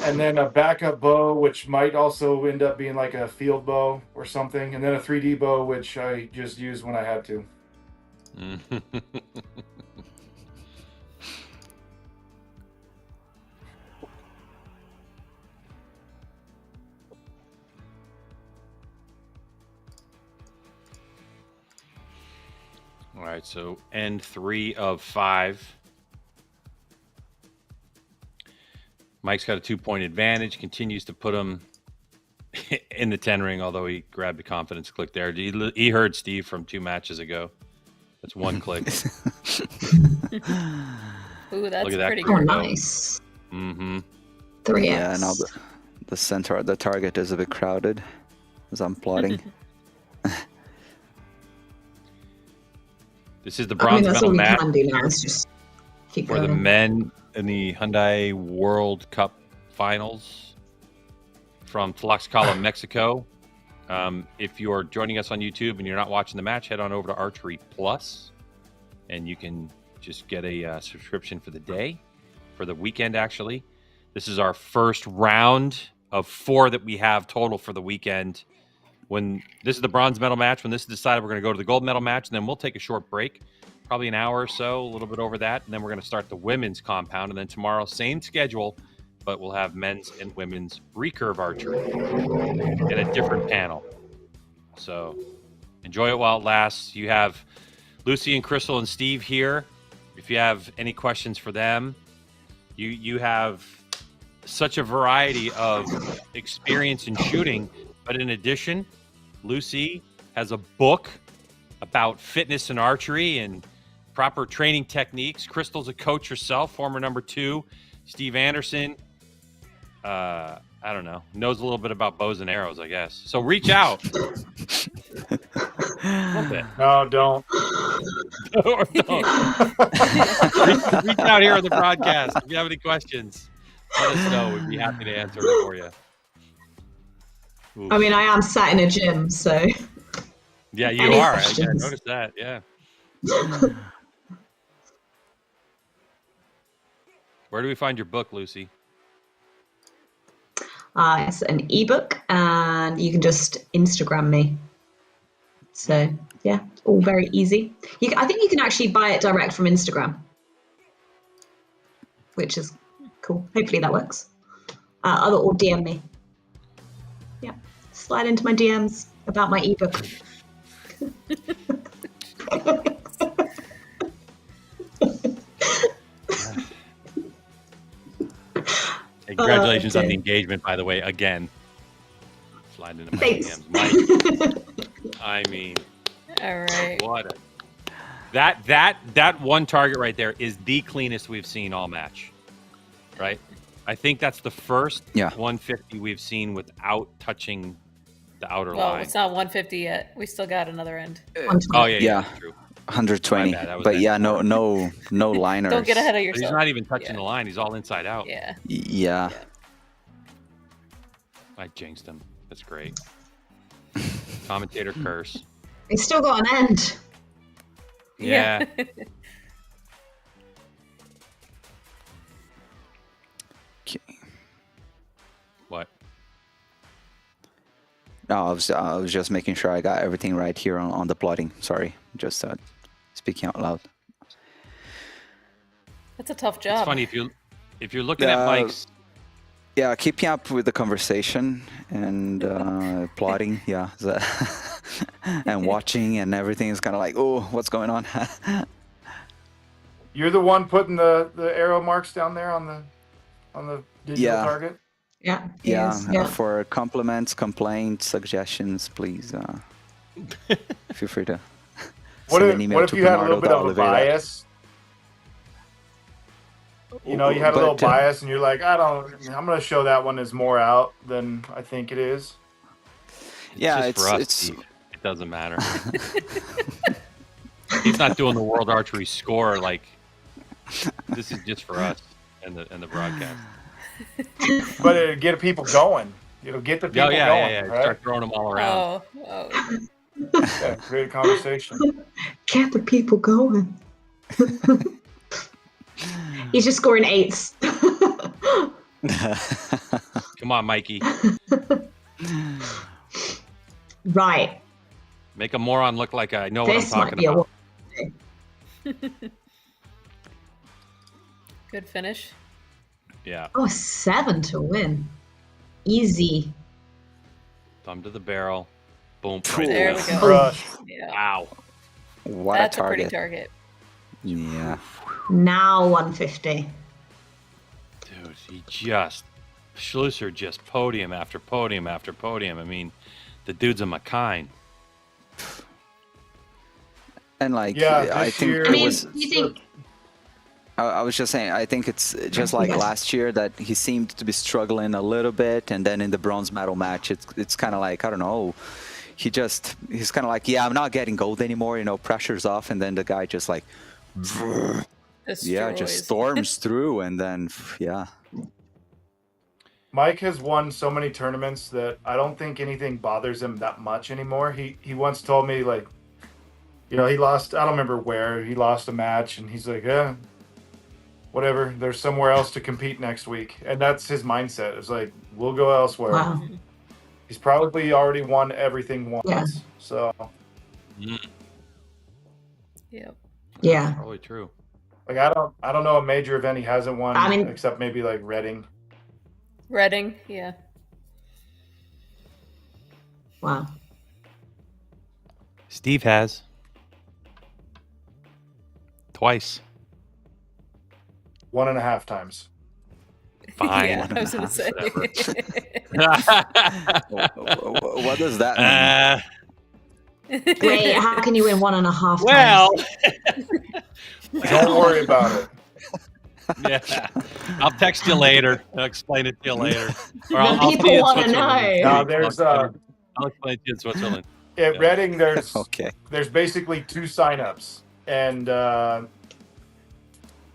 and then a backup bow, which might also end up being like a field bow or something, and then a 3D bow, which I just used when I had to. All right, so end 3 of 5. Mike's got a 2-point advantage, continues to put him in the 10 ring, although he grabbed a confidence click there. He heard Steve from 2 matches ago. That's 1 click. Ooh, that's Look at that pretty Oh, good. nice. Mm-hmm. 3x. Yeah, now the center, the target is a bit crowded as I'm plotting. This is the I mean, bronze that's medal all we match can do now. Is just keep for the going. men in the Hyundai World Cup Finals from Tlaxcala, Mexico. If you're joining us on YouTube and you're not watching the match, head on over to Archery Plus, and you can just get a subscription for the day, for the weekend, actually. This is our first round of 4 that we have total for the weekend. When this is the bronze medal match, when this is decided, we're going to go to the gold medal match, and then we'll take a short break, probably an hour or so, a little bit over that, and then we're going to start the women's compound. And then tomorrow, same schedule, but we'll have men's and women's recurve archery in a different panel. So enjoy it while it lasts. You have Lucy and Crystal and Steve here. If you have any questions for them, you have such a variety of experience in shooting. But in addition, Lucy has a book about fitness and archery and proper training techniques. Crystal's a coach herself, former number 2. Steve Anderson, I don't know, knows a little bit about bows and arrows, I guess. So reach out. A little bit. No, don't. Or don't. reach out here on the broadcast. If you have any questions, let us know. We'd be happy to answer it for you. Oof. I mean, I am sat in a gym, so. Yeah, you Any are. I questions? noticed that. Yeah. Where do we find your book, Lucy? It's an ebook, and you can just Instagram me. So yeah, all very easy. I think you can actually buy it direct from Instagram, which is cool. Hopefully that works. Or DM me. Yeah, slide into my DMs about my ebook. Hey, congratulations on okay. the engagement, by the way, again. Slide into my Thanks. DMs. Mike, I mean, All right. what that one target right there is the cleanest we've seen all match. Right? I think that's the first 150 we've seen without touching the outer Well, line. it's not 150 yet. We still got another end. Oh yeah, true. 120. My bad, But yeah, no liners. Don't get ahead of But yourself. he's not even touching the line. He's all inside out. Yeah. Yeah. I jinxed him. That's great. Commentator curse. It's still got an end. Yeah. Okay. What? No, I was just making sure I got everything right here on the plotting. Sorry, just speaking out loud. That's a tough job. It's funny if you're looking at Mike's. Yeah, keeping up with the conversation and plotting, yeah, and watching and everything is kind of like, oh, what's going on? You're the one putting the arrow marks down there on the digital target. Yeah. Yeah. For compliments, complaints, suggestions, please feel free to send an email what if to you had a little Bernardo bit of a bias? You know, you had a little bias, and you're like, I'm going to show that one as more out than I think it is. Yeah, it's for us, Steve. It doesn't matter. He's not doing the World Archery score. Like, this is just for us and the broadcast. But it'll get people going. It'll get the people going. Yeah. Right? Start throwing them all around. Oh. Yeah, create a conversation. Get the people going. He's just scoring 8s. Come on, Mikey. Right. Make a moron look like I know This what I'm might talking be about. Good finish. Yeah. Oh, 7 to win. Easy. Thumb to the barrel. Boom. Right There we go. Crush. Yeah. Wow. What That's a target. pretty target. Yeah. Now 150. Dude, Schlusser just podium after podium after podium. I mean, the dude's a McKine. And like, Yeah, I this think year- it I mean, was. you think I was just saying, I think it's just like Yes. last year that he seemed to be struggling a little bit, and then in the bronze medal match, it's kind of like, I don't know, he's kind of like, yeah, I'm not getting gold anymore, you know, pressure's off, and then the guy just like, yeah, just Destroys. storms through, and then yeah. Mike has won so many tournaments that I don't think anything bothers him that much anymore. He once told me, like, you know, he lost, I don't remember where, he lost a match, and he's like, yeah, whatever, there's somewhere else to compete next week. And that's his mindset. It's like, we'll go elsewhere. wow. He's probably already won everything once. Yeah. So, Yep. Yeah. Probably true. like, I don't know a major event he hasn't won, I mean- except maybe like Reading. Reading, yeah. Wow. Steve has. Twice. 1.5 times. Fine. Yeah, I was going to say. What does that mean? Wait, how can you win 1.5 times? Well, Don't worry about it. yeah. I'll text you later. I'll explain it to you later. Or The see people you in wanna Switzerland. know. Now there's I'll explain it to you in Switzerland. at Yeah. Reading there's Okay. there's basically 2 signups, and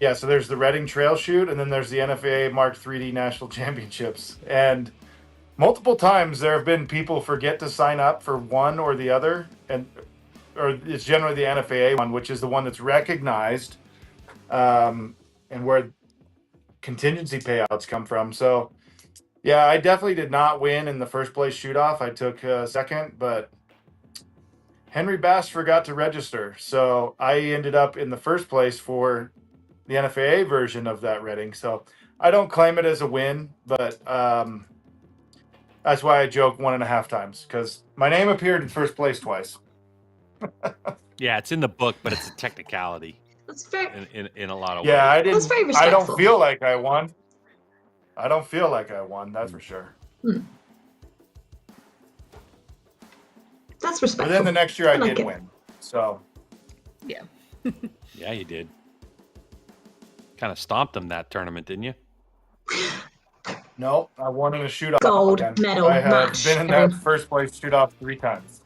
yeah, so there's the Reading Trail Shoot, and then there's the NFAA Mark 3D National Championships. And multiple times there have been people forget to sign up for one or the other, or it's generally the NFAA one, which is the one that's recognized, and where contingency payouts come from. So, yeah, I definitely did not win in the first place shoot off. I took second, but Henry Bass forgot to register, so I ended up in the first place for the NFAA version of that Reading. So I don't claim it as a win, but that's why I joke 1.5 times, because my name appeared in first place twice. Yeah, it's in the book, but it's a technicality That's very, in a lot of Yeah, ways. I didn't. That's very I respectful. don't feel like I won. I don't feel like I won. That's for sure. that's But respectful. then the next year I like did it. win. So Yeah. Yeah, you did. Kind of stomped them that tournament, didn't you? no, I won in a shoot off. Gold medal I have match. been in that first place shoot off 3 times.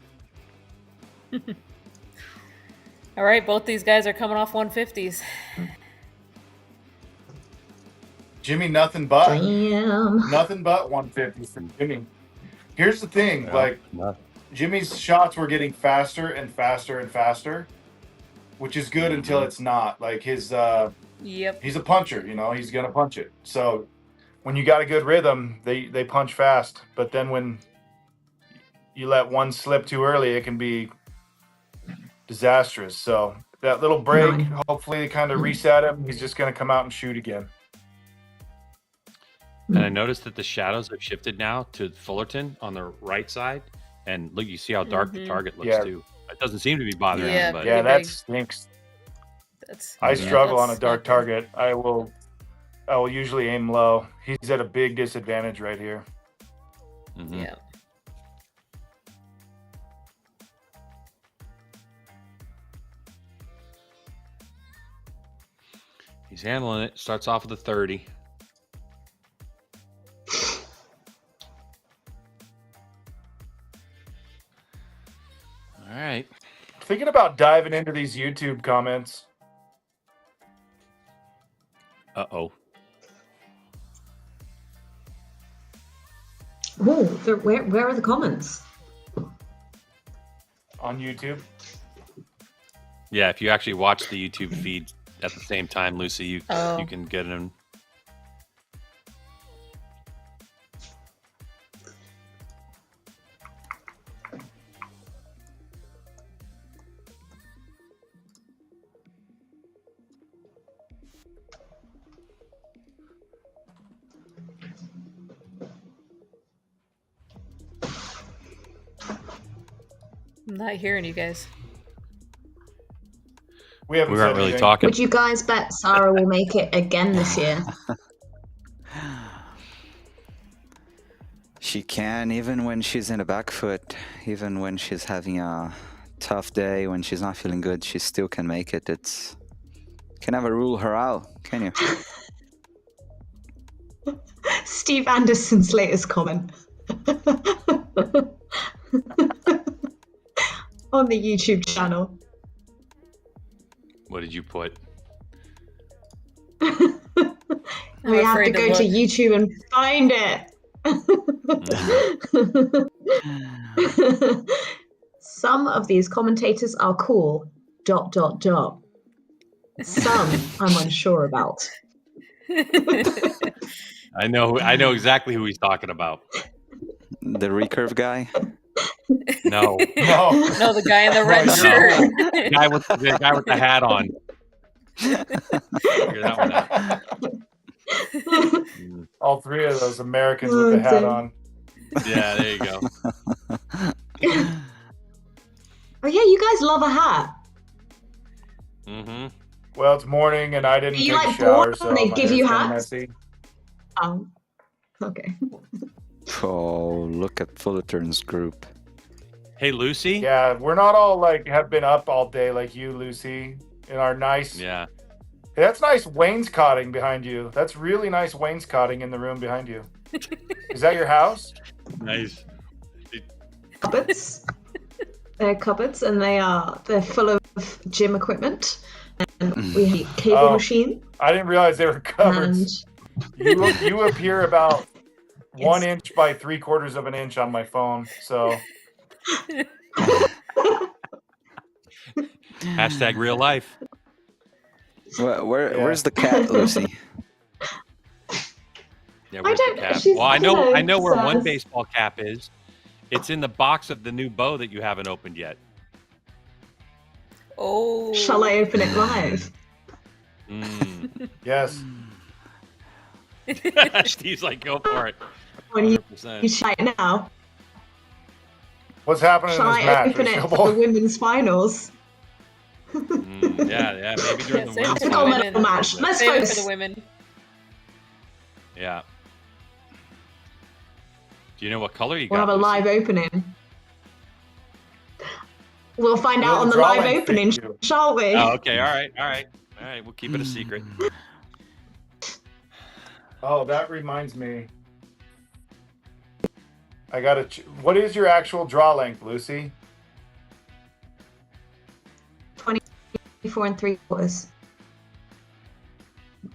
All right, both these guys are coming off 150s. Jimmy, nothing but. Damn. Nothing but 150 for Jimmy. Here's the thing, Yeah, like nothing. Jimmy's shots were getting faster and faster and faster, which is good until it's not. Like his Yep. he's a puncher, you know, he's gonna punch it. So when you got a good rhythm, they punch fast. But then when you let one slip too early, it can be disastrous. So that little break, No. hopefully kind of reset him. He's just going to come out and shoot again. And I noticed that the shadows have shifted now to Fullerton on the right side. And look, you see how dark the target looks too. It doesn't seem to be bothering anybody. Yeah, that big. stinks. That's I struggle on a that's dark not target. good. I will usually aim low. He's at a big disadvantage right here. Yeah. He's handling it. Starts off with a 30. All right. Thinking about diving into these YouTube comments. Uh-oh. Oh, where are the comments? On YouTube. Yeah, if you actually watch the YouTube feed at the same time, Lucy, you can get them. I'm not hearing you guys. We haven't We said weren't really anything. talking. Would you guys bet Sarah will make it again this year? She can, even when she's in a back foot, even when she's having a tough day, when she's not feeling good, she still can make it. It's can never rule her out, can you? Steve Anderson's latest comment. On the YouTube channel. What did you put? We have to afraid to go to look. YouTube and find it. Some of these commentators are cool. ... Some I'm unsure about. I know exactly who he's talking about. The recurve guy? No. No, the guy in the red No, shirt. The guy with the hat on. Figure that one out. All three of those Americans with the hat on. Yeah, there you go. Oh yeah, you guys love a hat. Mm-hmm. Well, it's morning and I didn't You take like a shower, bored so when they my give hair's you kinda hats? messy. Okay. Oh, look at Fullerton's group. Hey, Lucy. Yeah, we're not all like have been up all day like you, Lucy, in our nice. Yeah. Hey, that's nice wainscoting behind you. That's really nice wainscoting in the room behind you. Is that your house? Nice. Cupboards. They're cupboards, and they're full of gym equipment. And we have a cable machine. I didn't realize they were cupboards. You appear about 1 inch by 3/4 of an inch on my phone. So Hashtag real life. Where's the cat, Lucy? Yeah, where's the cap? she's- Well, I know where one says- baseball cap is. It's in the box of the new bow that you haven't opened yet. Oh. Shall I open it live? yes. Steve's like, go for it. When you 100%. try it now. What's happening Shall in this I match? open Are you it still for the bowling? women's finals? Yeah, maybe during the Save women's it for the Gold final. medal match. Let's Save it focus. for the women. Yeah. Do you know what color you We'll got? have a Lucy? live opening. We'll find out Will on the the live drawing opening, fit you? shall we? Oh, okay. All right. We'll keep it a secret. Oh, that reminds me. I gotta. What is your actual draw length, Lucy? 24 3/4.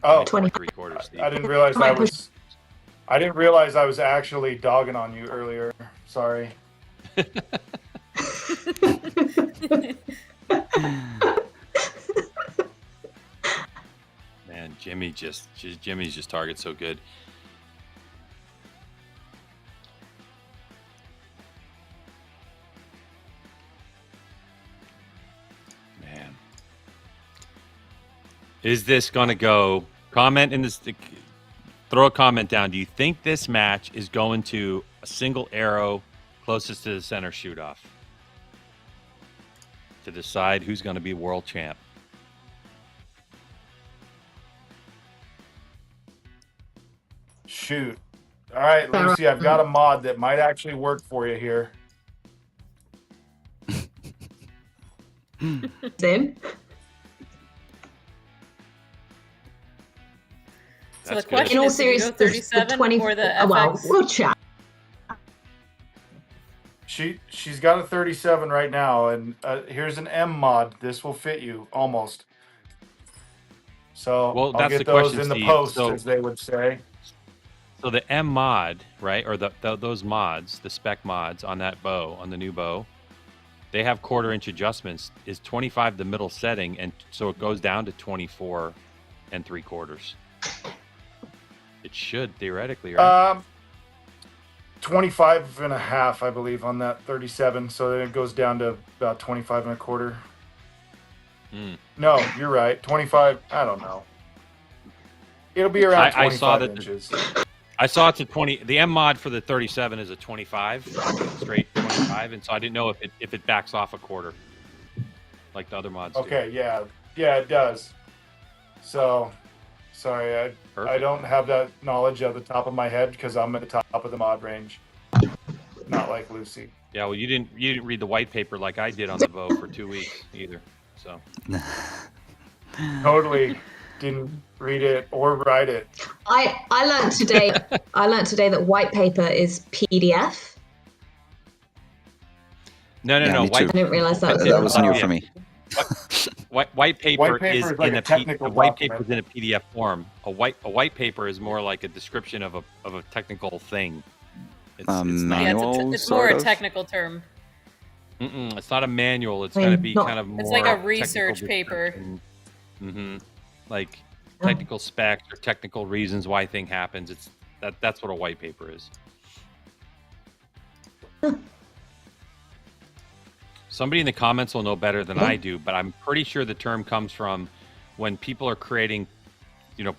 Oh, 20. 3/4, Steve. I didn't realize Might push- I didn't realize I was actually dogging on you earlier. Sorry. Man, Jimmy's just target so good. Is this going to go? Comment in this. Throw a comment down. Do you think this match is going to a single arrow closest to the center shoot off to decide who's going to be world champ? Shoot. All right, Lucy, I've got a mod that might actually work for you here. Sim? So the That's good. question In all is, did you go seriousness, the 37 20. or the Well, FX? we'll chat. She's got a 37 right now, and here's an M mod. This will fit you almost. So Well, I'll that's get the those question, in the Steve. post, So- as they would say. So the M mod, right, or those mods, the spec mods on that bow, on the new bow, they have 1/4 inch adjustments. Is 25 the middle setting, and so it goes down to 24 3/4. It should theoretically, right? 25 and a half, I believe, on that 37. So then it goes down to about 25 and a quarter. No, you're right. 25. I don't know. It'll be around 25 I saw that inches. I saw it's a 20. The M mod for the 37 is a 25, straight 25, and so I didn't know if it backs off a 1/4, like the other mods do. Okay, yeah, it does. So, sorry, I Perfect. don't have that knowledge at the top of my head because I'm at the top of the mod range. Not like Lucy. Yeah, well, you didn't read the white paper like I did on the bow for 2 weeks either. So Totally didn't read it or write it. I learned today. I learned today that white paper is PDF. no, Yeah, me white. I didn't realize that. That was new yeah. for me. White paper paper is is like in a a technical white paper document. is in a PDF form. A white paper is more like a description of a technical thing. It's not. Yeah, Manual, it's more sort a of? technical term. It's not a manual. It's I mean, going to be not- kind of more. It's like a research paper. Like technical specs or technical reasons why a thing happens. That's what a white paper is. Somebody in the comments will know better than I do, but I'm pretty sure the term comes from when people are creating,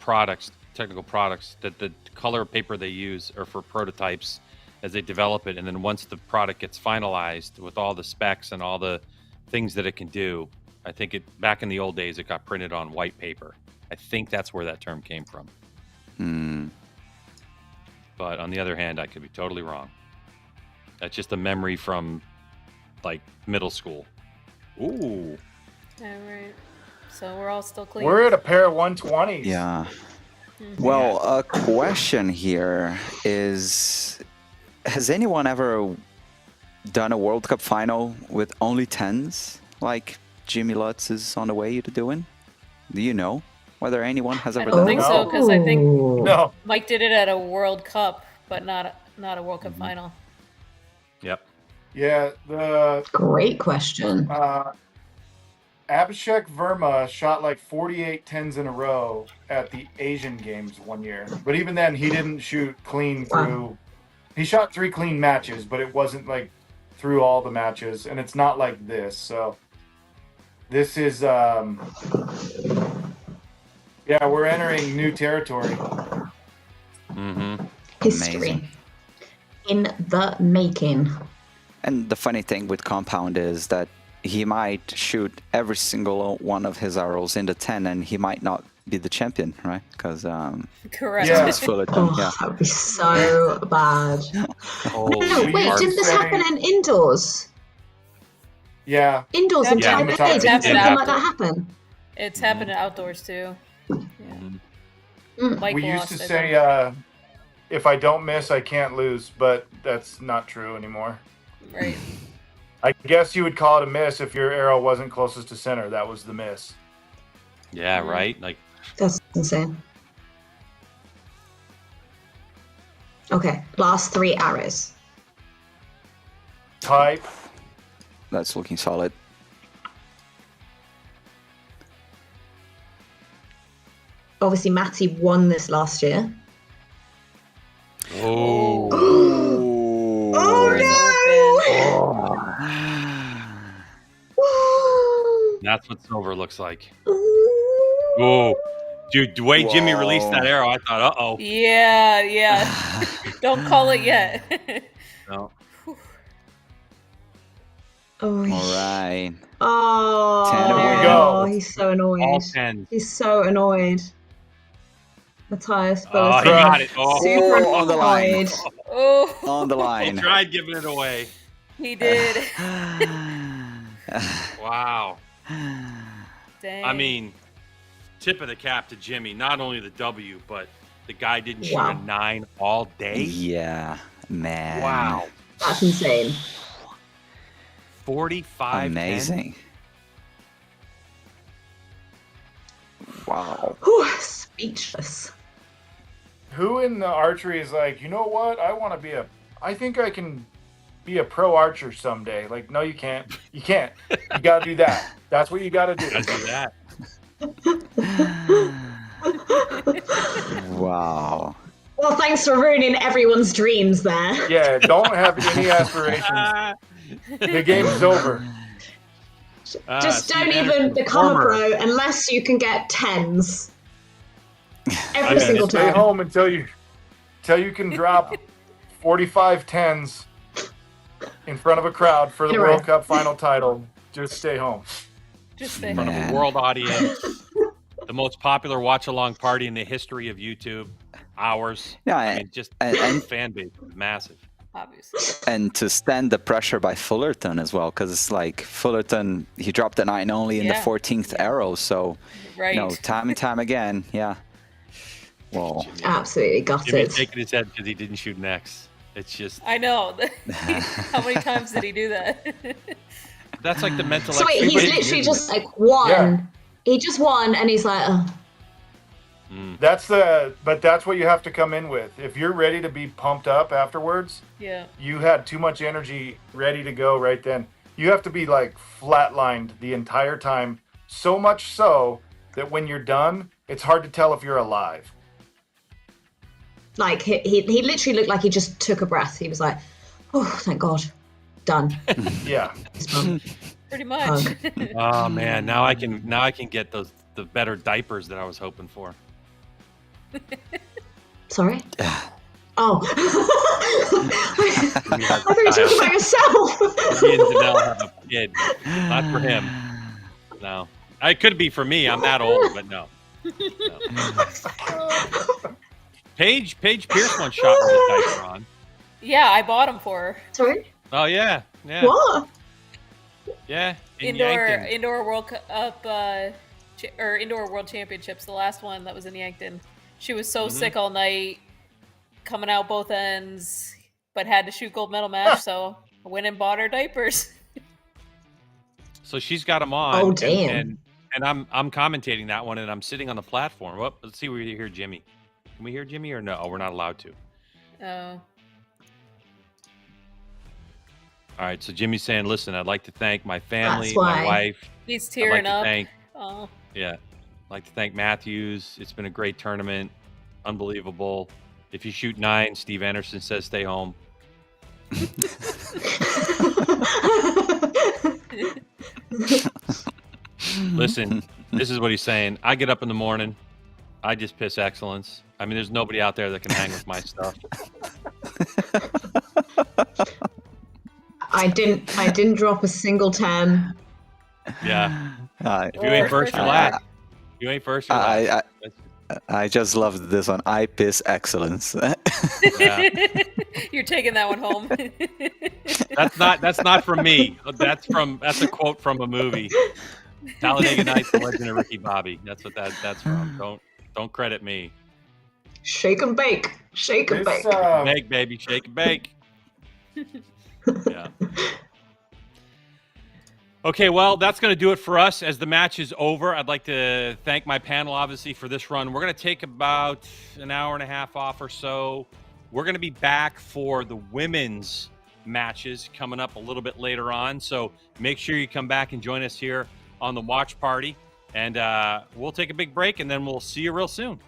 products, technical products, that the color of paper they use are for prototypes as they develop it, and then once the product gets finalized with all the specs and all the things that it can do, I think back in the old days it got printed on white paper. I think that's where that term came from. But on the other hand, I could be totally wrong. That's just a memory from like middle school. Ooh. All right. So we're all still clean. We're at a pair of 120s. Yeah. Well, a question here is, has anyone ever done a World Cup final with only 10s, like Jimmy Lutz is on the way to doing? Do you know whether anyone has I ever don't done think that? so, because I think No. Mike did it at a World Cup, but not a World Cup final. Yep. Yeah, the Great question. Abhishek Verma shot like 48 10s in a row at the Asian Games one year. But even then, he didn't shoot clean through. He shot 3 clean matches, but it wasn't like through all the matches. And it's not like this. So this is, yeah, we're entering new territory. History. Amazing. In the making. And the funny thing with Compound is that he might shoot every single one of his arrows in the 10 and he might not be the champion, right? Because Correct. Yeah. he's full of Oh, them. Yeah. that would be so bad. Oh, No, we wait, used didn't to this say- happen in indoors? Yeah. Indoors in Yeah, Taipei, it's didn't happened. something like that happen? It's happened outdoors too. Mike We used lost, to I say, think. if I don't miss, I can't lose. But that's not true anymore. Right. I guess you would call it a miss if your arrow wasn't closest to center. That was the miss. yeah, right. Like That's insane. Okay, last 3 arrows. Type. That's looking solid. Obviously, Matty won this last year. oh, Doors open. that's what silver looks like. Oh, dude, the way Jimmy released that Whoa. arrow, I thought, uh-oh. Yeah. Don't call it yet. No. Oh, All right. Oh, 10 Here we go. he's so annoyed. All 10s. He's so annoyed. Matthias Oh, he Fullerton. got it. Oh, Super on the line. annoyed. Oh, On the he line. tried giving it away. he did. Wow. Dang. I mean, tip of the cap to Jimmy. Not only the W, but the guy didn't shoot Wow. a 9 all day. Yeah, man. Wow. That's insane. 45. Amazing. Wow. Whew, speechless. Who in the archery is like, you know what? I think I can be a pro archer someday. Like, no, you can't. You can't. You got to do that. That's what you got to do. Let's do that. Wow. Well, thanks for ruining everyone's dreams there. Yeah, don't have any aspirations. The game's over. Just Steve don't Anderson, even become former- a pro unless you can get 10s. Every Okay, single Stay time. home until you can drop 45 10s in front of a crowd for the In a row. World Cup final title. Just stay home. Just say, in front of a Man. world audience. The most popular watch-along party in the history of YouTube. Ours. Yeah, I mean, just and- fan base is massive. obviously. And to stand the pressure by Fullerton as well, because it's like Fullerton, he dropped a 9 only in the Yeah. 14th arrow. So, Right. time and time again. Yeah. Well, Absolutely Jimmy's gutted. shaking his head because he didn't shoot an X. It's just, I know. How many times did he do that? that's like the mental. So wait, he's everybody's literally doing just like won. Yeah. He just won, and he's like, oh. it. But that's what you have to come in with. If you're ready to be pumped up afterwards, Yeah. you had too much energy ready to go right then. You have to be like flatlined the entire time, so much so that when you're done, it's hard to tell if you're alive. Like he literally looked like he just took a breath. He was like, oh, thank God, done. Yeah. It's done. Pretty much. Oh man, now I can get the better diapers that I was hoping for. Sorry. Oh, I thought you were Me talking about yourself. and Danelle have a kid, not for him. No, it could be for me. I'm that old, but no. Paige Pierce once shot with a diaper on. Yeah, I bought him for her. Sorry. Oh yeah. What? Yeah. in Yankton. Indoor World Cup or Indoor World Championships, the last one that was in Yankton. She was so sick all night, coming out both ends, but had to shoot gold medal match, so I went and bought her diapers. So she's got them on. Oh, damn. And I'm commentating that one, and I'm sitting on the platform. Well, let's see if we hear Jimmy. Can we hear Jimmy or no? Oh, we're not allowed to. Oh. All right, so Jimmy's saying, listen, I'd like to thank my family, That's my why. wife. He's I'd tearing like to up. thank, Oh. yeah, I'd like to thank Matthews. It's been a great tournament. Unbelievable. If you shoot 9, Steve Anderson says stay home. Listen, this is what he's saying. I get up in the morning. I just piss excellence. I mean, there's nobody out there that can hang with my stuff. I didn't drop a single 10. Yeah. I, If you ain't first, you're last. I- You ain't first, you're last. I just loved this one. I piss excellence. Yeah. You're taking that one home. That's not from me. That's a quote from a movie. Talladega Nights, The Legend of Ricky Bobby. That's what that's from. Don't credit me. Shake and bake. Shake and This, bake. Bake, baby, shake and bake. Yeah. Okay, well, that's going to do it for us as the match is over. I'd like to thank my panel, obviously, for this run. We're going to take about an hour and a half off or so. We're going to be back for the women's matches coming up a little bit later on. So make sure you come back and join us here on the watch party. And we'll take a big break, and then we'll see you real soon.